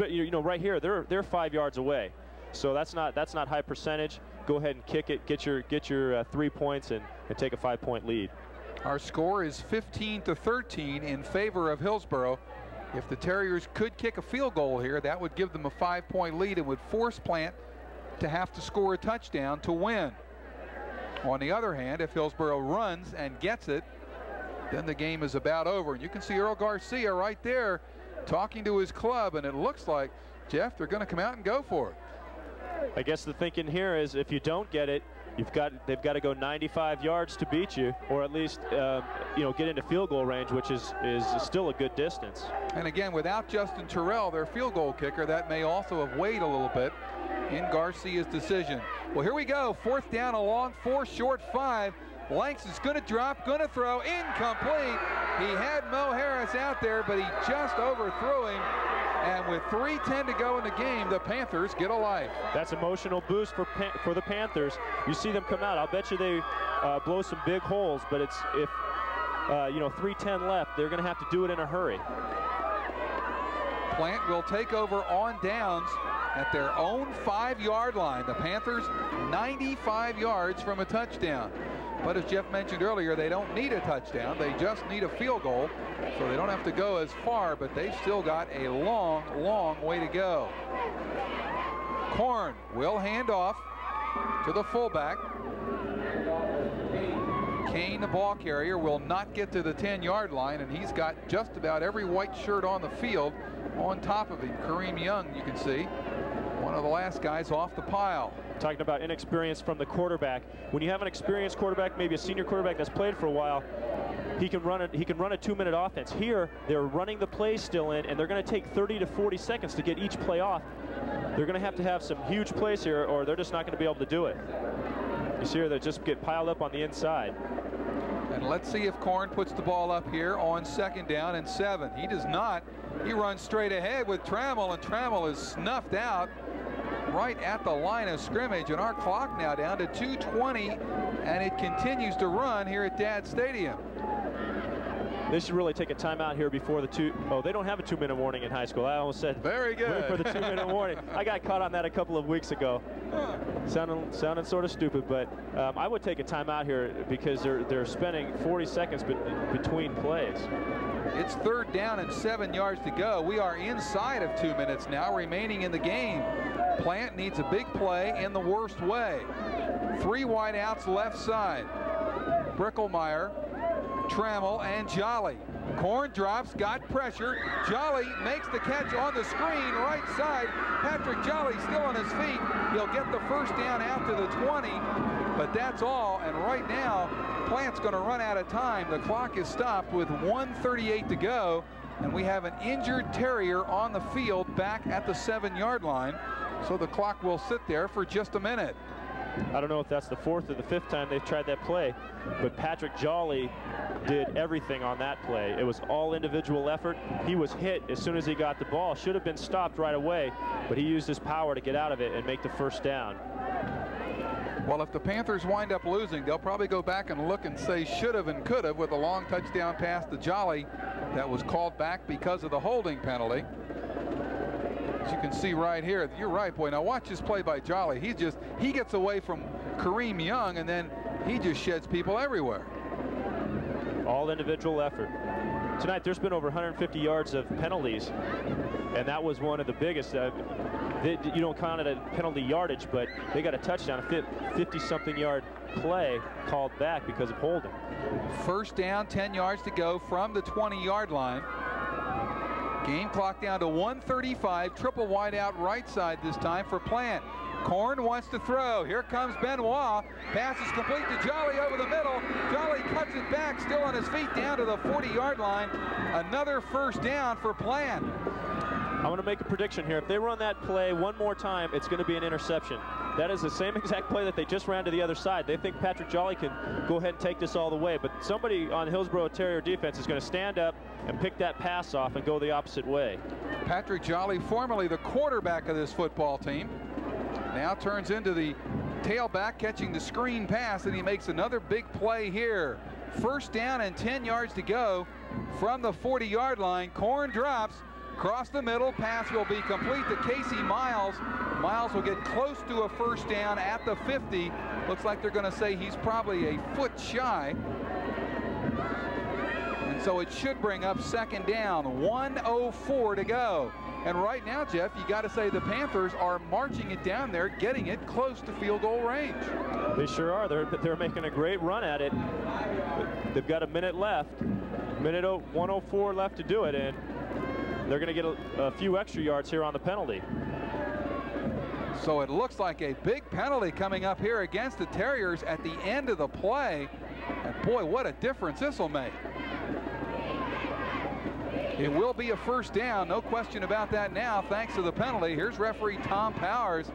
You know, right here, they're 5 yards away. So that's not high percentage. Go ahead and kick it, get your 3 points, and take a 5-point lead. Our score is 15-13 in favor of Hillsborough. If the Terriers could kick a field goal here, that would give them a 5-point lead and would force Plant to have to score a touchdown to win. On the other hand, if Hillsborough runs and gets it, then the game is about over. And you can see Earl Garcia right there talking to his club, and it looks like, Jeff, they're going to come out and go for it. I guess the thinking here is if you don't get it, they've got to go 95 yards to beat you, or at least you know, get into field goal range, which is still a good distance. And again, without Justin Terrell, their field goal kicker, that may also have weighed a little bit in Garcia's decision. Well, here we go. 4th down, a long 4, short 5. Langston's going to drop, going to throw, incomplete. He had Mo Harris out there, but he just overthrew him. And with 3:10 to go in the game, the Panthers get a life. That's emotional boost for the Panthers. You see them come out. I'll bet you they blow some big holes, but if you know, 3:10 left, they're going to have to do it in a hurry. Plant will take over on downs at their own 5-yard line. The Panthers 95 yards from a touchdown. But as Jeff mentioned earlier, they don't need a touchdown. They just need a field goal. So they don't have to go as far, but they've still got a long, long way to go. Korn will hand off to the fullback. Kane, the ball carrier, will not get to the 10-yard line, and he's got just about every white shirt on the field on top of him. Kareem Young, you can see, one of the last guys off the pile. Talking about inexperience from the quarterback. When you have an experienced quarterback, maybe a senior quarterback that's played for a while, he can run a 2-minute offense. Here, they're running the play still in, and they're going to take 30 to 40 seconds to get each play off. They're going to have some huge plays here, or they're just not going to be able to do it. You see here, they just get piled up on the inside. And let's see if Korn puts the ball up here on 2nd down and 7. He does not. He runs straight ahead with Trammell, and Trammell is snuffed out. right at the line of scrimmage, and our clock now down to 2:20, and it continues to run here at Dad Stadium. They should really take a timeout here before the they don't have a 2-minute warning in high school. I almost said very good. Wait for the 2-minute warning. I got caught on that a couple of weeks ago. Sounded sort of stupid, but I would take a timeout here because they're spending 40 seconds between plays. It's 3rd down and 7 yards to go. We are inside of 2 minutes now remaining in the game. Plant needs a big play in the worst way. 3 wideouts left side. Bricklemeyer, Trammell, and Jolly. Korn drops, got pressure. Jolly makes the catch on the screen, right side. Patrick Jolly still on his feet. He'll get the first down out to the 20, but that's all. And right now, Plant's going to run out of time. The clock is stopped with 1:38 to go, and we have an injured Terrier on the field back at the 7-yard line. So the clock will sit there for just a minute. I don't know if that's the 4th or the 5th time they've tried that play, but Patrick Jolly did everything on that play. It was all individual effort. He was hit as soon as he got the ball. Should have been stopped right away, but he used his power to get out of it and make the first down. Well, if the Panthers wind up losing, they'll probably go back and look and say should have and could have with a long touchdown pass to Jolly that was called back because of the holding penalty. As you can see right here, you're right, boy. Now watch this play by Jolly. He gets away from Kareem Young, and then he just sheds people everywhere. All individual effort. Tonight there's been over 150 yards of penalties, and that was one of the biggest. You don't count it at penalty yardage, but they got a touchdown, a 50-something yard play called back because of holding. 1st down, 10 yards to go from the 20-yard line. Game clock down to 1:35. Triple wide out right side this time for Plant. Korn wants to throw. Here comes Benoit. Pass is complete to Jolly over the middle. Jolly cuts it back, still on his feet, down to the 40-yard line. Another first down for Plant. I'm going to make a prediction here. If they run that play one more time, it's going to be an interception. That is the same exact play that they just ran to the other side. They think Patrick Jolly can go ahead and take this all the way, but somebody on Hillsborough Terrier defense is going to stand up and pick that pass off and go the opposite way. Patrick Jolly, formerly the quarterback of this football team, now turns into the tailback, catching the screen pass, and he makes another big play here. 1st down and 10 yards to go from the 40-yard line. Korn drops. Across the middle, pass will be complete to Casey Miles. Miles will get close to a first down at the 50. Looks like they're going to say he's probably a foot shy. And so it should bring up 2nd down, 1:04 to go. And right now, Jeff, you got to say the Panthers are marching it down there, getting it close to field goal range. They sure are. They're making a great run at it. They've got a minute left. 1:04 left to do it, and they're going to get a few extra yards here on the penalty. So it looks like a big penalty coming up here against the Terriers at the end of the play. And boy, what a difference this will make. It will be a first down, no question about that now, thanks to the penalty. Here's referee Tom Powers.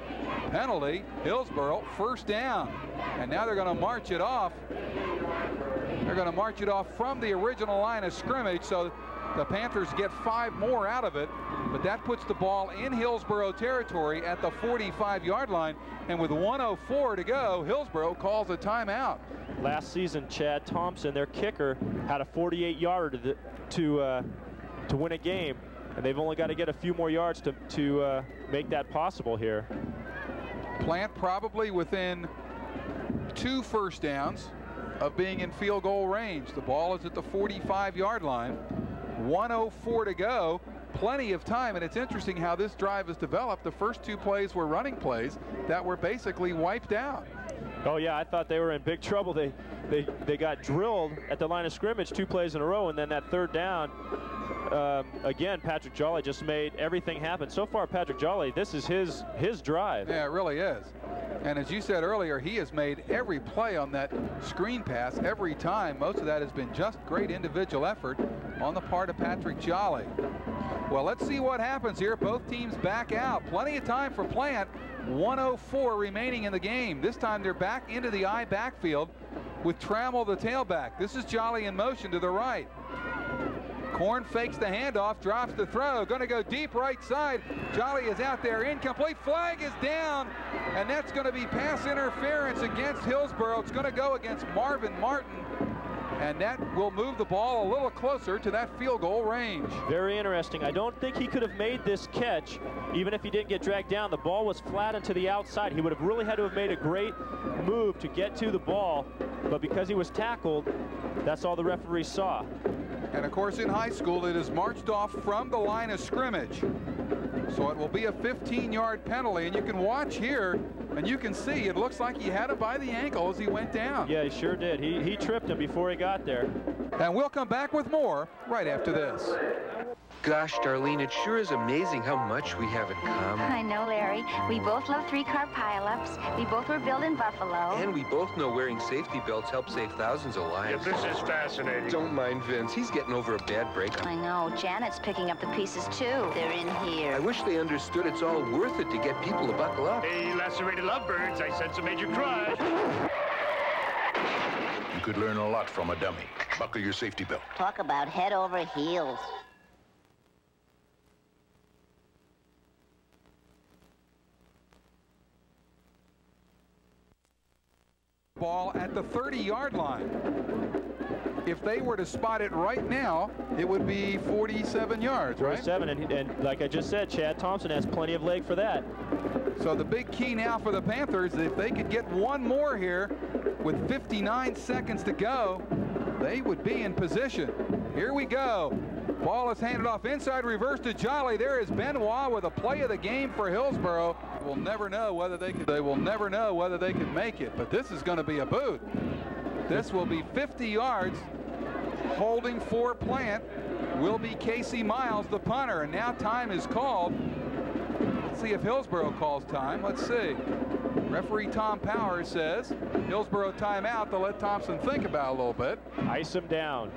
Penalty, Hillsborough, first down. And now they're going to march it off. They're going to march it off from the original line of scrimmage, so the Panthers get 5 more out of it, but that puts the ball in Hillsborough territory at the 45-yard line, and with 1:04 to go, Hillsborough calls a timeout. Last season, Chad Thompson, their kicker, had a 48-yarder to win a game, and they've only got to get a few more yards to make that possible here. Plant probably within 2 first downs of being in field goal range. The ball is at the 45-yard line. 1:04 to go, plenty of time, and it's interesting how this drive has developed. The first 2 plays were running plays that were basically wiped out. Oh yeah, I thought they were in big trouble. They got drilled at the line of scrimmage 2 plays in a row, and then that 3rd down, again, Patrick Jolly just made everything happen. So far, Patrick Jolly, this is his drive. Yeah, it really is. And as you said earlier, he has made every play on that screen pass every time. Most of that has been just great individual effort on the part of Patrick Jolly. Well, let's see what happens here. Both teams back out. Plenty of time for Plant. 1:04 remaining in the game. This time they're back into the I backfield with Trammell the tailback. This is Jolly in motion to the right. Korn fakes the handoff, drops the throw, going to go deep right side. Jolly is out there, incomplete. Flag is down, and that's going to be pass interference against Hillsborough. It's going to go against Marvin Martin, and that will move the ball a little closer to that field goal range. Very interesting. I don't think he could have made this catch even if he didn't get dragged down. The ball was flat and to the outside. He would have really had to have made a great move to get to the ball, but because he was tackled, that's all the referee saw. And of course, in high school, it is marched off from the line of scrimmage. So it will be a 15-yard penalty, and you can watch here, and you can see it looks like he had him by the ankle as he went down. Yeah, he sure did. He tripped him before he got there. And we'll come back with more right after this. Gosh, Darlene, it sure is amazing how much we have in common. I know, Larry. We both love three-car pileups. We both were built in Buffalo. And we both know wearing safety belts help save thousands of lives. Yeah, this is fascinating. Don't mind Vince. He's getting over a bad breakup. I know. Janet's picking up the pieces, too. They're in here. I wish they understood it's all worth it to get people to buckle up. Hey, lacerated lovebirds, I sense a major crush. You could learn a lot from a dummy. Buckle your safety belt. Talk about head over heels. Ball at the 30-yard line. If they were to spot it right now, it would be 47 yards, right? 47, and like I just said, Chad Thompson has plenty of leg for that. So the big key now for the Panthers, if they could get one more here with 59 seconds to go, they would be in position. Here we go. Ball is handed off inside, reverse to Jolly. There is Benoit with a play of the game for Hillsborough. We'll never know whether they could make it, but this is going to be a boot. This will be 50 yards. Holding for Plant will be Casey Miles, the punter, and now time is called. Let's see if Hillsborough calls time. Let's see. Referee Tom Powers says Hillsborough timeout to let Thompson think about it a little bit. Ice him down.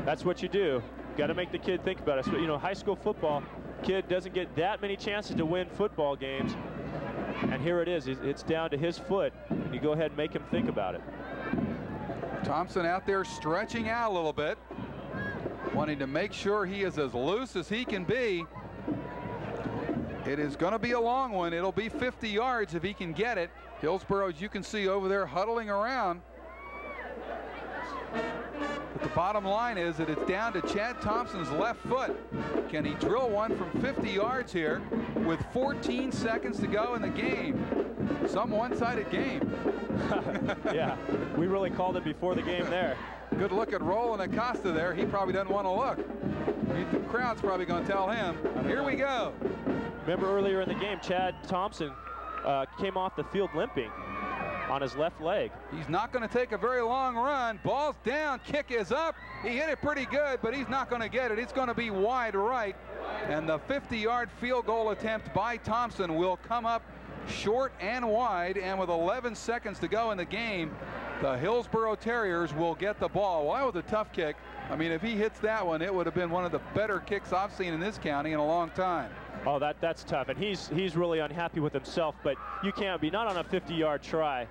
That's what you do. Got to make the kid think about it. So, you know, high school football, kid doesn't get that many chances to win football games. And here it is. It's down to his foot. You go ahead and make him think about it. Thompson out there stretching out a little bit, wanting to make sure he is as loose as he can be. It is going to be a long one. It'll be 50 yards if he can get it. Hillsborough, as you can see over there, huddling around. But the bottom line is that it's down to Chad Thompson's left foot. Can he drill one from 50 yards here with 14 seconds to go in the game? Some one-sided game. Yeah, we really called it before the game there. Good look at Roland Acosta there. He probably doesn't want to look. The crowd's probably going to tell him. Here we go. Remember earlier in the game, Chad Thompson came off the field limping on his left leg. He's not going to take a very long run. Ball's down, kick is up. He hit it pretty good, but he's not going to get it. It's going to be wide right. And the 50-yard field goal attempt by Thompson will come up short and wide, and with 11 seconds to go in the game, the Hillsborough Terriers will get the ball. Well, that was a tough kick. I mean, if he hits that one, it would have been one of the better kicks I've seen in this county in a long time. Oh, that's tough, and he's really unhappy with himself, but you can't be, not on a 50-yard try.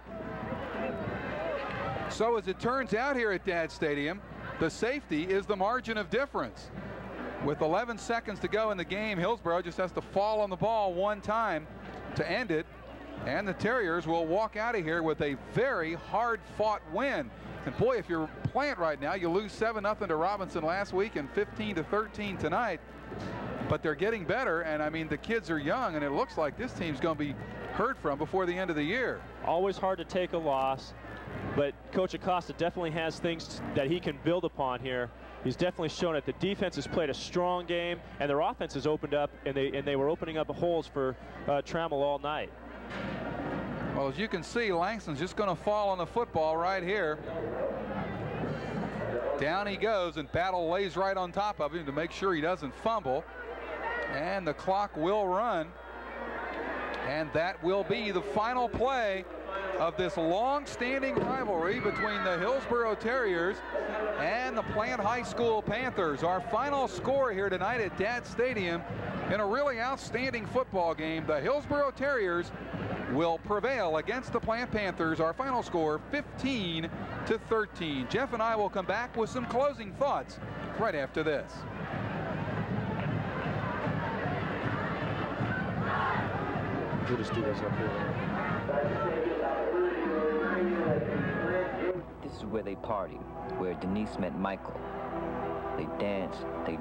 So as it turns out here at Dad Stadium, the safety is the margin of difference. With 11 seconds to go in the game, Hillsborough just has to fall on the ball one time to end it, and the Terriers will walk out of here with a very hard-fought win. And boy, if you're Plant right now, you lose 7-0 to Robinson last week and 15-13 tonight. But they're getting better, and I mean, the kids are young, and it looks like this team's going to be heard from before the end of the year. Always hard to take a loss, but Coach Acosta definitely has things that he can build upon here. He's definitely shown it. The defense has played a strong game, and their offense has opened up, and they were opening up holes for Trammell all night. Well, as you can see, Langston's just going to fall on the football right here. Down he goes, and Battle lays right on top of him to make sure he doesn't fumble. And the clock will run. And that will be the final play of this long-standing rivalry between the Hillsborough Terriers and the Plant High School Panthers. Our final score here tonight at Dad Stadium in a really outstanding football game. The Hillsborough Terriers will prevail against the Plant Panthers. Our final score, 15-13. Jeff and I will come back with some closing thoughts right after this. We'll just do this up here. This is where they partied, where Denise met Michael. They danced, they